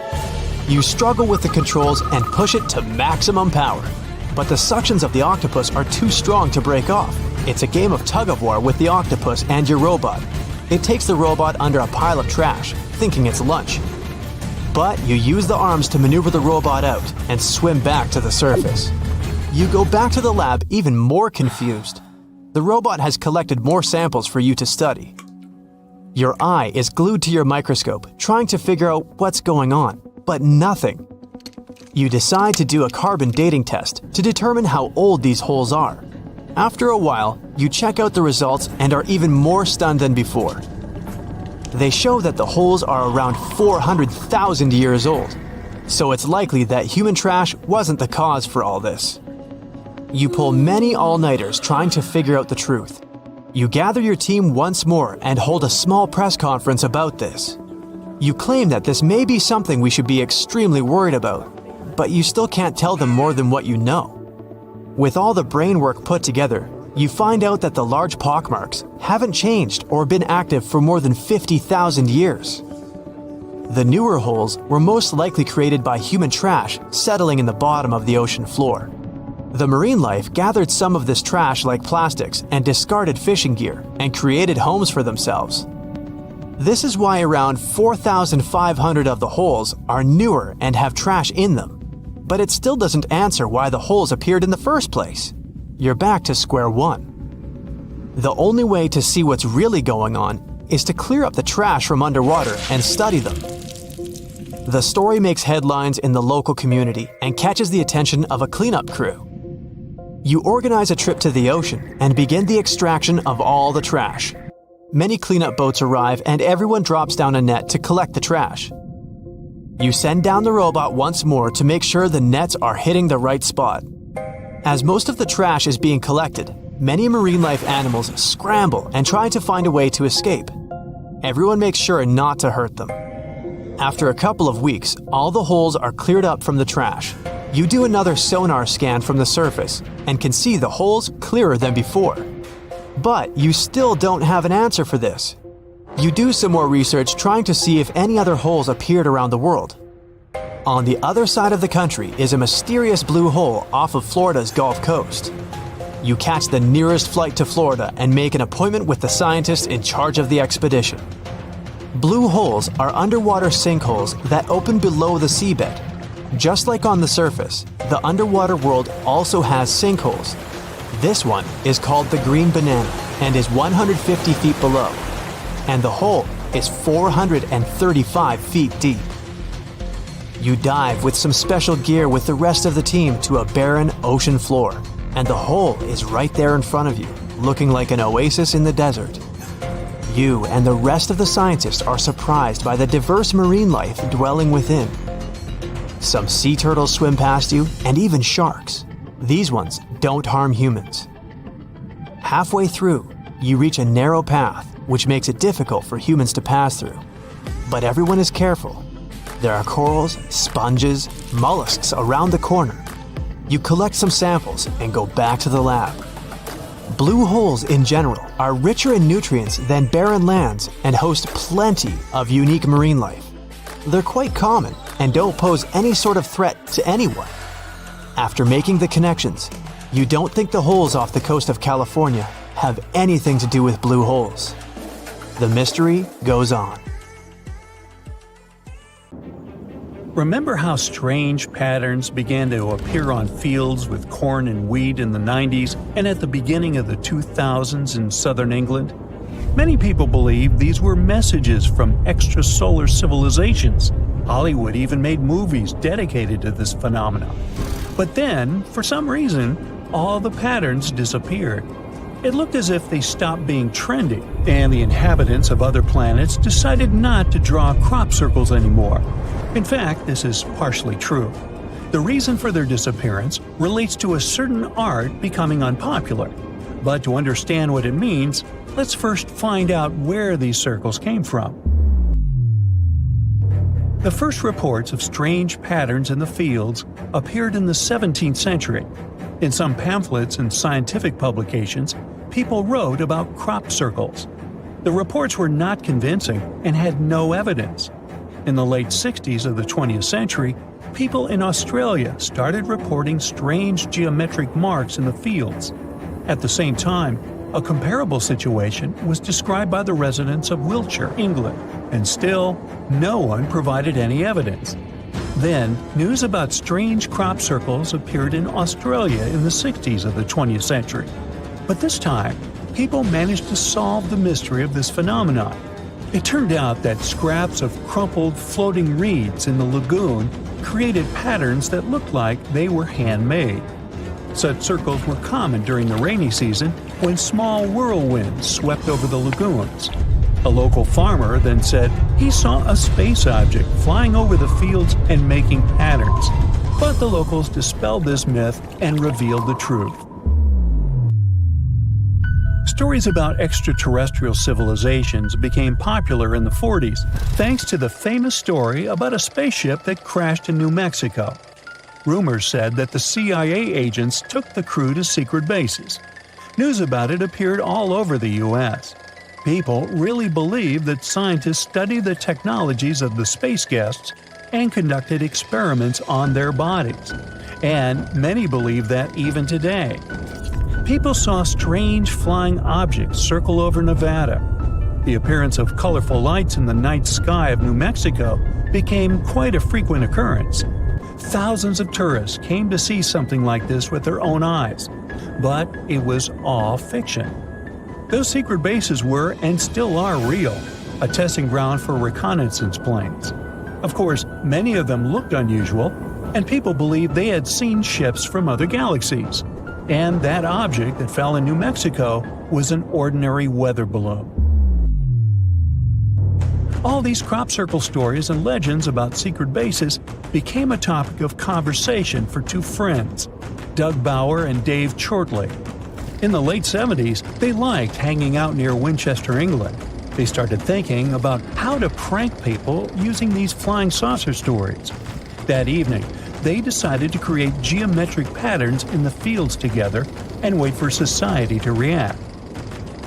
You struggle with the controls and push it to maximum power. But the suctions of the octopus are too strong to break off. It's a game of tug-of-war with the octopus and your robot. It takes the robot under a pile of trash, thinking it's lunch. But you use the arms to maneuver the robot out and swim back to the surface. You go back to the lab even more confused. The robot has collected more samples for you to study. Your eye is glued to your microscope, trying to figure out what's going on, but nothing. You decide to do a carbon dating test to determine how old these holes are. After a while, you check out the results and are even more stunned than before. They show that the holes are around 400,000 years old, so it's likely that human trash wasn't the cause for all this. You pull many all-nighters trying to figure out the truth. You gather your team once more and hold a small press conference about this. You claim that this may be something we should be extremely worried about, but you still can't tell them more than what you know. With all the brain work put together, you find out that the large pockmarks haven't changed or been active for more than 50,000 years. The newer holes were most likely created by human trash settling in the bottom of the ocean floor. The marine life gathered some of this trash like plastics and discarded fishing gear and created homes for themselves. This is why around 4,500 of the holes are newer and have trash in them. But it still doesn't answer why the holes appeared in the first place. You're back to square one. The only way to see what's really going on is to clear up the trash from underwater and study them. The story makes headlines in the local community and catches the attention of a cleanup crew. You organize a trip to the ocean and begin the extraction of all the trash. Many cleanup boats arrive and everyone drops down a net to collect the trash. You send down the robot once more to make sure the nets are hitting the right spot. As most of the trash is being collected, many marine life animals scramble and try to find a way to escape. Everyone makes sure not to hurt them. After a couple of weeks, all the holes are cleared up from the trash. You do another sonar scan from the surface and can see the holes clearer than before. But you still don't have an answer for this. You do some more research trying to see if any other holes appeared around the world. On the other side of the country is a mysterious blue hole off of Florida's Gulf Coast. You catch the nearest flight to Florida and make an appointment with the scientists in charge of the expedition. Blue holes are underwater sinkholes that open below the seabed. Just like on the surface, the underwater world also has sinkholes. This one is called the Green Banana and is 150 feet below. And the hole is 435 feet deep. You dive with some special gear with the rest of the team to a barren ocean floor, and the hole is right there in front of you, looking like an oasis in the desert. You and the rest of the scientists are surprised by the diverse marine life dwelling within. Some sea turtles swim past you, and even sharks. These ones don't harm humans. Halfway through, you reach a narrow path, which makes it difficult for humans to pass through. But everyone is careful. There are corals, sponges, mollusks around the corner. You collect some samples and go back to the lab. Blue holes in general are richer in nutrients than barren lands and host plenty of unique marine life. They're quite common and don't pose any sort of threat to anyone. After making the connections, you don't think the holes off the coast of California have anything to do with blue holes. The mystery goes on. Remember how strange patterns began to appear on fields with corn and wheat in the 90s and at the beginning of the 2000s in southern England? Many people believe these were messages from extrasolar civilizations. Hollywood even made movies dedicated to this phenomenon. But then, for some reason, all the patterns disappeared. It looked as if they stopped being trendy, and the inhabitants of other planets decided not to draw crop circles anymore. In fact, this is partially true. The reason for their disappearance relates to a certain art becoming unpopular. But to understand what it means, let's first find out where these circles came from. The first reports of strange patterns in the fields appeared in the 17th century. In some pamphlets and scientific publications, people wrote about crop circles. The reports were not convincing and had no evidence. In the late 60s of the 20th century, people in Australia started reporting strange geometric marks in the fields. At the same time, a comparable situation was described by the residents of Wiltshire, England, and still, no one provided any evidence. Then, news about strange crop circles appeared in Australia in the 60s of the 20th century. But this time, people managed to solve the mystery of this phenomenon. It turned out that scraps of crumpled floating reeds in the lagoon created patterns that looked like they were handmade. Such circles were common during the rainy season when small whirlwinds swept over the lagoons. A local farmer then said he saw a space object flying over the fields and making patterns. But the locals dispelled this myth and revealed the truth. Stories about extraterrestrial civilizations became popular in the 40s thanks to the famous story about a spaceship that crashed in New Mexico. Rumors said that the CIA agents took the crew to secret bases. News about it appeared all over the U.S. People really believed that scientists studied the technologies of the space guests and conducted experiments on their bodies. And many believe that even today. People saw strange flying objects circle over Nevada. The appearance of colorful lights in the night sky of New Mexico became quite a frequent occurrence. Thousands of tourists came to see something like this with their own eyes, but it was all fiction. Those secret bases were and still are real, a testing ground for reconnaissance planes. Of course, many of them looked unusual, and people believed they had seen ships from other galaxies. And that object that fell in New Mexico was an ordinary weather balloon. All these crop circle stories and legends about secret bases became a topic of conversation for two friends, Doug Bauer and Dave Chortley. In the late 70s, they liked hanging out near Winchester, England. They started thinking about how to prank people using these flying saucer stories. That evening, they decided to create geometric patterns in the fields together and wait for society to react.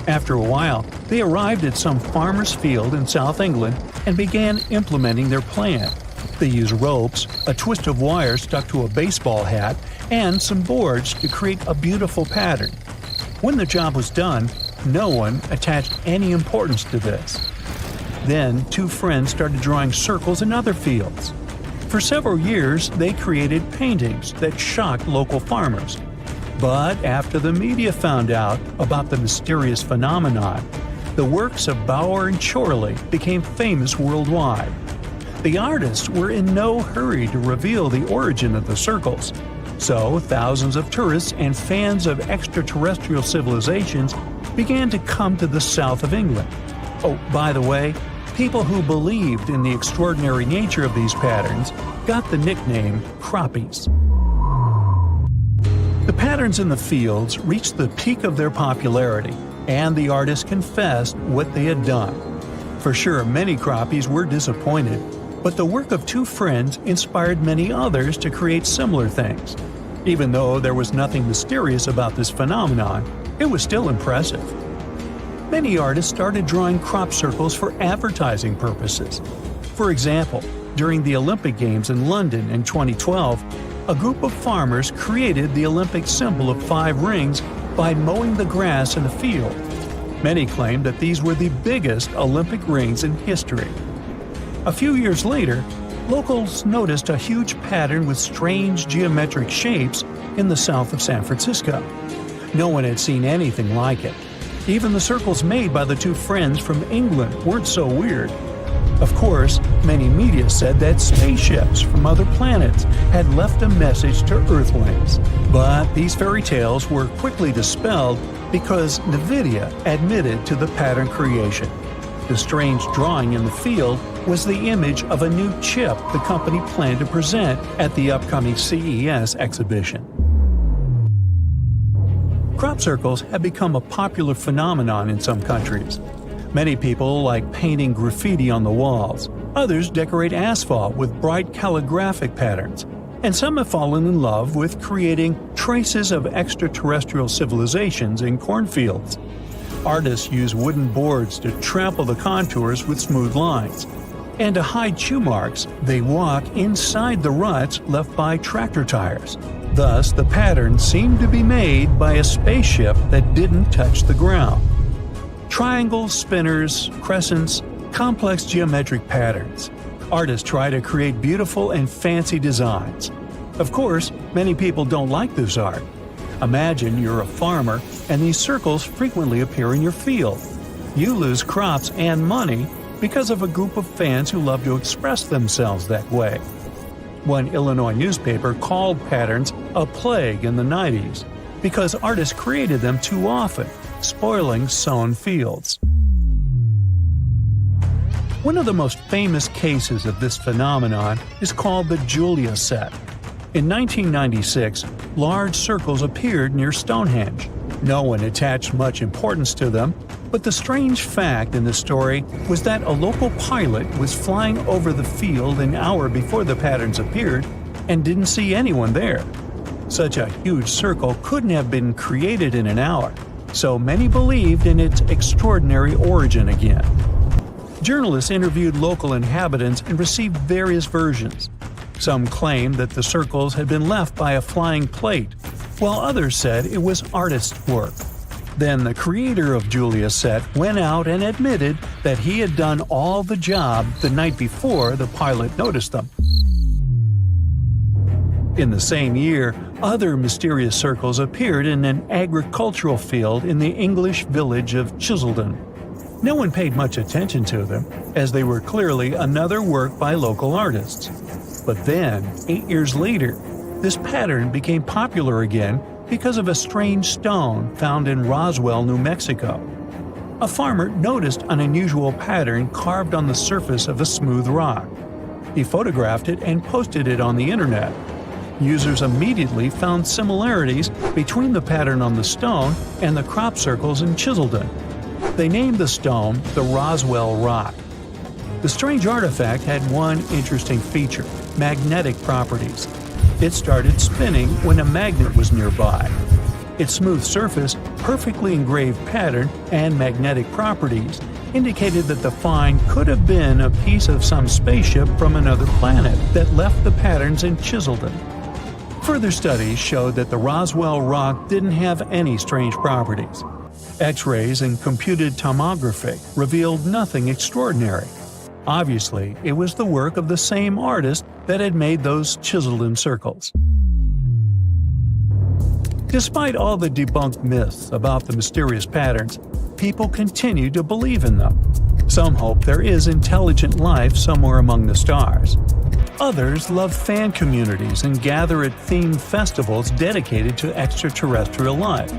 After a while, they arrived at some farmer's field in South England and began implementing their plan. They used ropes, a twist of wire stuck to a baseball hat, and some boards to create a beautiful pattern. When the job was done, no one attached any importance to this. Then, two friends started drawing circles in other fields. For several years, they created paintings that shocked local farmers. But after the media found out about the mysterious phenomenon, the works of Bauer and Chorley became famous worldwide. The artists were in no hurry to reveal the origin of the circles, so thousands of tourists and fans of extraterrestrial civilizations began to come to the south of England. Oh, by the way, people who believed in the extraordinary nature of these patterns got the nickname crappies. The patterns in the fields reached the peak of their popularity, and the artists confessed what they had done. For sure, many crappies were disappointed, but the work of two friends inspired many others to create similar things. Even though there was nothing mysterious about this phenomenon, it was still impressive. Many artists started drawing crop circles for advertising purposes. For example, during the Olympic Games in London in 2012, a group of farmers created the Olympic symbol of 5 rings by mowing the grass in a field. Many claimed that these were the biggest Olympic rings in history. A few years later, locals noticed a huge pattern with strange geometric shapes in the south of San Francisco. No one had seen anything like it. Even the circles made by the two friends from England weren't so weird. Of course, many media said that spaceships from other planets had left a message to Earthlings. But these fairy tales were quickly dispelled because NVIDIA admitted to the pattern creation. The strange drawing in the field was the image of a new chip the company planned to present at the upcoming CES exhibition. Crop circles have become a popular phenomenon in some countries. Many people like painting graffiti on the walls. Others decorate asphalt with bright calligraphic patterns. And some have fallen in love with creating traces of extraterrestrial civilizations in cornfields. Artists use wooden boards to trample the contours with smooth lines. And to hide chew marks, they walk inside the ruts left by tractor tires. Thus, the patterns seem to be made by a spaceship that didn't touch the ground. Triangles, spinners, crescents, complex geometric patterns. Artists try to create beautiful and fancy designs. Of course, many people don't like this art. Imagine you're a farmer and these circles frequently appear in your field. You lose crops and money because of a group of fans who love to express themselves that way. One Illinois newspaper called patterns a plague in the 90s because artists created them too often, spoiling sown fields. One of the most famous cases of this phenomenon is called the Julia set. In 1996, large circles appeared near Stonehenge. No one attached much importance to them, but the strange fact in the story was that a local pilot was flying over the field an hour before the patterns appeared and didn't see anyone there. Such a huge circle couldn't have been created in an hour, so many believed in its extraordinary origin again. Journalists interviewed local inhabitants and received various versions. Some claimed that the circles had been left by a flying plate, while others said it was artist's work. Then the creator of Julia's set went out and admitted that he had done all the job the night before the pilot noticed them. In the same year, other mysterious circles appeared in an agricultural field in the English village of Chiseldon. No one paid much attention to them, as they were clearly another work by local artists. But then, 8 years later, this pattern became popular again because of a strange stone found in Roswell, New Mexico. A farmer noticed an unusual pattern carved on the surface of a smooth rock. He photographed it and posted it on the internet. Users immediately found similarities between the pattern on the stone and the crop circles in Chiseldon. They named the stone the Roswell Rock. The strange artifact had one interesting feature: magnetic properties. It started spinning when a magnet was nearby. Its smooth surface, perfectly engraved pattern, and magnetic properties indicated that the find could have been a piece of some spaceship from another planet that left the patterns in Chiseldon. Further studies showed that the Roswell rock didn't have any strange properties. X-rays and computed tomography revealed nothing extraordinary. Obviously, it was the work of the same artist that had made those Chiseldon circles. Despite all the debunked myths about the mysterious patterns, people continue to believe in them. Some hope there is intelligent life somewhere among the stars. Others love fan communities and gather at themed festivals dedicated to extraterrestrial life.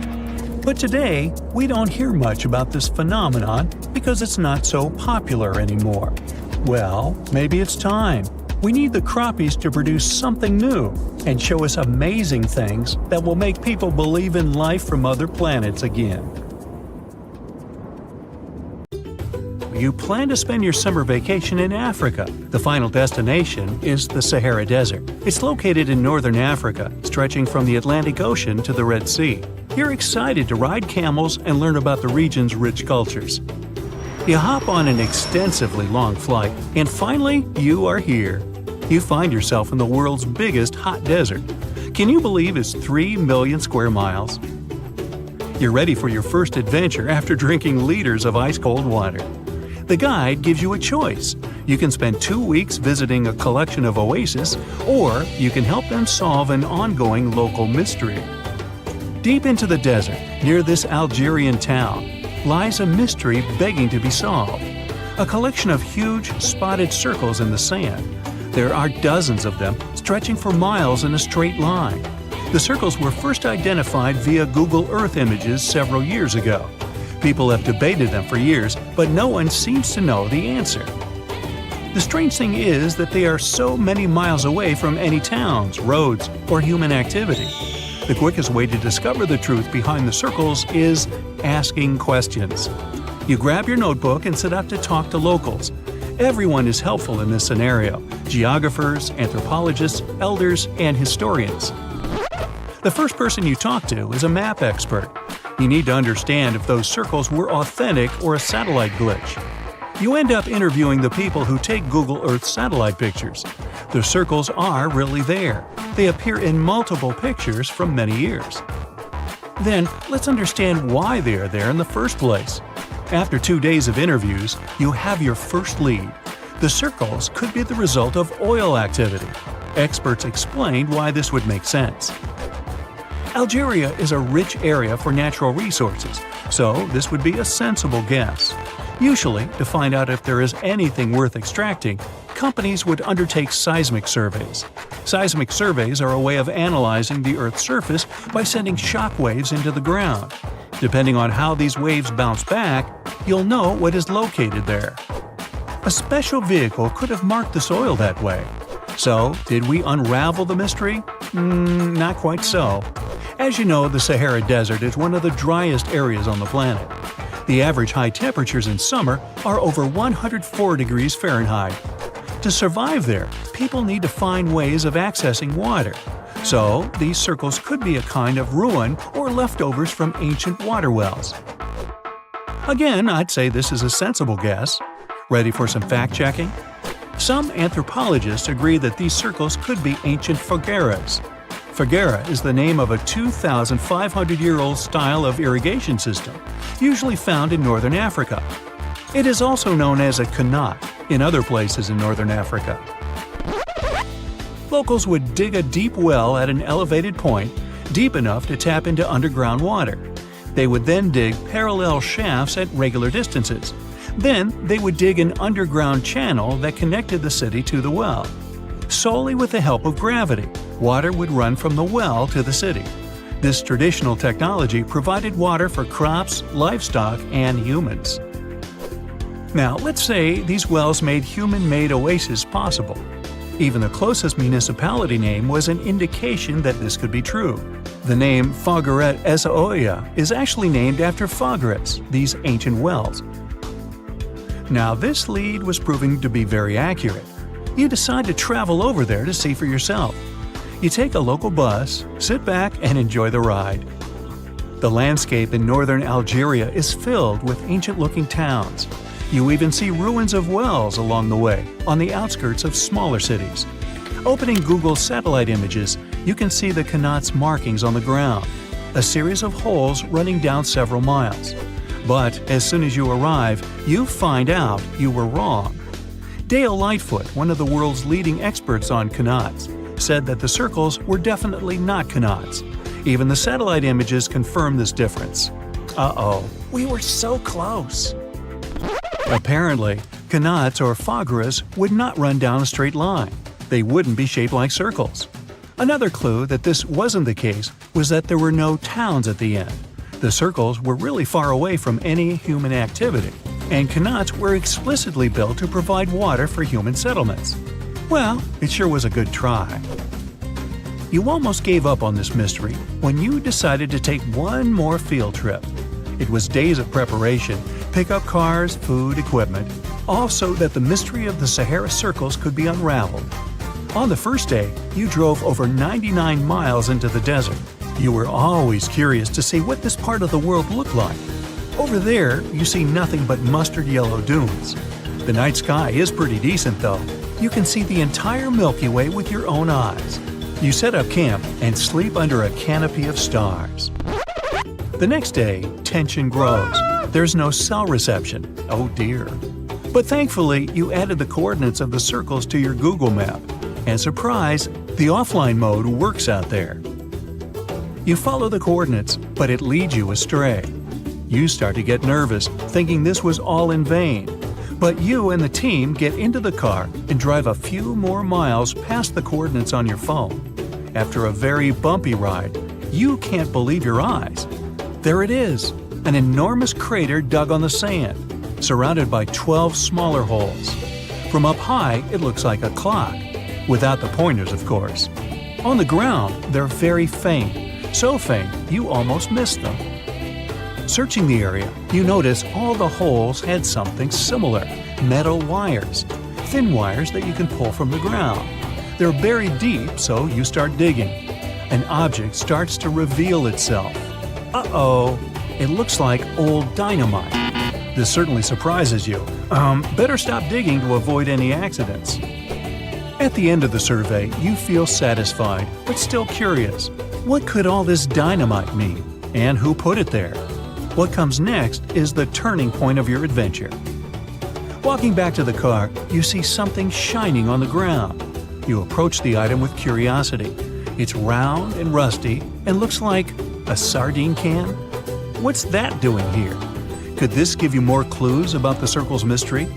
But today, we don't hear much about this phenomenon because it's not so popular anymore. Well, maybe it's time. We need the crappies to produce something new and show us amazing things that will make people believe in life from other planets again. You plan to spend your summer vacation in Africa. The final destination is the Sahara Desert. It's located in northern Africa, stretching from the Atlantic Ocean to the Red Sea. You're excited to ride camels and learn about the region's rich cultures. You hop on an extensively long flight, and finally, you are here. You find yourself in the world's biggest hot desert. Can you believe it's 3 million square miles? You're ready for your first adventure after drinking liters of ice-cold water. The guide gives you a choice. You can spend 2 weeks visiting a collection of oases, or you can help them solve an ongoing local mystery. Deep into the desert, near this Algerian town, lies a mystery begging to be solved. A collection of huge, spotted circles in the sand. There are dozens of them, stretching for miles in a straight line. The circles were first identified via Google Earth images several years ago. People have debated them for years, but no one seems to know the answer. The strange thing is that they are so many miles away from any towns, roads, or human activity. The quickest way to discover the truth behind the circles is asking questions. You grab your notebook and set out to talk to locals. Everyone is helpful in this scenario: geographers, anthropologists, elders, and historians. The first person you talk to is a map expert. You need to understand if those circles were authentic or a satellite glitch. You end up interviewing the people who take Google Earth satellite pictures. The circles are really there. They appear in multiple pictures from many years. Then, let's understand why they are there in the first place. After 2 days of interviews, you have your first lead. The circles could be the result of oil activity. Experts explained why this would make sense. Algeria is a rich area for natural resources, so this would be a sensible guess. Usually, to find out if there is anything worth extracting, companies would undertake seismic surveys. Seismic surveys are a way of analyzing the Earth's surface by sending shock waves into the ground. Depending on how these waves bounce back, you'll know what is located there. A special vehicle could have marked the soil that way. So, did we unravel the mystery? Not quite so. As you know, the Sahara Desert is one of the driest areas on the planet. The average high temperatures in summer are over 104 degrees Fahrenheit. To survive there, people need to find ways of accessing water. So, these circles could be a kind of ruin or leftovers from ancient water wells. Again, I'd say this is a sensible guess. Ready for some fact-checking? Some anthropologists agree that these circles could be ancient fogueras. Foguera is the name of a 2,500-year-old style of irrigation system, usually found in northern Africa. It is also known as a qanat in other places in northern Africa. Locals would dig a deep well at an elevated point, deep enough to tap into underground water. They would then dig parallel shafts at regular distances. Then they would dig an underground channel that connected the city to the well. Solely with the help of gravity, water would run from the well to the city. This traditional technology provided water for crops, livestock, and humans. Now, let's say these wells made human-made oases possible. Even the closest municipality name was an indication that this could be true. The name Fogueret es Oya is actually named after Foguerets, these ancient wells. Now, this lead was proving to be very accurate. You decide to travel over there to see for yourself. You take a local bus, sit back, and enjoy the ride. The landscape in northern Algeria is filled with ancient-looking towns. You even see ruins of wells along the way, on the outskirts of smaller cities. Opening Google satellite images, you can see the qanat's markings on the ground, a series of holes running down several miles. But as soon as you arrive, you find out you were wrong. Dale Lightfoot, one of the world's leading experts on qanats, said that the circles were definitely not qanats. Even the satellite images confirm this difference. Uh-oh, we were so close. Apparently, qanats or fogueras would not run down a straight line. They wouldn't be shaped like circles. Another clue that this wasn't the case was that there were no towns at the end. The circles were really far away from any human activity, and qanats were explicitly built to provide water for human settlements. Well, it sure was a good try. You almost gave up on this mystery when you decided to take one more field trip. It was days of preparation, pick up cars, food, equipment, all so that the mystery of the Sahara Circles could be unraveled. On the first day, you drove over 99 miles into the desert. You were always curious to see what this part of the world looked like. Over there, you see nothing but mustard yellow dunes. The night sky is pretty decent though. You can see the entire Milky Way with your own eyes. You set up camp and sleep under a canopy of stars. The next day, tension grows. There's no cell reception. Oh dear. But thankfully, you added the coordinates of the circles to your Google map. And surprise, the offline mode works out there. You follow the coordinates, but it leads you astray. You start to get nervous, thinking this was all in vain. But you and the team get into the car and drive a few more miles past the coordinates on your phone. After a very bumpy ride, you can't believe your eyes. There it is, an enormous crater dug on the sand, surrounded by 12 smaller holes. From up high, it looks like a clock, without the pointers, of course. On the ground, they're very faint, so faint you almost miss them. Searching the area, you notice all the holes had something similar, metal wires, thin wires that you can pull from the ground. They're buried deep, so you start digging. An object starts to reveal itself. Uh-oh, it looks like old dynamite. This certainly surprises you. Better stop digging to avoid any accidents. At the end of the survey, you feel satisfied, but still curious. What could all this dynamite mean? And who put it there? What comes next is the turning point of your adventure. Walking back to the car, you see something shining on the ground. You approach the item with curiosity. It's round and rusty and looks like a sardine can. What's that doing here? Could this give you more clues about the circle's mystery?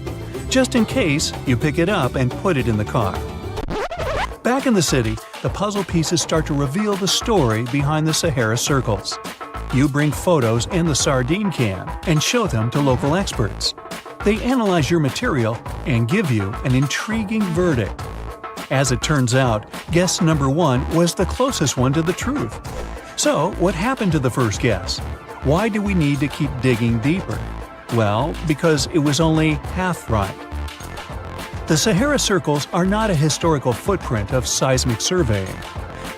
Just in case, you pick it up and put it in the car. Back in the city, the puzzle pieces start to reveal the story behind the Sahara circles. You bring photos and the sardine can and show them to local experts. They analyze your material and give you an intriguing verdict. As it turns out, guess number 1 was the closest one to the truth. So, what happened to the first guess? Why do we need to keep digging deeper? Well, because it was only half right. The Sahara circles are not a historical footprint of seismic surveying.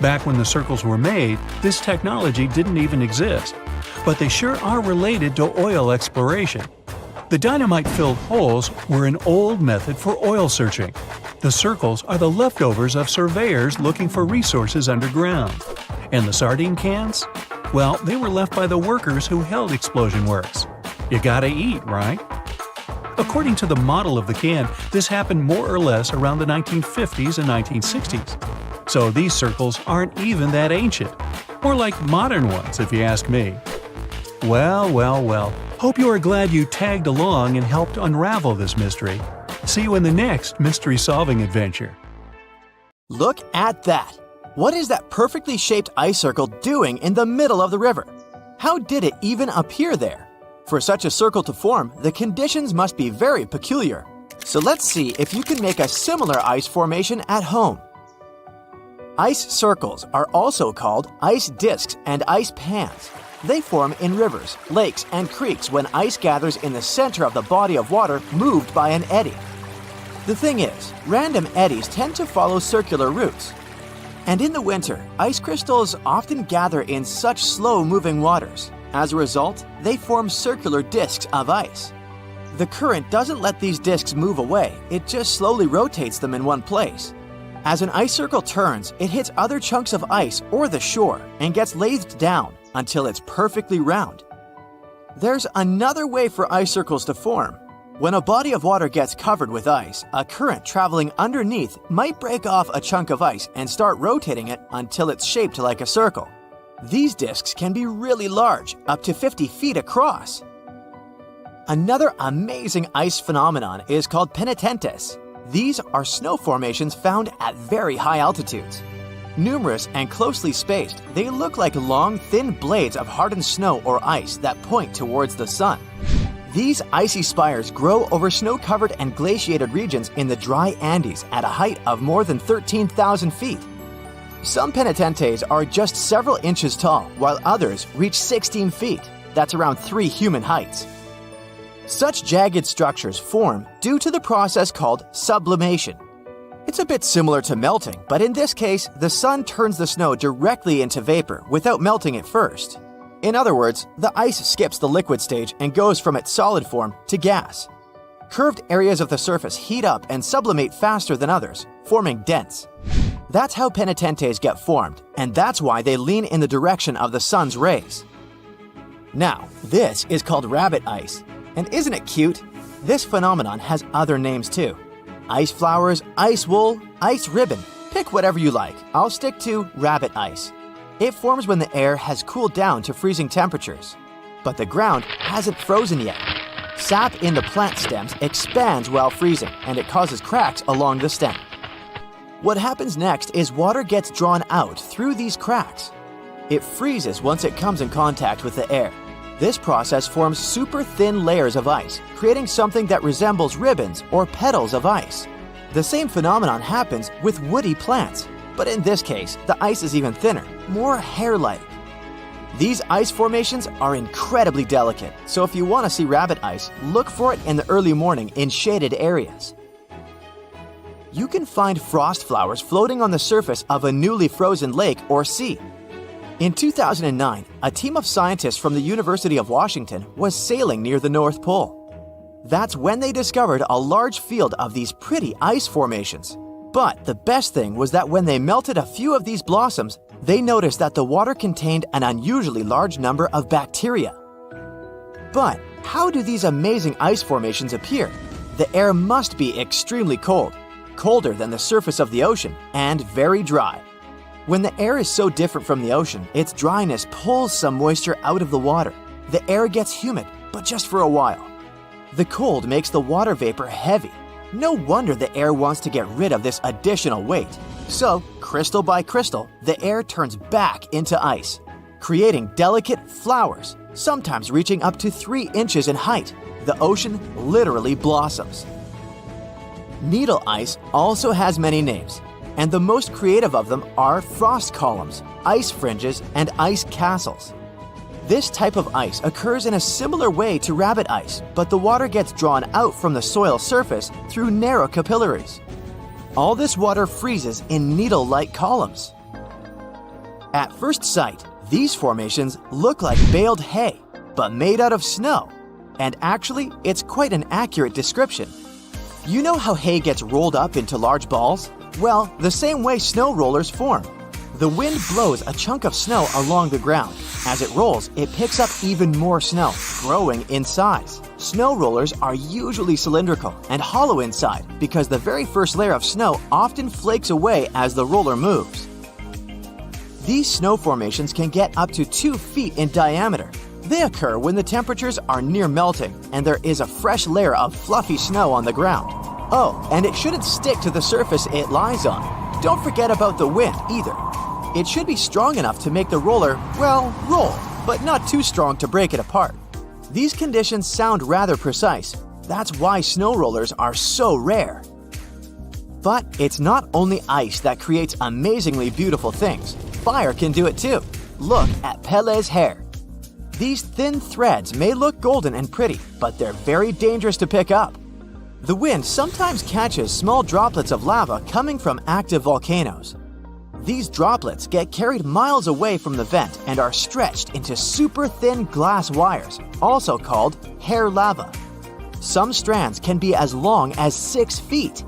Back when the circles were made, this technology didn't even exist. But they sure are related to oil exploration. The dynamite-filled holes were an old method for oil searching. The circles are the leftovers of surveyors looking for resources underground. And the sardine cans? Well, they were left by the workers who held explosion works. You gotta eat, right? According to the model of the can, this happened more or less around the 1950s and 1960s. So these circles aren't even that ancient. More like modern ones, if you ask me. Well. Hope you are glad you tagged along and helped unravel this mystery. See you in the next mystery-solving adventure. Look at that! What is that perfectly shaped ice circle doing in the middle of the river? How did it even appear there? For such a circle to form, the conditions must be very peculiar. So let's see if you can make a similar ice formation at home. Ice circles are also called ice discs and ice pans. They form in rivers, lakes, and creeks when ice gathers in the center of the body of water moved by an eddy. The thing is, random eddies tend to follow circular routes. And in the winter, ice crystals often gather in such slow-moving waters. As a result, they form circular discs of ice. The current doesn't let these discs move away, it just slowly rotates them in one place. As an ice circle turns, it hits other chunks of ice or the shore and gets lathed down until it's perfectly round. There's another way for ice circles to form. When a body of water gets covered with ice, a current traveling underneath might break off a chunk of ice and start rotating it until it's shaped like a circle. These discs can be really large, up to 50 feet across. Another amazing ice phenomenon is called penitentes. These are snow formations found at very high altitudes. Numerous and closely spaced, they look like long, thin blades of hardened snow or ice that point towards the sun. These icy spires grow over snow-covered and glaciated regions in the dry Andes at a height of more than 13,000 feet. Some penitentes are just several inches tall, while others reach 16 feet. That's around 3 human heights. Such jagged structures form due to the process called sublimation. It's a bit similar to melting, but in this case, the sun turns the snow directly into vapor without melting it first. In other words, the ice skips the liquid stage and goes from its solid form to gas. Curved areas of the surface heat up and sublimate faster than others, forming dents. That's how penitentes get formed, and that's why they lean in the direction of the sun's rays. Now, this is called rabbit ice. And isn't it cute? This phenomenon has other names too. Ice flowers, ice wool, ice ribbon. Pick whatever you like. I'll stick to rabbit ice. It forms when the air has cooled down to freezing temperatures. But the ground hasn't frozen yet. Sap in the plant stems expands while freezing, and it causes cracks along the stem. What happens next is water gets drawn out through these cracks. It freezes once it comes in contact with the air. This process forms super thin layers of ice, creating something that resembles ribbons or petals of ice. The same phenomenon happens with woody plants, but in this case, the ice is even thinner, more hair-like. These ice formations are incredibly delicate, so if you want to see rabbit ice, look for it in the early morning in shaded areas. You can find frost flowers floating on the surface of a newly frozen lake or sea. In 2009, a team of scientists from the University of Washington was sailing near the North Pole. That's when they discovered a large field of these pretty ice formations. But the best thing was that when they melted a few of these blossoms, they noticed that the water contained an unusually large number of bacteria. But how do these amazing ice formations appear? The air must be extremely cold, colder than the surface of the ocean, and very dry. When the air is so different from the ocean, its dryness pulls some moisture out of the water. The air gets humid, but just for a while. The cold makes the water vapor heavy. No wonder the air wants to get rid of this additional weight. So, crystal by crystal, the air turns back into ice, creating delicate flowers, sometimes reaching up to 3 inches in height. The ocean literally blossoms. Needle ice also has many names, and the most creative of them are frost columns, ice fringes, and ice castles. This type of ice occurs in a similar way to rabbit ice, but the water gets drawn out from the soil surface through narrow capillaries. All this water freezes in needle-like columns. At first sight, these formations look like baled hay, but made out of snow. And actually, it's quite an accurate description. You know how hay gets rolled up into large balls? Well, the same way snow rollers form. The wind blows a chunk of snow along the ground. As it rolls, it picks up even more snow, growing in size. Snow rollers are usually cylindrical and hollow inside because the very first layer of snow often flakes away as the roller moves. These snow formations can get up to 2 feet in diameter. They occur when the temperatures are near melting and there is a fresh layer of fluffy snow on the ground. Oh, and it shouldn't stick to the surface it lies on. Don't forget about the wind either. It should be strong enough to make the roller, well, roll, but not too strong to break it apart. These conditions sound rather precise. That's why snow rollers are so rare. But it's not only ice that creates amazingly beautiful things. Fire can do it too. Look at Pele's hair. These thin threads may look golden and pretty, but they're very dangerous to pick up. The wind sometimes catches small droplets of lava coming from active volcanoes. These droplets get carried miles away from the vent and are stretched into super thin glass wires, also called hair lava. Some strands can be as long as 6 feet.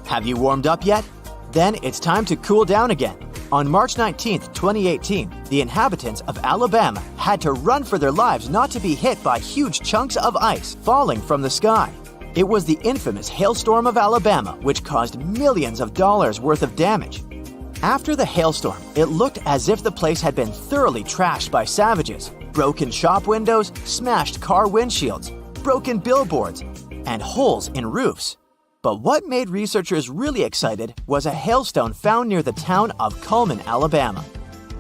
Have you warmed up yet? Then it's time to cool down again. On March 19, 2018, the inhabitants of Alabama had to run for their lives not to be hit by huge chunks of ice falling from the sky. It was the infamous hailstorm of Alabama, which caused millions of dollars worth of damage. After the hailstorm, it looked as if the place had been thoroughly trashed by savages. Broken shop windows, smashed car windshields, broken billboards, and holes in roofs. But what made researchers really excited was a hailstone found near the town of Cullman, Alabama.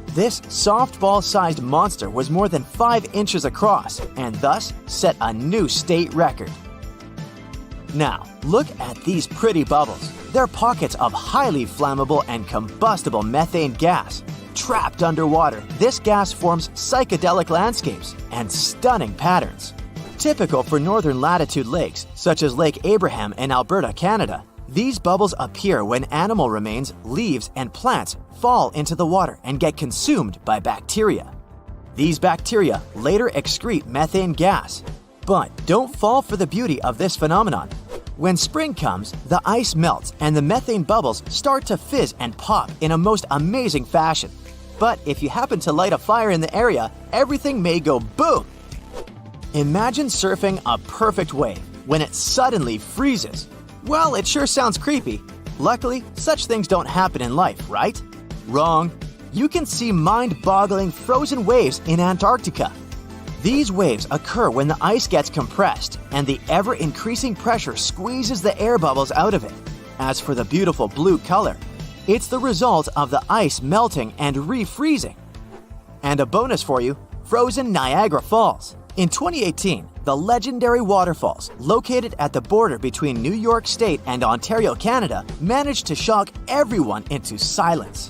This softball-sized monster was more than 5 inches across and thus set a new state record. Now, look at these pretty bubbles. They're pockets of highly flammable and combustible methane gas. Trapped underwater, this gas forms psychedelic landscapes and stunning patterns. Typical for northern latitude lakes, such as Lake Abraham in Alberta, Canada, these bubbles appear when animal remains, leaves, and plants fall into the water and get consumed by bacteria. These bacteria later excrete methane gas. But don't fall for the beauty of this phenomenon. When spring comes, the ice melts and the methane bubbles start to fizz and pop in a most amazing fashion. But if you happen to light a fire in the area, everything may go boom. Imagine surfing a perfect wave when it suddenly freezes. Well, it sure sounds creepy. Luckily, such things don't happen in life, right? Wrong. You can see mind-boggling frozen waves in Antarctica. These waves occur when the ice gets compressed and the ever-increasing pressure squeezes the air bubbles out of it. As for the beautiful blue color, it's the result of the ice melting and refreezing. And a bonus for you, frozen Niagara Falls. In 2018, the legendary waterfalls located at the border between New York State and Ontario, Canada, managed to shock everyone into silence.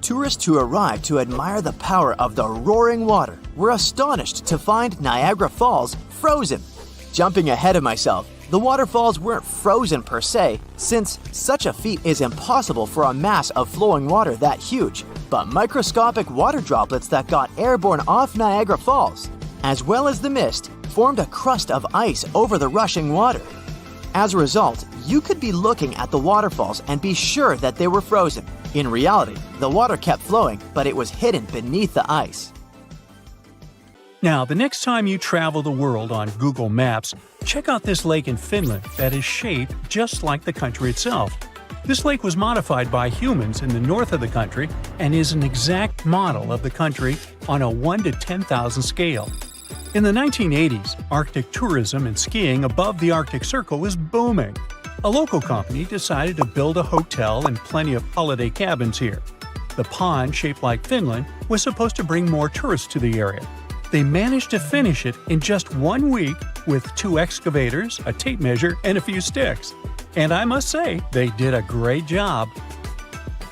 Tourists who arrived to admire the power of the roaring water were astonished to find Niagara Falls frozen. Jumping ahead of myself, the waterfalls weren't frozen per se, since such a feat is impossible for a mass of flowing water that huge, but microscopic water droplets that got airborne off Niagara Falls, as well as the mist, formed a crust of ice over the rushing water. As a result, you could be looking at the waterfalls and be sure that they were frozen. In reality, the water kept flowing, but it was hidden beneath the ice. Now, the next time you travel the world on Google Maps, check out this lake in Finland that is shaped just like the country itself. This lake was modified by humans in the north of the country and is an exact model of the country on a 1 to 10,000 scale. In the 1980s, Arctic tourism and skiing above the Arctic Circle was booming. A local company decided to build a hotel and plenty of holiday cabins here. The pond, shaped like Finland, was supposed to bring more tourists to the area. They managed to finish it in just 1 week with 2 excavators, a tape measure, and a few sticks. And I must say, they did a great job.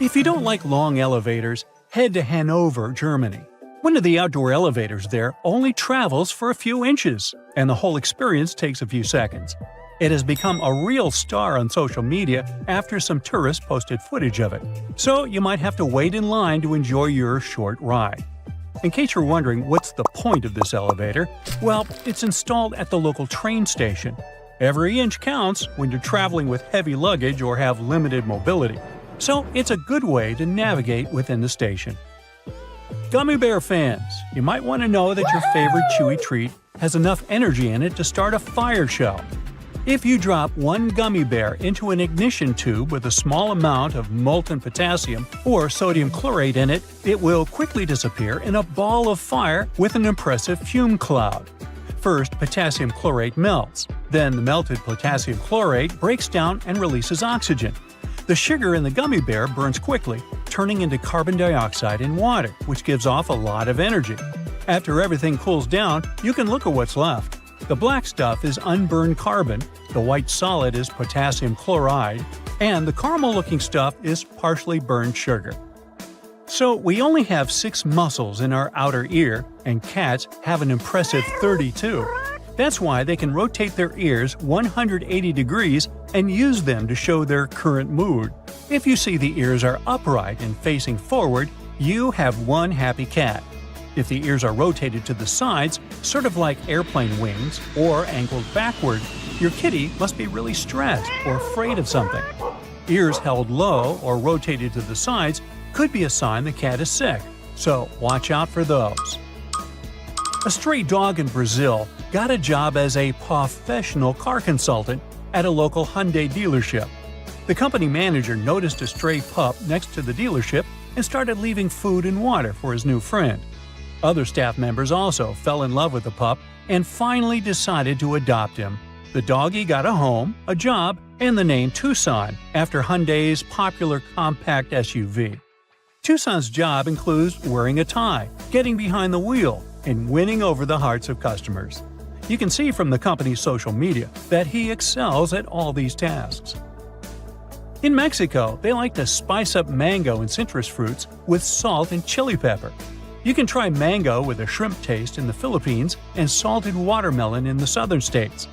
If you don't like long elevators, head to Hanover, Germany. One of the outdoor elevators there only travels for a few inches, and the whole experience takes a few seconds. It has become a real star on social media after some tourists posted footage of it, so you might have to wait in line to enjoy your short ride. In case you're wondering what's the point of this elevator, well, it's installed at the local train station. Every inch counts when you're traveling with heavy luggage or have limited mobility, so it's a good way to navigate within the station. Gummy bear fans, you might want to know that your favorite chewy treat has enough energy in it to start a fire show. If you drop 1 gummy bear into an ignition tube with a small amount of molten potassium or sodium chlorate in it, it will quickly disappear in a ball of fire with an impressive fume cloud. First, potassium chlorate melts. Then the melted potassium chlorate breaks down and releases oxygen. The sugar in the gummy bear burns quickly, turning into carbon dioxide in water, which gives off a lot of energy. After everything cools down, you can look at what's left. The black stuff is unburned carbon, the white solid is potassium chloride, and the caramel-looking stuff is partially burned sugar. So we only have 6 muscles in our outer ear, and cats have an impressive 32. That's why they can rotate their ears 180 degrees and use them to show their current mood. If you see the ears are upright and facing forward, you have one happy cat. If the ears are rotated to the sides, sort of like airplane wings, or angled backward, your kitty must be really stressed or afraid of something. Ears held low or rotated to the sides could be a sign the cat is sick, so watch out for those. A stray dog in Brazil got a job as a professional car consultant at a local Hyundai dealership. The company manager noticed a stray pup next to the dealership and started leaving food and water for his new friend. Other staff members also fell in love with the pup and finally decided to adopt him. The doggy got a home, a job, and the name Tucson, after Hyundai's popular compact SUV. Tucson's job includes wearing a tie, getting behind the wheel, and winning over the hearts of customers. You can see from the company's social media that he excels at all these tasks. In Mexico, they like to spice up mango and citrus fruits with salt and chili pepper. You can try mango with a shrimp taste in the Philippines and salted watermelon in the southern states.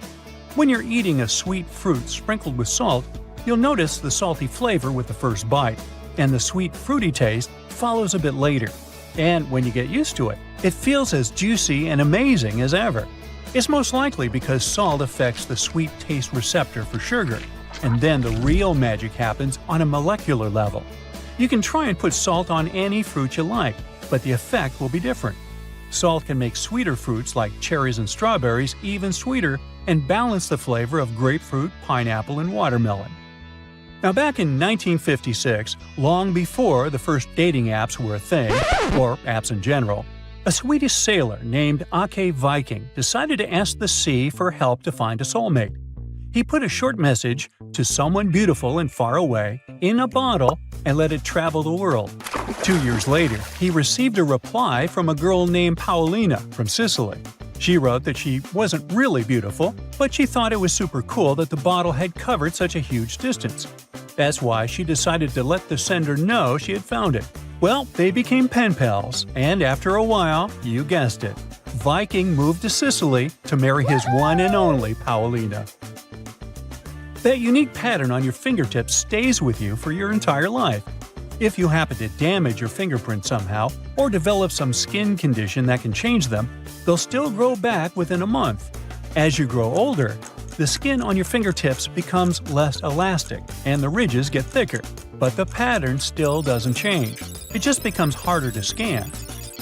When you're eating a sweet fruit sprinkled with salt, you'll notice the salty flavor with the first bite, and the sweet fruity taste follows a bit later. And when you get used to it, it feels as juicy and amazing as ever. It's most likely because salt affects the sweet taste receptor for sugar, and then the real magic happens on a molecular level. You can try and put salt on any fruit you like, but the effect will be different. Salt can make sweeter fruits like cherries and strawberries even sweeter and balance the flavor of grapefruit, pineapple, and watermelon. Now back in 1956, long before the first dating apps were a thing, or apps in general, a Swedish sailor named Ake Viking decided to ask the sea for help to find a soulmate. He put a short message to someone beautiful and far away in a bottle and let it travel the world. 2 years later, he received a reply from a girl named Paulina from Sicily. She wrote that she wasn't really beautiful, but she thought it was super cool that the bottle had covered such a huge distance. That's why she decided to let the sender know she had found it. Well, they became pen pals, and after a while, you guessed it, Viking moved to Sicily to marry his one and only Paulina. That unique pattern on your fingertips stays with you for your entire life. If you happen to damage your fingerprints somehow, or develop some skin condition that can change them, they'll still grow back within a month. As you grow older, the skin on your fingertips becomes less elastic and the ridges get thicker, but the pattern still doesn't change. It just becomes harder to scan.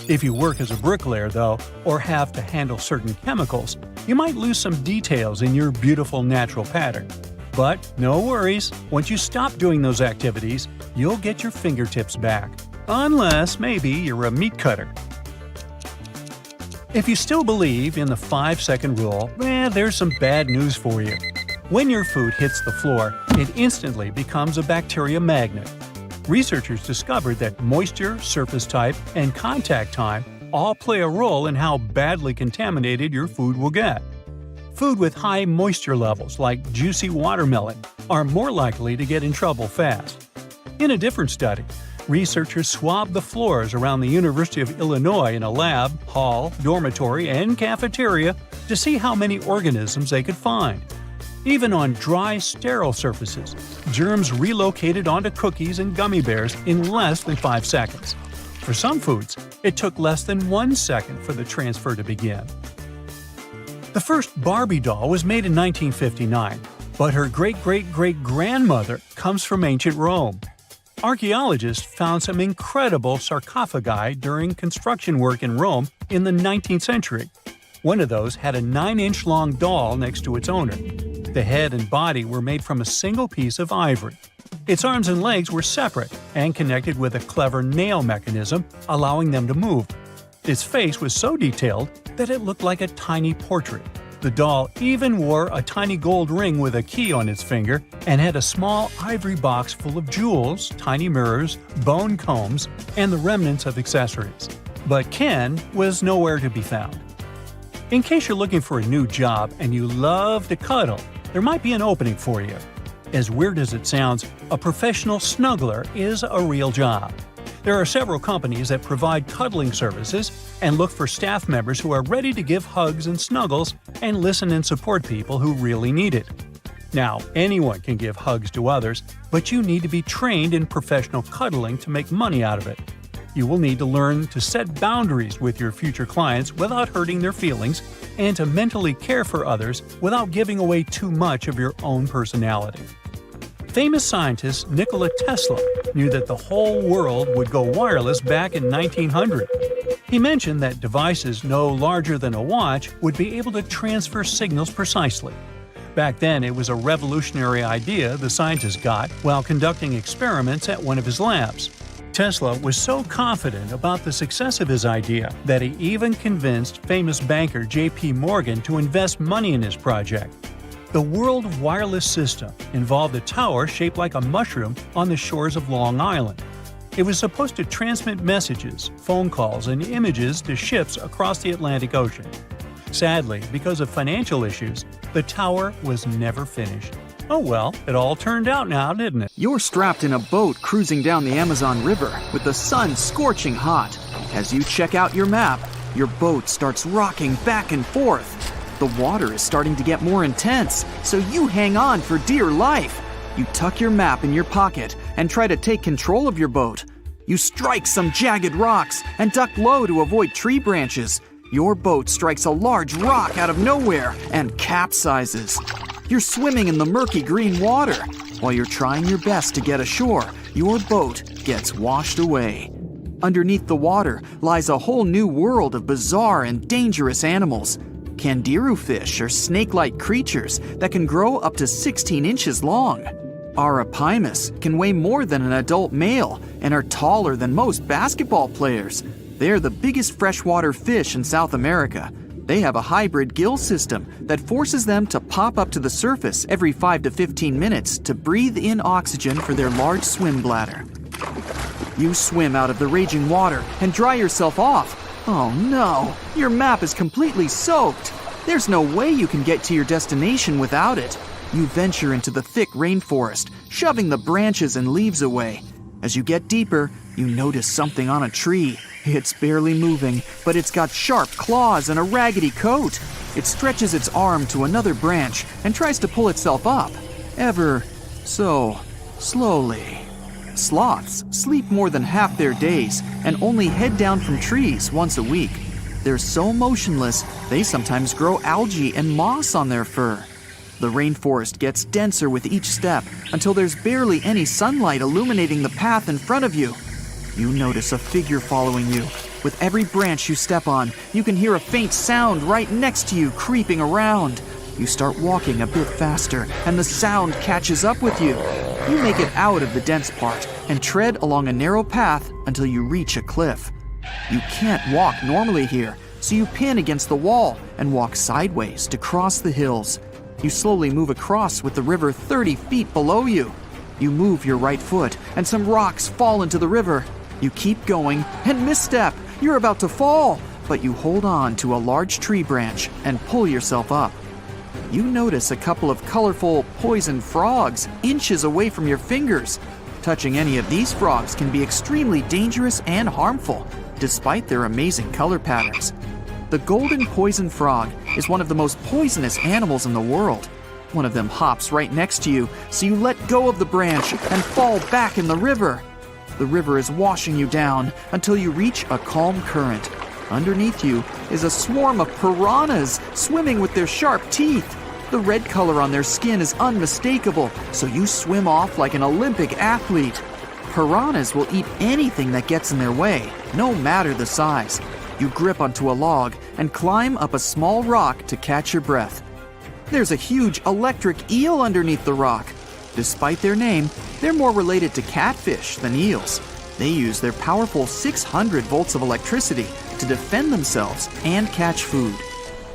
If you work as a bricklayer, though, or have to handle certain chemicals, you might lose some details in your beautiful natural pattern. But no worries, once you stop doing those activities, you'll get your fingertips back. Unless maybe you're a meat cutter. If you still believe in the 5-second rule, there's some bad news for you. When your food hits the floor, it instantly becomes a bacteria magnet. Researchers discovered that moisture, surface type, and contact time all play a role in how badly contaminated your food will get. Food with high moisture levels, like juicy watermelon, are more likely to get in trouble fast. In a different study, researchers swabbed the floors around the University of Illinois in a lab, hall, dormitory, and cafeteria to see how many organisms they could find. Even on dry, sterile surfaces, germs relocated onto cookies and gummy bears in less than 5 seconds. For some foods, it took less than 1 second for the transfer to begin. The first Barbie doll was made in 1959, but her great-great-great-grandmother comes from ancient Rome. Archaeologists found some incredible sarcophagi during construction work in Rome in the 19th century. One of those had a 9-inch-long doll next to its owner. The head and body were made from a single piece of ivory. Its arms and legs were separate and connected with a clever nail mechanism, allowing them to move. Its face was so detailed that it looked like a tiny portrait. The doll even wore a tiny gold ring with a key on its finger and had a small ivory box full of jewels, tiny mirrors, bone combs, and the remnants of accessories. But Ken was nowhere to be found. In case you're looking for a new job and you love to cuddle, there might be an opening for you. As weird as it sounds, a professional snuggler is a real job. There are several companies that provide cuddling services and look for staff members who are ready to give hugs and snuggles and listen and support people who really need it. Now, anyone can give hugs to others, but you need to be trained in professional cuddling to make money out of it. You will need to learn to set boundaries with your future clients without hurting their feelings and to mentally care for others without giving away too much of your own personality. Famous scientist Nikola Tesla knew that the whole world would go wireless back in 1900. He mentioned that devices no larger than a watch would be able to transfer signals precisely. Back then, it was a revolutionary idea the scientist got while conducting experiments at one of his labs. Tesla was so confident about the success of his idea that he even convinced famous banker J.P. Morgan to invest money in his project. The World Wireless System involved a tower shaped like a mushroom on the shores of Long Island. It was supposed to transmit messages, phone calls, and images to ships across the Atlantic Ocean. Sadly, because of financial issues, the tower was never finished. Oh well, it all turned out now, didn't it? You're strapped in a boat cruising down the Amazon River with the sun scorching hot. As you check out your map, your boat starts rocking back and forth. The water is starting to get more intense, so you hang on for dear life. You tuck your map in your pocket and try to take control of your boat. You strike some jagged rocks and duck low to avoid tree branches. Your boat strikes a large rock out of nowhere and capsizes. You're swimming in the murky green water. While you're trying your best to get ashore, your boat gets washed away. Underneath the water lies a whole new world of bizarre and dangerous animals. Candiru fish are snake-like creatures that can grow up to 16 inches long. Arapimus can weigh more than an adult male and are taller than most basketball players. They're the biggest freshwater fish in South America. They have a hybrid gill system that forces them to pop up to the surface every 5 to 15 minutes to breathe in oxygen for their large swim bladder. You swim out of the raging water and dry yourself off. Oh no, your map is completely soaked. There's no way you can get to your destination without it. You venture into the thick rainforest, shoving the branches and leaves away. As you get deeper, you notice something on a tree. It's barely moving, but it's got sharp claws and a raggedy coat. It stretches its arm to another branch and tries to pull itself up, ever so slowly. Sloths sleep more than half their days and only head down from trees once a week. They're so motionless, they sometimes grow algae and moss on their fur. The rainforest gets denser with each step until there's barely any sunlight illuminating the path in front of you. You notice a figure following you. With every branch you step on, you can hear a faint sound right next to you creeping around. You start walking a bit faster, and the sound catches up with you. You make it out of the dense part and tread along a narrow path until you reach a cliff. You can't walk normally here, so you pin against the wall and walk sideways to cross the hills. You slowly move across with the river 30 feet below you. You move your right foot, and some rocks fall into the river. You keep going and misstep. You're about to fall, but you hold on to a large tree branch and pull yourself up. You notice a couple of colorful poison frogs inches away from your fingers. Touching any of these frogs can be extremely dangerous and harmful, despite their amazing color patterns. The golden poison frog is one of the most poisonous animals in the world. One of them hops right next to you, so you let go of the branch and fall back in the river. The river is washing you down until you reach a calm current. Underneath you is a swarm of piranhas swimming with their sharp teeth. The red color on their skin is unmistakable, so you swim off like an Olympic athlete. Piranhas will eat anything that gets in their way, no matter the size. You grip onto a log and climb up a small rock to catch your breath. There's a huge electric eel underneath the rock. Despite their name, they're more related to catfish than eels. They use their powerful 600 volts of electricity to defend themselves and catch food.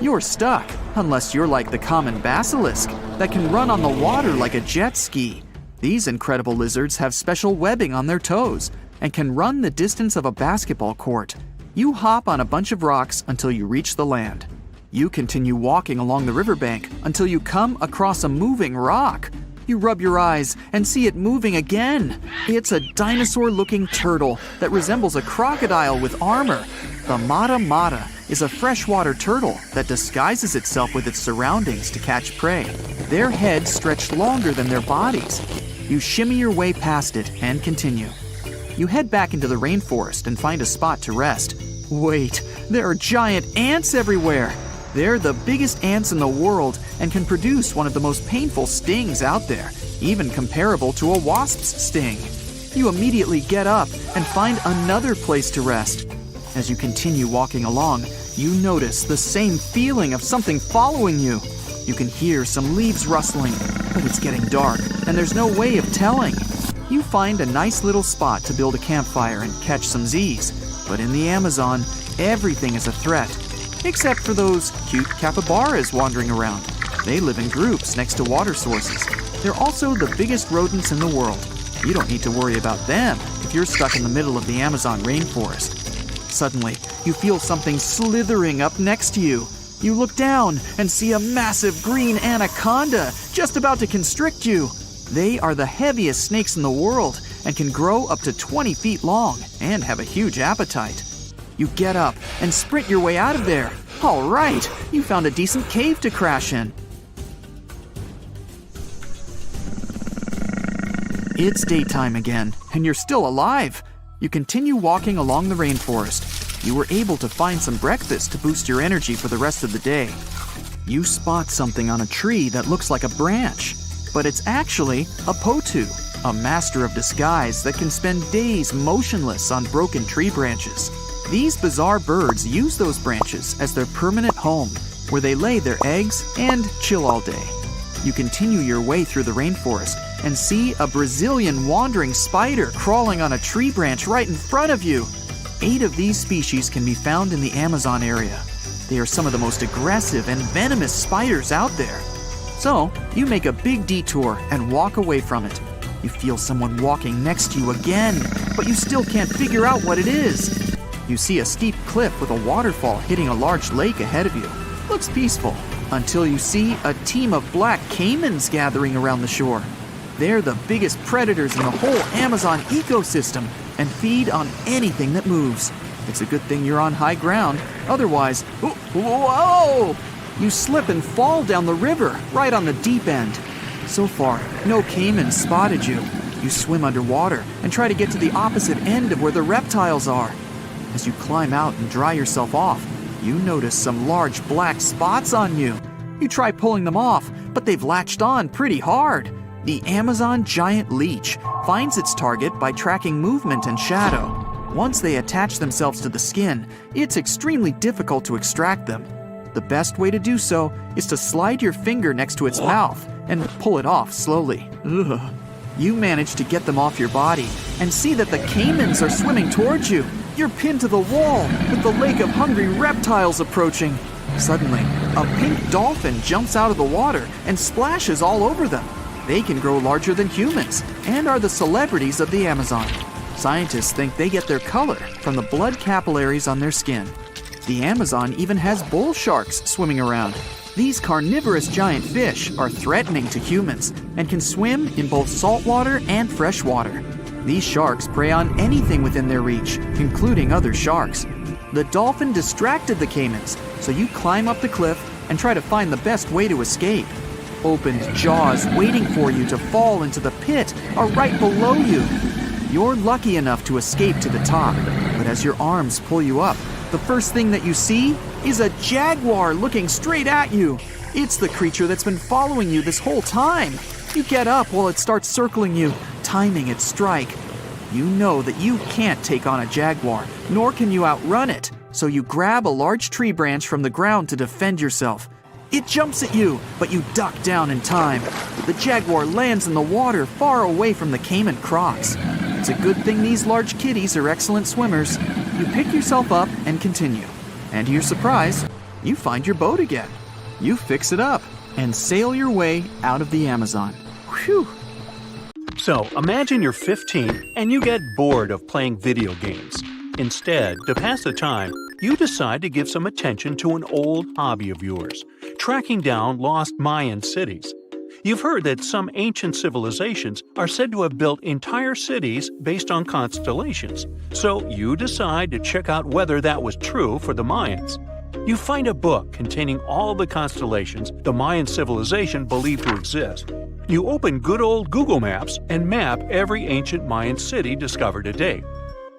You're stuck, unless you're like the common basilisk that can run on the water like a jet ski. These incredible lizards have special webbing on their toes and can run the distance of a basketball court. You hop on a bunch of rocks until you reach the land. You continue walking along the riverbank until you come across a moving rock. You rub your eyes and see it moving again. It's a dinosaur-looking turtle that resembles a crocodile with armor. The mata mata is a freshwater turtle that disguises itself with its surroundings to catch prey. Their heads stretch longer than their bodies. You shimmy your way past it and continue. You head back into the rainforest and find a spot to rest. Wait, there are giant ants everywhere. They're the biggest ants in the world and can produce one of the most painful stings out there, even comparable to a wasp's sting. You immediately get up and find another place to rest. As you continue walking along, you notice the same feeling of something following you. You can hear some leaves rustling, but it's getting dark and there's no way of telling. You find a nice little spot to build a campfire and catch some Z's, but in the Amazon, everything is a threat. Except for those cute capybaras wandering around. They live in groups next to water sources. They're also the biggest rodents in the world. You don't need to worry about them if you're stuck in the middle of the Amazon rainforest. Suddenly, you feel something slithering up next to you. You look down and see a massive green anaconda just about to constrict you. They are the heaviest snakes in the world and can grow up to 20 feet long and have a huge appetite. You get up and sprint your way out of there. All right, you found a decent cave to crash in. It's daytime again, and you're still alive. You continue walking along the rainforest. You were able to find some breakfast to boost your energy for the rest of the day. You spot something on a tree that looks like a branch, but it's actually a potu. a master of disguise that can spend days motionless on broken tree branches. These bizarre birds use those branches as their permanent home, where they lay their eggs and chill all day. You continue your way through the rainforest and see a Brazilian wandering spider crawling on a tree branch right in front of you. 8 of these species can be found in the Amazon area. They are some of the most aggressive and venomous spiders out there. So, you make a big detour and walk away from it. You feel someone walking next to you again, but you still can't figure out what it is. You see a steep cliff with a waterfall hitting a large lake ahead of you. Looks peaceful, until you see a team of black caimans gathering around the shore. They're the biggest predators in the whole Amazon ecosystem and feed on anything that moves. It's a good thing you're on high ground, otherwise, whoa! You slip and fall down the river, right on the deep end. So far, no caimans spotted you. You swim underwater and try to get to the opposite end of where the reptiles are. As you climb out and dry yourself off, you notice some large black spots on you. You try pulling them off, but they've latched on pretty hard. The Amazon giant leech finds its target by tracking movement and shadow. Once they attach themselves to the skin, it's extremely difficult to extract them. The best way to do so is to slide your finger next to its mouth and pull it off slowly. Ugh. You manage to get them off your body and see that the caimans are swimming towards you. You're pinned to the wall with the lake of hungry reptiles approaching. Suddenly, a pink dolphin jumps out of the water and splashes all over them. They can grow larger than humans and are the celebrities of the Amazon. Scientists think they get their color from the blood capillaries on their skin. The Amazon even has bull sharks swimming around. These carnivorous giant fish are threatening to humans and can swim in both saltwater and freshwater. These sharks prey on anything within their reach, including other sharks. The dolphin distracted the caimans, so you climb up the cliff and try to find the best way to escape. Opened jaws waiting for you to fall into the pit are right below you. You're lucky enough to escape to the top, but as your arms pull you up, the first thing that you see is a jaguar looking straight at you. It's the creature that's been following you this whole time. You get up while it starts circling you, timing its strike. You know that you can't take on a jaguar, nor can you outrun it, so you grab a large tree branch from the ground to defend yourself. It jumps at you, but you duck down in time. The jaguar lands in the water far away from the caiman crocs. It's a good thing these large kitties are excellent swimmers. You pick yourself up and continue. And to your surprise, you find your boat again. You fix it up and sail your way out of the Amazon. Whew! So, imagine you're 15 and you get bored of playing video games. Instead, to pass the time, you decide to give some attention to an old hobby of yours, tracking down lost Mayan cities. You've heard that some ancient civilizations are said to have built entire cities based on constellations, so you decide to check out whether that was true for the Mayans. You find a book containing all the constellations the Mayan civilization believed to exist. You open good old Google Maps and map every ancient Mayan city discovered to date.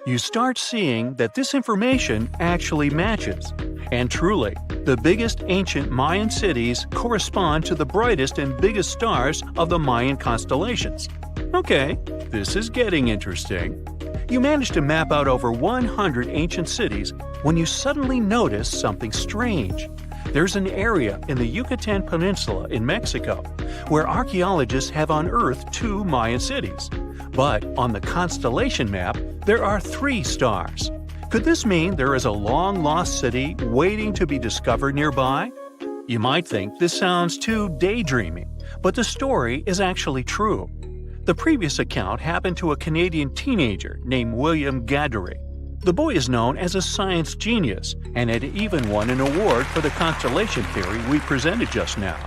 You start seeing that this information actually matches. And truly, the biggest ancient Mayan cities correspond to the brightest and biggest stars of the Mayan constellations. Okay, this is getting interesting. You manage to map out over 100 ancient cities when you suddenly notice something strange. There's an area in the Yucatan Peninsula in Mexico where archaeologists have unearthed 2 Mayan cities. But on the constellation map, there are 3 stars. Could this mean there is a long-lost city waiting to be discovered nearby? You might think this sounds too daydreaming, but the story is actually true. The previous account happened to a Canadian teenager named William Gaddery. The boy is known as a science genius and had even won an award for the constellation theory we presented just now.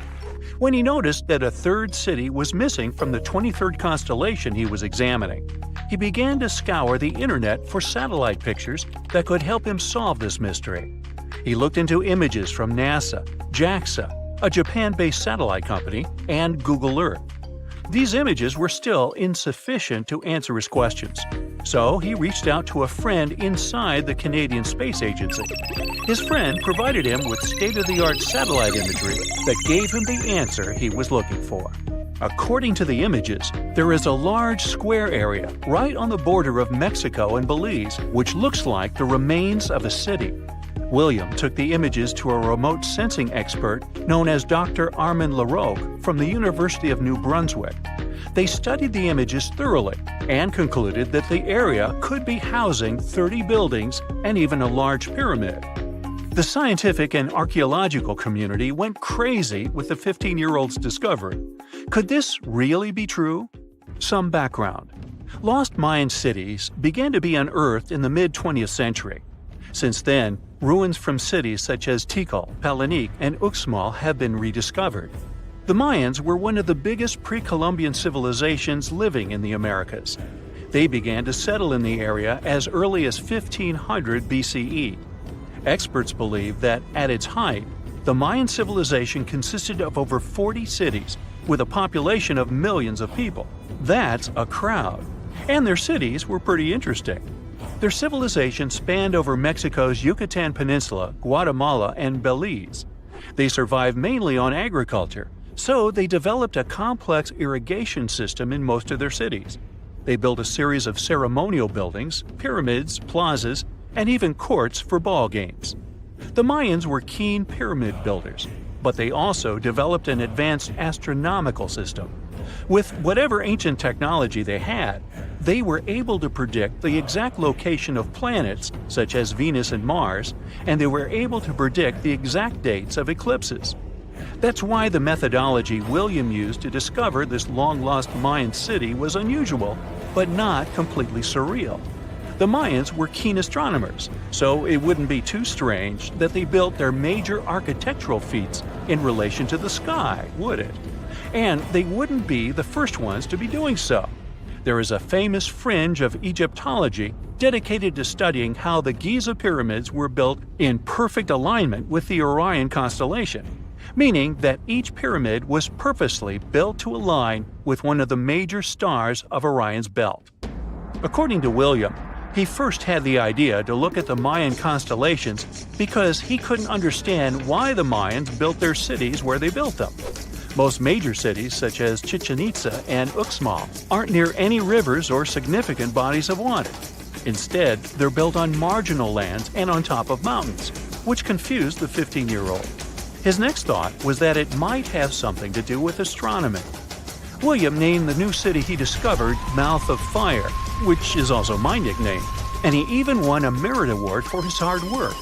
When he noticed that a 3rd city was missing from the 23rd constellation he was examining, he began to scour the internet for satellite pictures that could help him solve this mystery. He looked into images from NASA, JAXA, a Japan-based satellite company, and Google Earth. These images were still insufficient to answer his questions, so he reached out to a friend inside the Canadian Space Agency. His friend provided him with state-of-the-art satellite imagery that gave him the answer he was looking for. According to the images, there is a large square area right on the border of Mexico and Belize, which looks like the remains of a city. William took the images to a remote sensing expert known as Dr. Armand Larocque from the University of New Brunswick. They studied the images thoroughly and concluded that the area could be housing 30 buildings and even a large pyramid. The scientific and archaeological community went crazy with the 15-year-old's discovery. Could this really be true? Some background. Lost Mayan cities began to be unearthed in the mid-20th century. Since then, ruins from cities such as Tikal, Palenque, and Uxmal have been rediscovered. The Mayans were one of the biggest pre-Columbian civilizations living in the Americas. They began to settle in the area as early as 1500 BCE. Experts believe that, at its height, the Mayan civilization consisted of over 40 cities with a population of millions of people. That's a crowd. And their cities were pretty interesting. Their civilization spanned over Mexico's Yucatan Peninsula, Guatemala, and Belize. They survived mainly on agriculture, so they developed a complex irrigation system in most of their cities. They built a series of ceremonial buildings, pyramids, plazas, and even courts for ball games. The Mayans were keen pyramid builders, but they also developed an advanced astronomical system. With whatever ancient technology they had, they were able to predict the exact location of planets, such as Venus and Mars, and they were able to predict the exact dates of eclipses. That's why the methodology William used to discover this long-lost Mayan city was unusual, but not completely surreal. The Mayans were keen astronomers, so it wouldn't be too strange that they built their major architectural feats in relation to the sky, would it? And they wouldn't be the first ones to be doing so. There is a famous fringe of Egyptology dedicated to studying how the Giza pyramids were built in perfect alignment with the Orion constellation, meaning that each pyramid was purposely built to align with one of the major stars of Orion's belt. According to William, he first had the idea to look at the Mayan constellations because he couldn't understand why the Mayans built their cities where they built them. Most major cities, such as Chichen Itza and Uxmal, aren't near any rivers or significant bodies of water. Instead, they're built on marginal lands and on top of mountains, which confused the 15-year-old. His next thought was that it might have something to do with astronomy. William named the new city he discovered Mouth of Fire, which is also my nickname, and he even won a merit award for his hard work.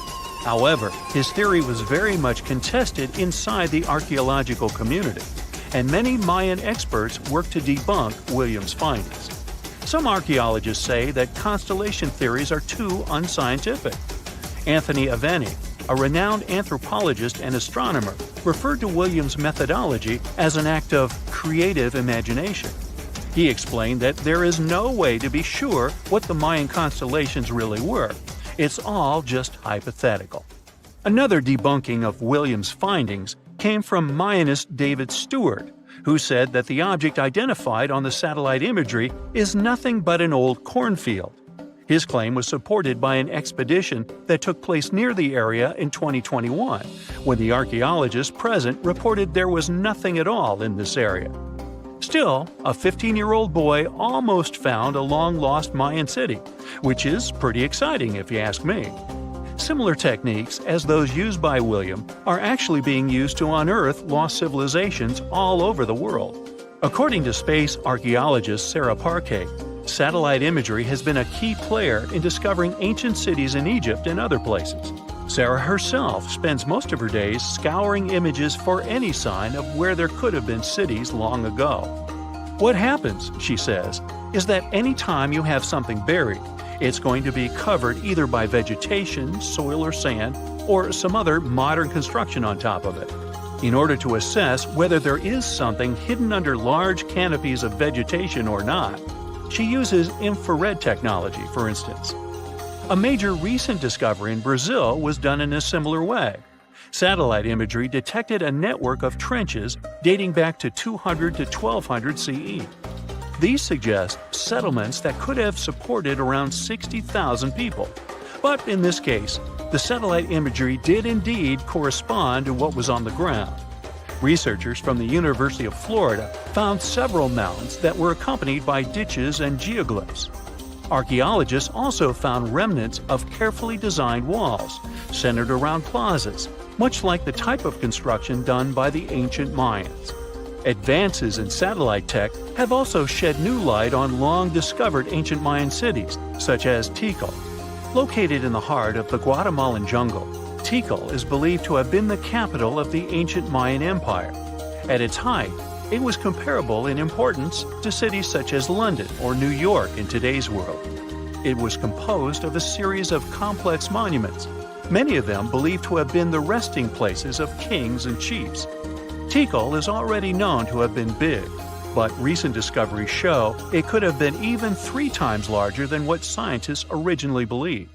However, his theory was very much contested inside the archaeological community, and many Mayan experts worked to debunk William's findings. Some archaeologists say that constellation theories are too unscientific. Anthony Aveni, a renowned anthropologist and astronomer, referred to William's methodology as an act of creative imagination. He explained that there is no way to be sure what the Mayan constellations really were. It's all just hypothetical. Another debunking of William's findings came from Mayanist David Stewart, who said that the object identified on the satellite imagery is nothing but an old cornfield. His claim was supported by an expedition that took place near the area in 2021, when the archaeologists present reported there was nothing at all in this area. Still, a 15-year-old boy almost found a long-lost Mayan city, which is pretty exciting if you ask me. Similar techniques as those used by William are actually being used to unearth lost civilizations all over the world. According to space archaeologist Sarah Parquet, satellite imagery has been a key player in discovering ancient cities in Egypt and other places. Sarah herself spends most of her days scouring images for any sign of where there could have been cities long ago. What happens, she says, is that any time you have something buried, it's going to be covered either by vegetation, soil or sand, or some other modern construction on top of it. In order to assess whether there is something hidden under large canopies of vegetation or not, she uses infrared technology, for instance. A major recent discovery in Brazil was done in a similar way. Satellite imagery detected a network of trenches dating back to 200 to 1200 CE. These suggest settlements that could have supported around 60,000 people. But in this case, the satellite imagery did indeed correspond to what was on the ground. Researchers from the University of Florida found several mounds that were accompanied by ditches and geoglyphs. Archaeologists also found remnants of carefully designed walls, centered around plazas, much like the type of construction done by the ancient Mayans. Advances in satellite tech have also shed new light on long-discovered ancient Mayan cities, such as Tikal. Located in the heart of the Guatemalan jungle, Tikal is believed to have been the capital of the ancient Mayan Empire. At its height, it was comparable in importance to cities such as London or New York in today's world. It was composed of a series of complex monuments, many of them believed to have been the resting places of kings and chiefs. Tikal is already known to have been big, but recent discoveries show it could have been even 3 times larger than what scientists originally believed.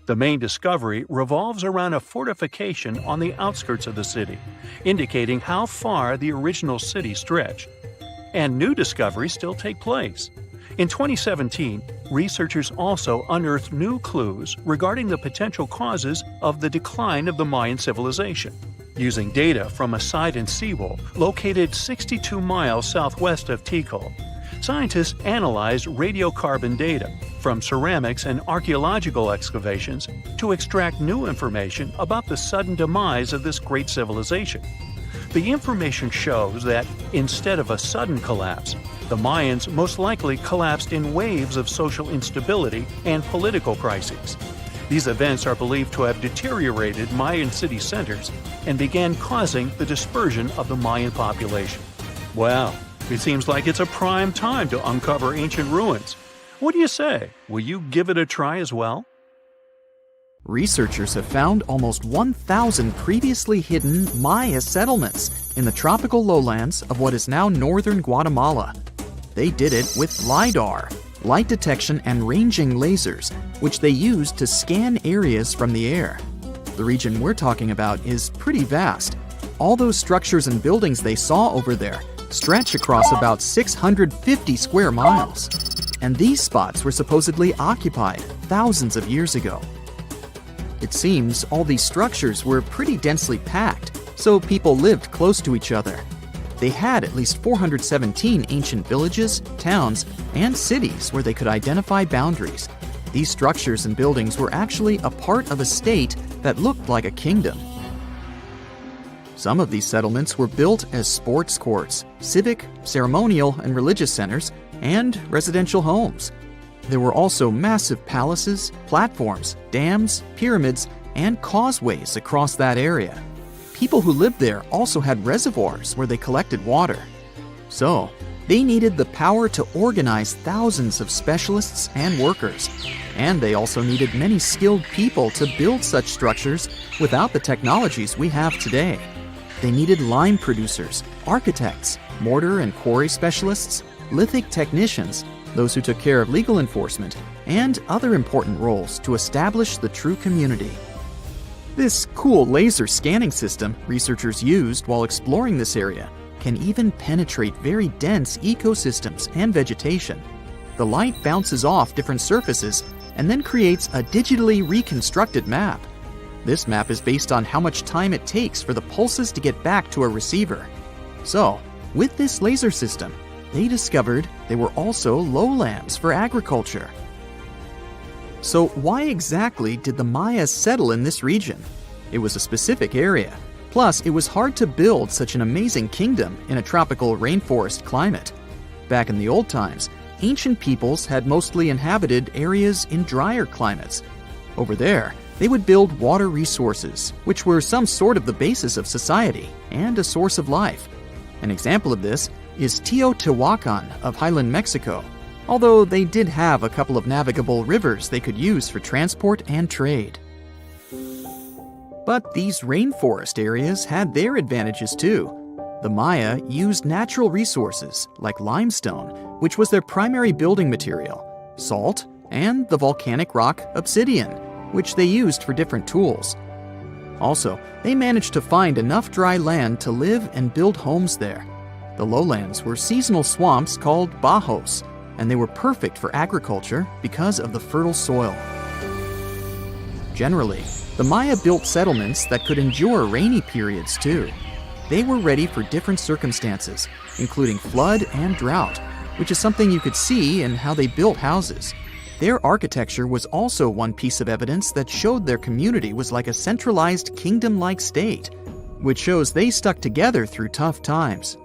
The main discovery revolves around a fortification on the outskirts of the city, indicating how far the original city stretched. And new discoveries still take place. In 2017, researchers also unearthed new clues regarding the potential causes of the decline of the Mayan civilization. Using data from a Sidon seawall located 62 miles southwest of Tikal, scientists analyzed radiocarbon data from ceramics and archaeological excavations to extract new information about the sudden demise of this great civilization. The information shows that, instead of a sudden collapse, the Mayans most likely collapsed in waves of social instability and political crises. These events are believed to have deteriorated Mayan city centers and began causing the dispersion of the Mayan population. Well, it seems like it's a prime time to uncover ancient ruins. What do you say? Will you give it a try as well? Researchers have found almost 1,000 previously hidden Maya settlements in the tropical lowlands of what is now northern Guatemala. They did it with LiDAR, light detection and ranging lasers, which they used to scan areas from the air. The region we're talking about is pretty vast. All those structures and buildings they saw over there stretch across about 650 square miles. And these spots were supposedly occupied thousands of years ago. It seems all these structures were pretty densely packed, so people lived close to each other. They had at least 417 ancient villages, towns, and cities where they could identify boundaries. These structures and buildings were actually a part of a state that looked like a kingdom. Some of these settlements were built as sports courts, civic, ceremonial, and religious centers, and residential homes. There were also massive palaces, platforms, dams, pyramids, and causeways across that area. People who lived there also had reservoirs where they collected water. So, they needed the power to organize thousands of specialists and workers. And they also needed many skilled people to build such structures without the technologies we have today. They needed lime producers, architects, mortar and quarry specialists, lithic technicians, those who took care of legal enforcement, and other important roles to establish the true community. This cool laser scanning system researchers used while exploring this area can even penetrate very dense ecosystems and vegetation. The light bounces off different surfaces and then creates a digitally reconstructed map. This map is based on how much time it takes for the pulses to get back to a receiver. So, with this laser system, they discovered there were also lowlands for agriculture. So why exactly did the Mayas settle in this region? It was a specific area. Plus, it was hard to build such an amazing kingdom in a tropical rainforest climate. Back in the old times, ancient peoples had mostly inhabited areas in drier climates. Over there, they would build water resources, which were some sort of the basis of society and a source of life. An example of this is Teotihuacan of Highland, Mexico, although they did have a couple of navigable rivers they could use for transport and trade. But these rainforest areas had their advantages too. The Maya used natural resources like limestone, which was their primary building material, salt, and the volcanic rock obsidian, which they used for different tools. Also, they managed to find enough dry land to live and build homes there. The lowlands were seasonal swamps called bajos, and they were perfect for agriculture because of the fertile soil. Generally, the Maya built settlements that could endure rainy periods too. They were ready for different circumstances, including flood and drought, which is something you could see in how they built houses. Their architecture was also one piece of evidence that showed their community was like a centralized kingdom-like state, which shows they stuck together through tough times.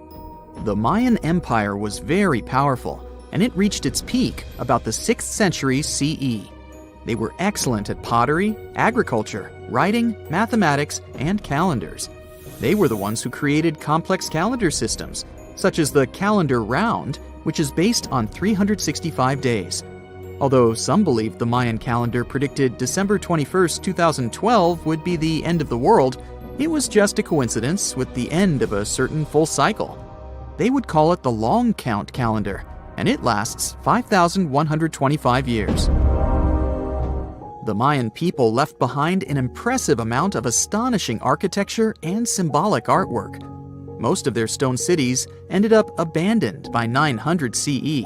The Mayan Empire was very powerful, and it reached its peak about the 6th century CE. They were excellent at pottery, agriculture, writing, mathematics, and calendars. They were the ones who created complex calendar systems, such as the calendar round, which is based on 365 days. Although some believe the Mayan calendar predicted December 21, 2012 would be the end of the world, it was just a coincidence with the end of a certain full cycle. They would call it the long count calendar, and it lasts 5,125 years. The Mayan people left behind an impressive amount of astonishing architecture and symbolic artwork. Most of their stone cities ended up abandoned by 900 CE.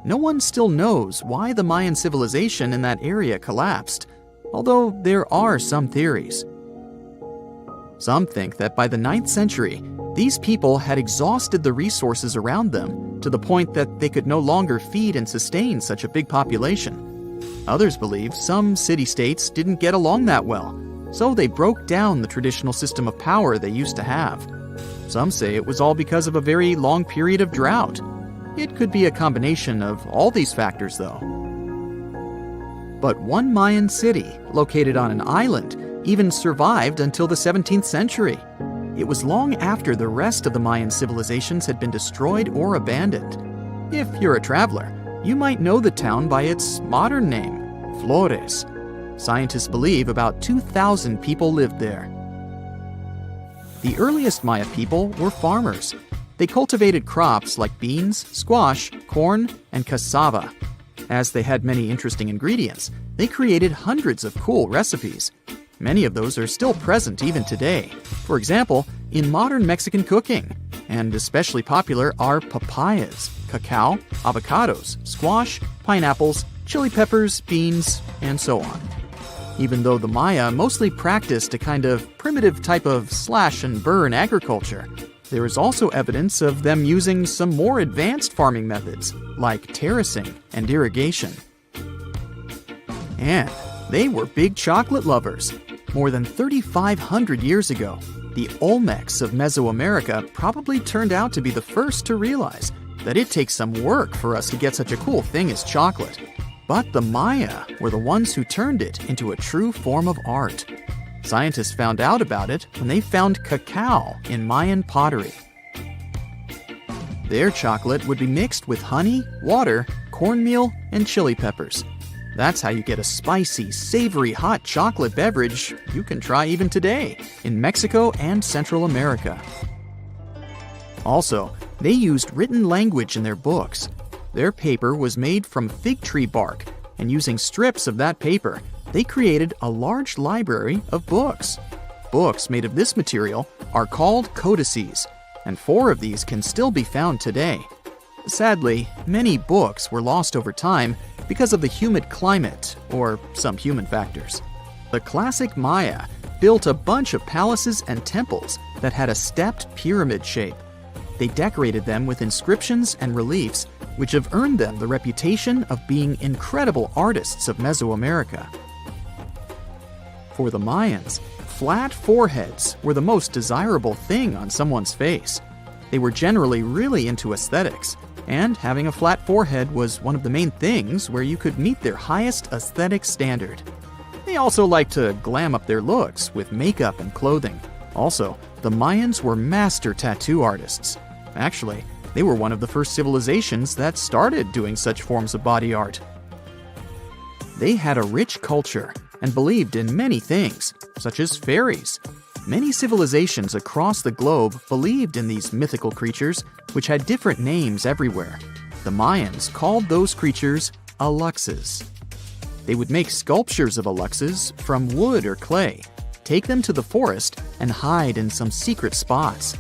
No one still knows why the Mayan civilization in that area collapsed, although there are some theories. Some think that by the 9th century, these people had exhausted the resources around them to the point that they could no longer feed and sustain such a big population. Others believe some city-states didn't get along that well, so they broke down the traditional system of power they used to have. Some say it was all because of a very long period of drought. It could be a combination of all these factors, though. But one Mayan city, located on an island, even survived until the 17th century. It was long after the rest of the Mayan civilizations had been destroyed or abandoned. If you're a traveler, you might know the town by its modern name, Flores. Scientists believe about 2,000 people lived there. The earliest Maya people were farmers. They cultivated crops like beans, squash, corn, and cassava. As they had many interesting ingredients, they created hundreds of cool recipes. Many of those are still present even today. For example, in modern Mexican cooking. And especially popular are papayas, cacao, avocados, squash, pineapples, chili peppers, beans, and so on. Even though the Maya mostly practiced a kind of primitive type of slash-and-burn agriculture, there is also evidence of them using some more advanced farming methods, like terracing and irrigation. And they were big chocolate lovers. More than 3,500 years ago, the Olmecs of Mesoamerica probably turned out to be the first to realize that it takes some work for us to get such a cool thing as chocolate. But the Maya were the ones who turned it into a true form of art. Scientists found out about it when they found cacao in Mayan pottery. Their chocolate would be mixed with honey, water, cornmeal, and chili peppers. That's how you get a spicy, savory, hot chocolate beverage you can try even today in Mexico and Central America. Also, they used written language in their books. Their paper was made from fig tree bark, and using strips of that paper, they created a large library of books. Books made of this material are called codices, and 4 of these can still be found today. Sadly, many books were lost over time because of the humid climate or some human factors. The classic Maya built a bunch of palaces and temples that had a stepped pyramid shape. They decorated them with inscriptions and reliefs, which have earned them the reputation of being incredible artists of Mesoamerica. For the Mayans, flat foreheads were the most desirable thing on someone's face. They were generally really into aesthetics, and having a flat forehead was one of the main things where you could meet their highest aesthetic standard. They also liked to glam up their looks with makeup and clothing. Also, the Mayans were master tattoo artists. Actually, they were one of the first civilizations that started doing such forms of body art. They had a rich culture and believed in many things, such as fairies. Many civilizations across the globe believed in these mythical creatures, which had different names everywhere. The Mayans called those creatures aluxes. They would make sculptures of aluxes from wood or clay, take them to the forest, and hide in some secret spots.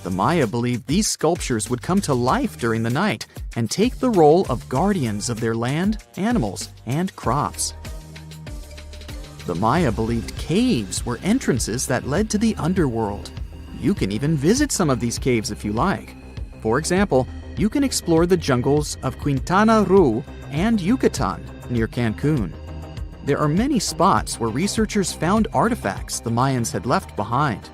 The Maya believed these sculptures would come to life during the night and take the role of guardians of their land, animals, and crops. The Maya believed caves were entrances that led to the underworld. you can even visit some of these caves if you like. For example, you can explore the jungles of Quintana Roo and Yucatan near Cancun. There are many spots where researchers found artifacts the Mayans had left behind.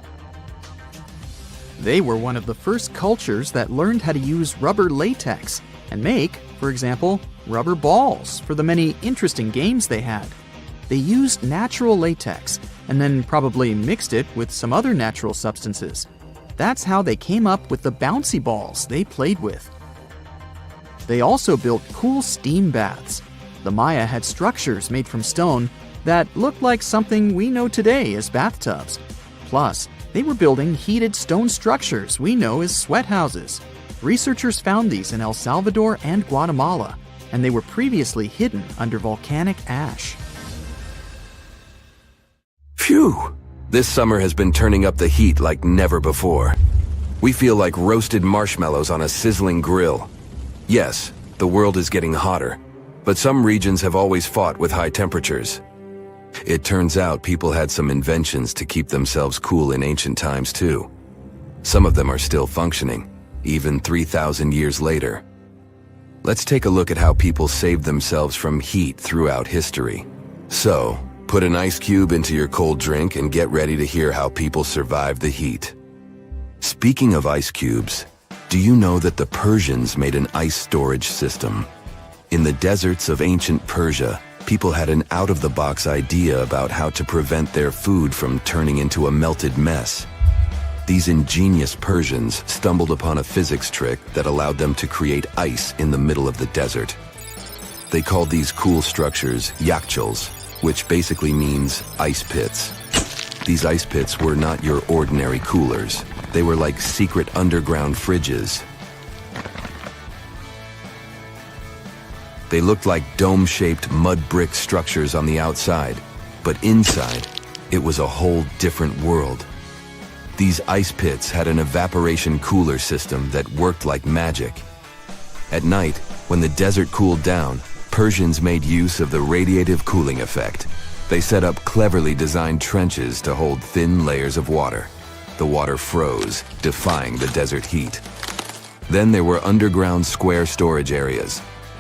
They were one of the first cultures that learned how to use rubber latex and make, for example, rubber balls for the many interesting games they had. They used natural latex and then probably mixed it with some other natural substances. That's how they came up with the bouncy balls they played with. They also built cool steam baths. The Maya had structures made from stone that looked like something we know today as bathtubs. Plus, they were building heated stone structures we know as sweat houses. Researchers found these in El Salvador and Guatemala, and they were previously hidden under volcanic ash. Phew! This summer has been turning up the heat like never before. We feel like roasted marshmallows on a sizzling grill. Yes, the world is getting hotter, but some regions have always fought with high temperatures. It turns out people had some inventions to keep themselves cool in ancient times too. Some of them are still functioning, even 3,000 years later. Let's take a look at how people saved themselves from heat throughout history. So, put an ice cube into your cold drink and get ready to hear how people survived the heat. Speaking of ice cubes, do you know that the Persians made an ice storage system? In the deserts of ancient Persia, people had an out-of-the-box idea about how to prevent their food from turning into a melted mess. These ingenious Persians stumbled upon a physics trick that allowed them to create ice in the middle of the desert. They called these cool structures yakhchals, which basically means ice pits. These ice pits were not your ordinary coolers. They were like secret underground fridges. They looked like dome-shaped mud brick structures on the outside, but inside, it was a whole different world. These ice pits had an evaporation cooler system that worked like magic. At night, when the desert cooled down, Persians made use of the radiative cooling effect. They set up cleverly designed trenches to hold thin layers of water. The water froze, defying the desert heat. Then there were underground square storage areas.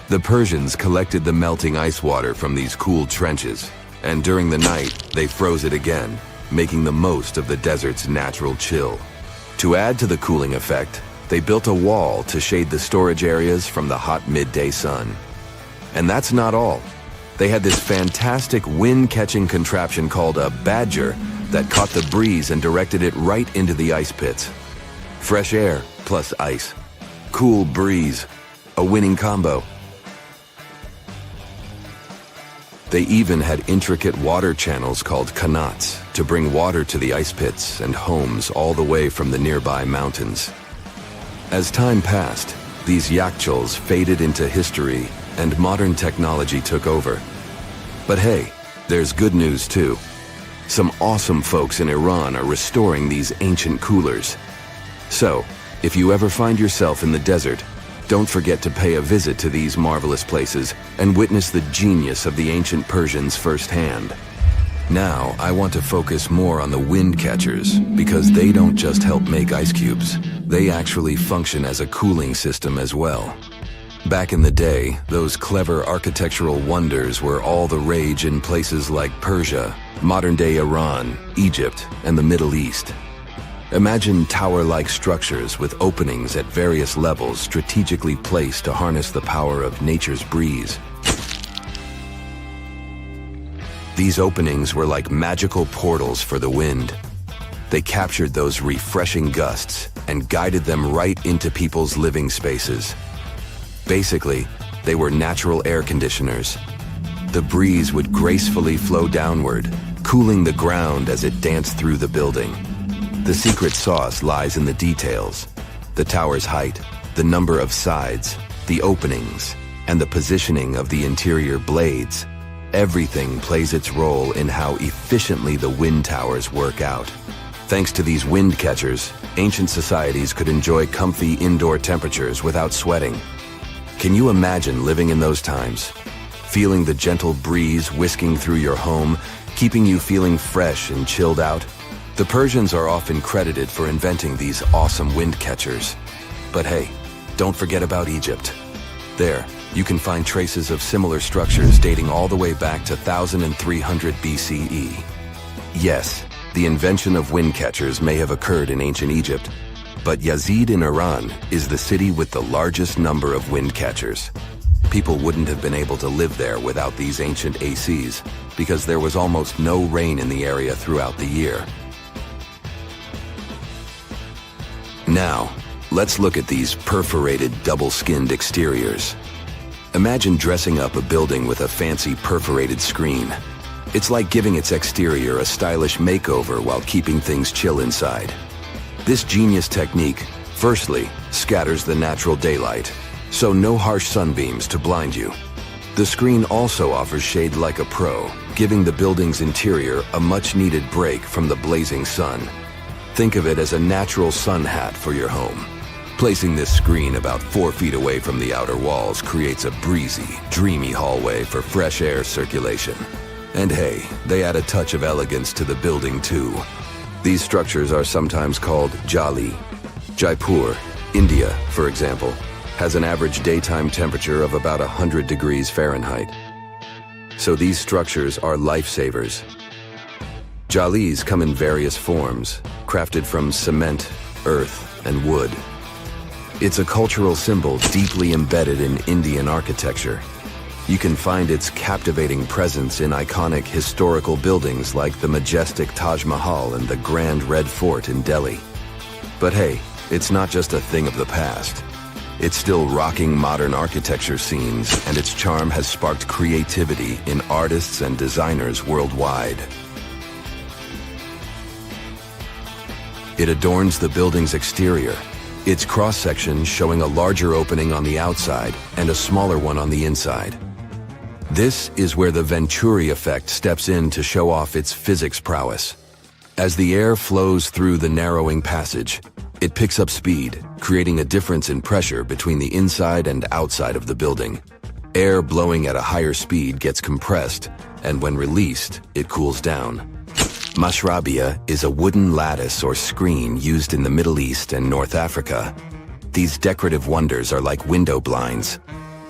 The Persians collected the melting ice water from these cool trenches, and during the night, they froze it again, making the most of the desert's natural chill. To add to the cooling effect, they built a wall to shade the storage areas from the hot midday sun. And that's not all. They had this fantastic wind-catching contraption called a badger that caught the breeze and directed it right into the ice pits. Fresh air plus ice. Cool breeze. A winning combo. They even had intricate water channels called qanats to bring water to the ice pits and homes all the way from the nearby mountains. As time passed, these yakhchals faded into history and modern technology took over. But hey, there's good news too. Some awesome folks in Iran are restoring these ancient coolers. So, if you ever find yourself in the desert, don't forget to pay a visit to these marvelous places and witness the genius of the ancient Persians firsthand. Now, I want to focus more on the wind catchers because they don't just help make ice cubes. They actually function as a cooling system as well. Back in the day, those clever architectural wonders were all the rage in places like Persia, modern-day Iran, Egypt, and the Middle East. Imagine tower-like structures with openings at various levels strategically placed to harness the power of nature's breeze. These openings were like magical portals for the wind. They captured those refreshing gusts and guided them right into people's living spaces. Basically, they were natural air conditioners. The breeze would gracefully flow downward, cooling the ground as it danced through the building. The secret sauce lies in the details. The tower's height, the number of sides, the openings, and the positioning of the interior blades. Everything plays its role in how efficiently the wind towers work out. Thanks to these wind catchers, ancient societies could enjoy comfy indoor temperatures without sweating. Can you imagine living in those times? Feeling the gentle breeze whisking through your home, keeping you feeling fresh and chilled out? The Persians are often credited for inventing these awesome wind catchers. But hey, don't forget about Egypt. There, you can find traces of similar structures dating all the way back to 1300 BCE. Yes, the invention of wind catchers may have occurred in ancient Egypt, but Yazid in Iran is the city with the largest number of wind catchers. People wouldn't have been able to live there without these ancient ACs, because there was almost no rain in the area throughout the year. Now, let's look at these perforated, double-skinned exteriors. Imagine dressing up a building with a fancy perforated screen. It's like giving its exterior a stylish makeover while keeping things chill inside. This genius technique, firstly, scatters the natural daylight, so no harsh sunbeams to blind you. The screen also offers shade like a pro, giving the building's interior a much-needed break from the blazing sun. Think of it as a natural sun hat for your home. Placing this screen about 4 feet away from the outer walls creates a breezy, dreamy hallway for fresh air circulation. And hey, they add a touch of elegance to the building too. These structures are sometimes called jali. Jaipur, India, for example, has an average daytime temperature of about 100 degrees Fahrenheit. So these structures are lifesavers. Jalis come in various forms, crafted from cement, earth, and wood. It's a cultural symbol deeply embedded in Indian architecture. You can find its captivating presence in iconic historical buildings like the majestic Taj Mahal and the Grand Red Fort in Delhi. But hey, it's not just a thing of the past. It's still rocking modern architecture scenes, and its charm has sparked creativity in artists and designers worldwide. It adorns the building's exterior, its cross-section showing a larger opening on the outside and a smaller one on the inside. This is where the Venturi effect steps in to show off its physics prowess. As the air flows through the narrowing passage, it picks up speed, creating a difference in pressure between the inside and outside of the building. Air blowing at a higher speed gets compressed, and when released, it cools down. Mashrabia is a wooden lattice or screen used in the Middle East and North Africa. These decorative wonders are like window blinds,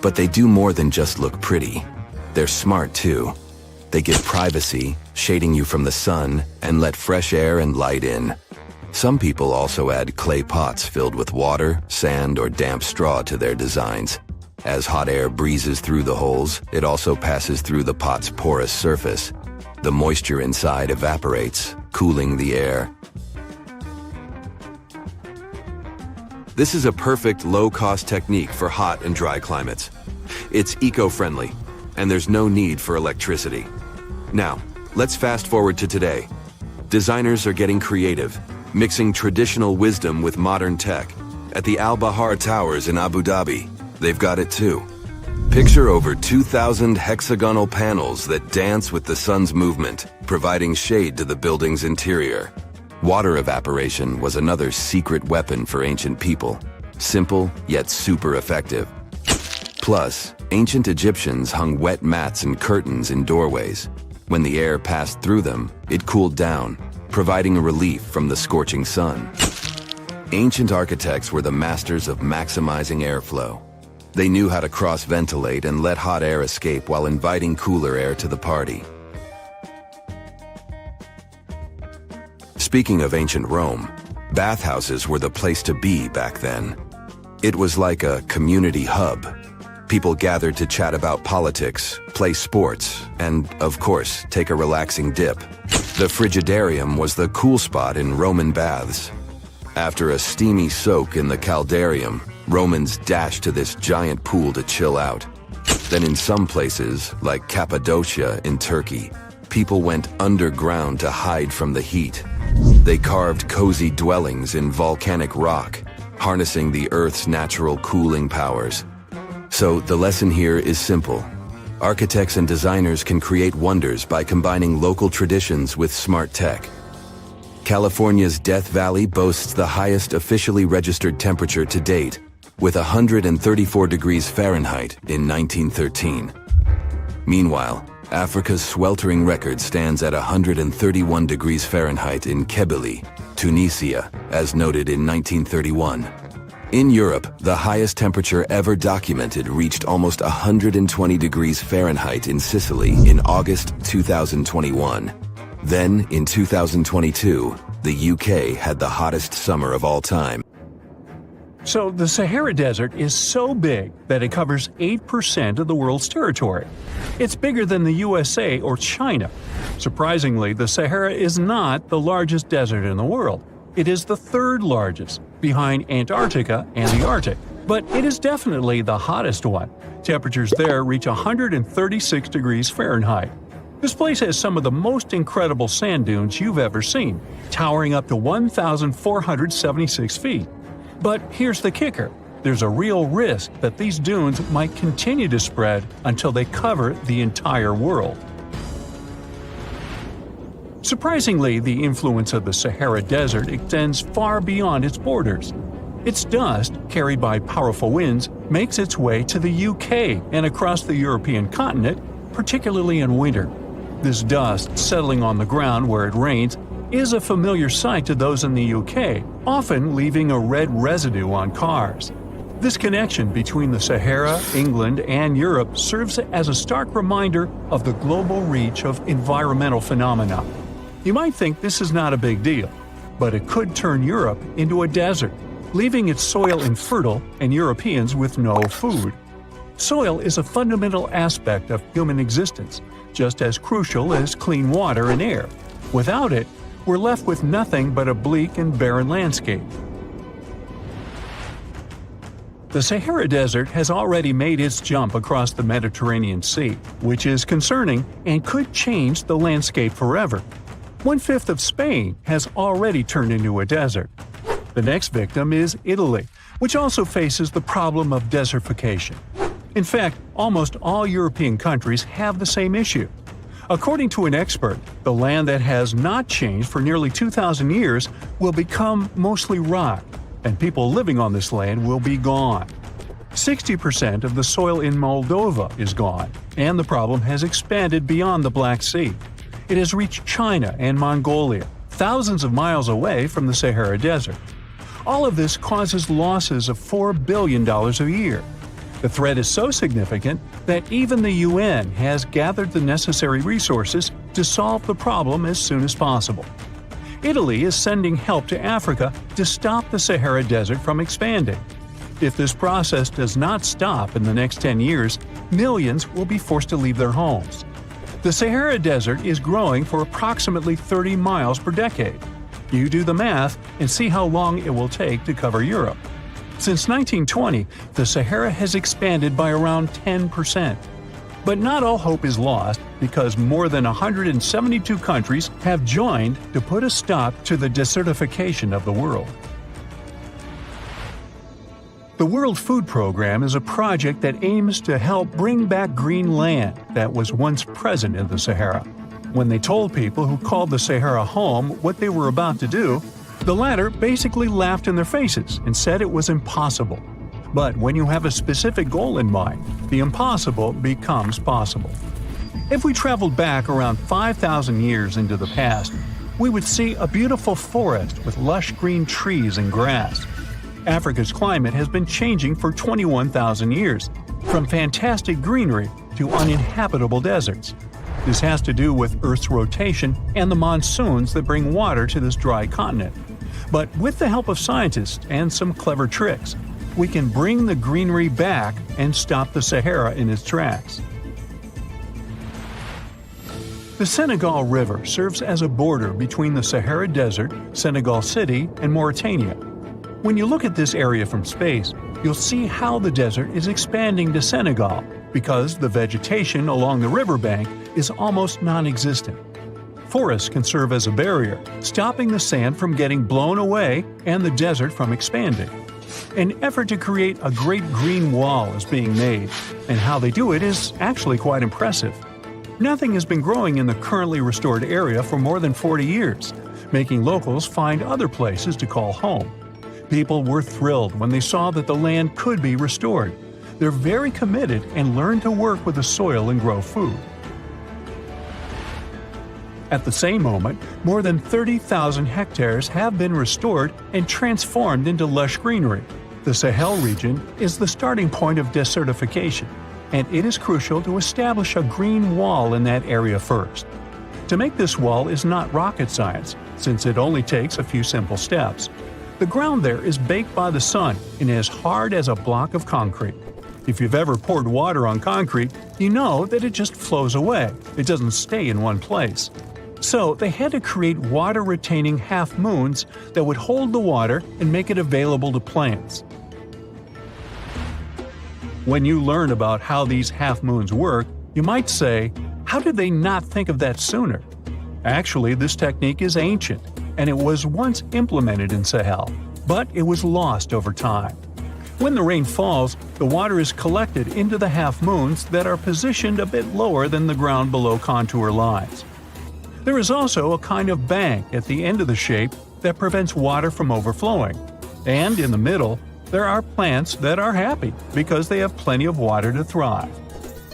but they do more than just look pretty. They're smart too. They give privacy, shading you from the sun, and let fresh air and light in. Some people also add clay pots filled with water, sand, or damp straw to their designs. As hot air breezes through the holes, it also passes through the pot's porous surface. The moisture inside evaporates, cooling the air. This is a perfect low-cost technique for hot and dry climates. It's eco-friendly, and there's no need for electricity. Now, let's fast forward to today. Designers are getting creative, mixing traditional wisdom with modern tech. At the Al Bahar Towers in Abu Dhabi, they've got it too. Picture over 2,000 hexagonal panels that dance with the sun's movement, providing shade to the building's interior. Water evaporation was another secret weapon for ancient people. Simple, yet super effective. Plus, ancient Egyptians hung wet mats and curtains in doorways. When the air passed through them, it cooled down, providing a relief from the scorching sun. Ancient architects were the masters of maximizing airflow. They knew how to cross-ventilate and let hot air escape while inviting cooler air to the party. Speaking of ancient Rome, bathhouses were the place to be back then. It was like a community hub. People gathered to chat about politics, play sports, and, of course, take a relaxing dip. The frigidarium was the cool spot in Roman baths. After a steamy soak in the caldarium, Romans dashed to this giant pool to chill out. Then in some places, like Cappadocia in Turkey, people went underground to hide from the heat. They carved cozy dwellings in volcanic rock, harnessing the Earth's natural cooling powers. So the lesson here is simple. Architects and designers can create wonders by combining local traditions with smart tech. California's Death Valley boasts the highest officially registered temperature to date, with 134 degrees Fahrenheit in 1913. Meanwhile, Africa's sweltering record stands at 131 degrees Fahrenheit in Kebili, Tunisia, as noted in 1931. In Europe, the highest temperature ever documented reached almost 120 degrees Fahrenheit in Sicily in August 2021. Then, in 2022, the UK had the hottest summer of all time. So the Sahara Desert is so big that it covers 8% of the world's territory. It's bigger than the USA or China. Surprisingly, the Sahara is not the largest desert in the world. It is the third largest, behind Antarctica and the Arctic. But it is definitely the hottest one. Temperatures there reach 136 degrees Fahrenheit. This place has some of the most incredible sand dunes you've ever seen, towering up to 1,476 feet. But here's the kicker. There's a real risk that these dunes might continue to spread until they cover the entire world. Surprisingly, the influence of the Sahara Desert extends far beyond its borders. Its dust, carried by powerful winds, makes its way to the UK and across the European continent, particularly in winter. This dust settling on the ground where it rains is a familiar sight to those in the UK, often leaving a red residue on cars. This connection between the Sahara, England, and Europe serves as a stark reminder of the global reach of environmental phenomena. You might think this is not a big deal, but it could turn Europe into a desert, leaving its soil infertile and Europeans with no food. Soil is a fundamental aspect of human existence, just as crucial as clean water and air. Without it, we're left with nothing but a bleak and barren landscape. The Sahara Desert has already made its jump across the Mediterranean Sea, which is concerning and could change the landscape forever. 1/5 of Spain has already turned into a desert. The next victim is Italy, which also faces the problem of desertification. In fact, almost all European countries have the same issue. According to an expert, the land that has not changed for nearly 2,000 years will become mostly rock, and people living on this land will be gone. 60% of the soil in Moldova is gone, and the problem has expanded beyond the Black Sea. It has reached China and Mongolia, thousands of miles away from the Sahara Desert. All of this causes losses of $4 billion a year. The threat is so significant that even the UN has gathered the necessary resources to solve the problem as soon as possible. Italy is sending help to Africa to stop the Sahara Desert from expanding. If this process does not stop in the next 10 years, millions will be forced to leave their homes. The Sahara Desert is growing for approximately 30 miles per decade. You do the math and see how long it will take to cover Europe. Since 1920, the Sahara has expanded by around 10%. But not all hope is lost because more than 172 countries have joined to put a stop to the desertification of the world. The World Food Program is a project that aims to help bring back green land that was once present in the Sahara. When they told people who called the Sahara home what they were about to do, the latter basically laughed in their faces and said it was impossible. But when you have a specific goal in mind, the impossible becomes possible. If we traveled back around 5,000 years into the past, we would see a beautiful forest with lush green trees and grass. Africa's climate has been changing for 21,000 years, from fantastic greenery to uninhabitable deserts. This has to do with Earth's rotation and the monsoons that bring water to this dry continent. But with the help of scientists and some clever tricks, we can bring the greenery back and stop the Sahara in its tracks. The Senegal River serves as a border between the Sahara Desert, Senegal City, and Mauritania. When you look at this area from space, you'll see how the desert is expanding to Senegal because the vegetation along the riverbank is almost non-existent. Forests can serve as a barrier, stopping the sand from getting blown away and the desert from expanding. An effort to create a great green wall is being made, and how they do it is actually quite impressive. Nothing has been growing in the currently restored area for more than 40 years, making locals find other places to call home. People were thrilled when they saw that the land could be restored. They're very committed and learn to work with the soil and grow food. At the same moment, more than 30,000 hectares have been restored and transformed into lush greenery. The Sahel region is the starting point of desertification, and it is crucial to establish a green wall in that area first. To make this wall is not rocket science, since it only takes a few simple steps. The ground there is baked by the sun and as hard as a block of concrete. If you've ever poured water on concrete, you know that it just flows away. It doesn't stay in one place. So they had to create water-retaining half-moons that would hold the water and make it available to plants. When you learn about how these half-moons work, you might say, how did they not think of that sooner? Actually, this technique is ancient, and it was once implemented in Sahel, but it was lost over time. When the rain falls, the water is collected into the half-moons that are positioned a bit lower than the ground below contour lines. There is also a kind of bank at the end of the shape that prevents water from overflowing. And in the middle, there are plants that are happy because they have plenty of water to thrive.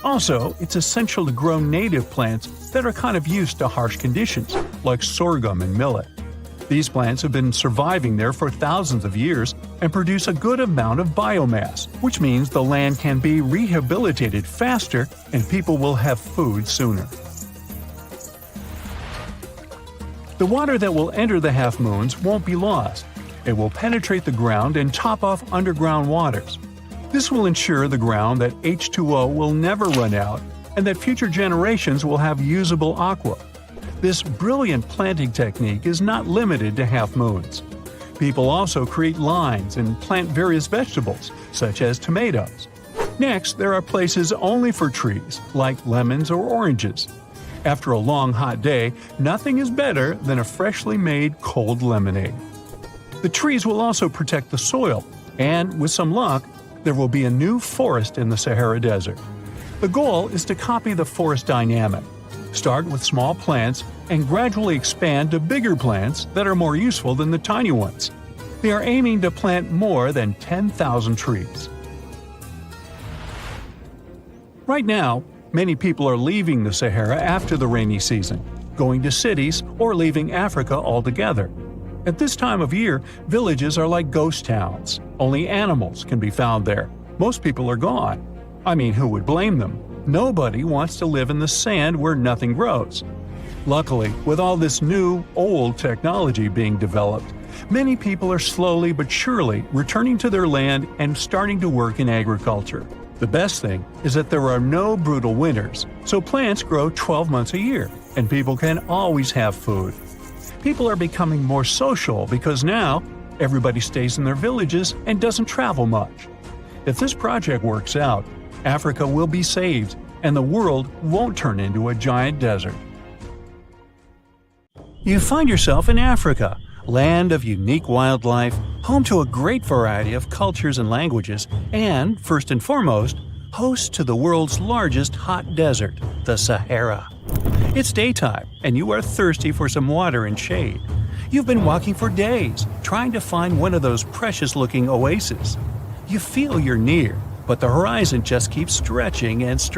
Also, it's essential to grow native plants that are kind of used to harsh conditions, like sorghum and millet. These plants have been surviving there for thousands of years and produce a good amount of biomass, which means the land can be rehabilitated faster and people will have food sooner. The water that will enter the half-moons won't be lost. It will penetrate the ground and top off underground waters. This will ensure the ground that H2O will never run out and that future generations will have usable aqua. This brilliant planting technique is not limited to half-moons. People also create lines and plant various vegetables, such as tomatoes. Next, there are places only for trees, like lemons or oranges. After a long hot day, nothing is better than a freshly made cold lemonade. The trees will also protect the soil, and with some luck, there will be a new forest in the Sahara Desert. The goal is to copy the forest dynamic. Start with small plants and gradually expand to bigger plants that are more useful than the tiny ones. They are aiming to plant more than 10,000 trees. Right now, many people are leaving the Sahara after the rainy season, going to cities or leaving Africa altogether. At this time of year, villages are like ghost towns. Only animals can be found there. Most people are gone. I mean, who would blame them? Nobody wants to live in the sand where nothing grows. Luckily, with all this new, old technology being developed, many people are slowly but surely returning to their land and starting to work in agriculture. The best thing is that there are no brutal winters, so plants grow 12 months a year, and people can always have food. People are becoming more social because now everybody stays in their villages and doesn't travel much. If this project works out, Africa will be saved, and the world won't turn into a giant desert. You find yourself in Africa, land of unique wildlife, home to a great variety of cultures and languages, and, first and foremost, host to the world's largest hot desert, the Sahara. It's daytime, and you are thirsty for some water and shade. You've been walking for days, trying to find one of those precious-looking oases. You feel you're near, but the horizon just keeps stretching and stretching.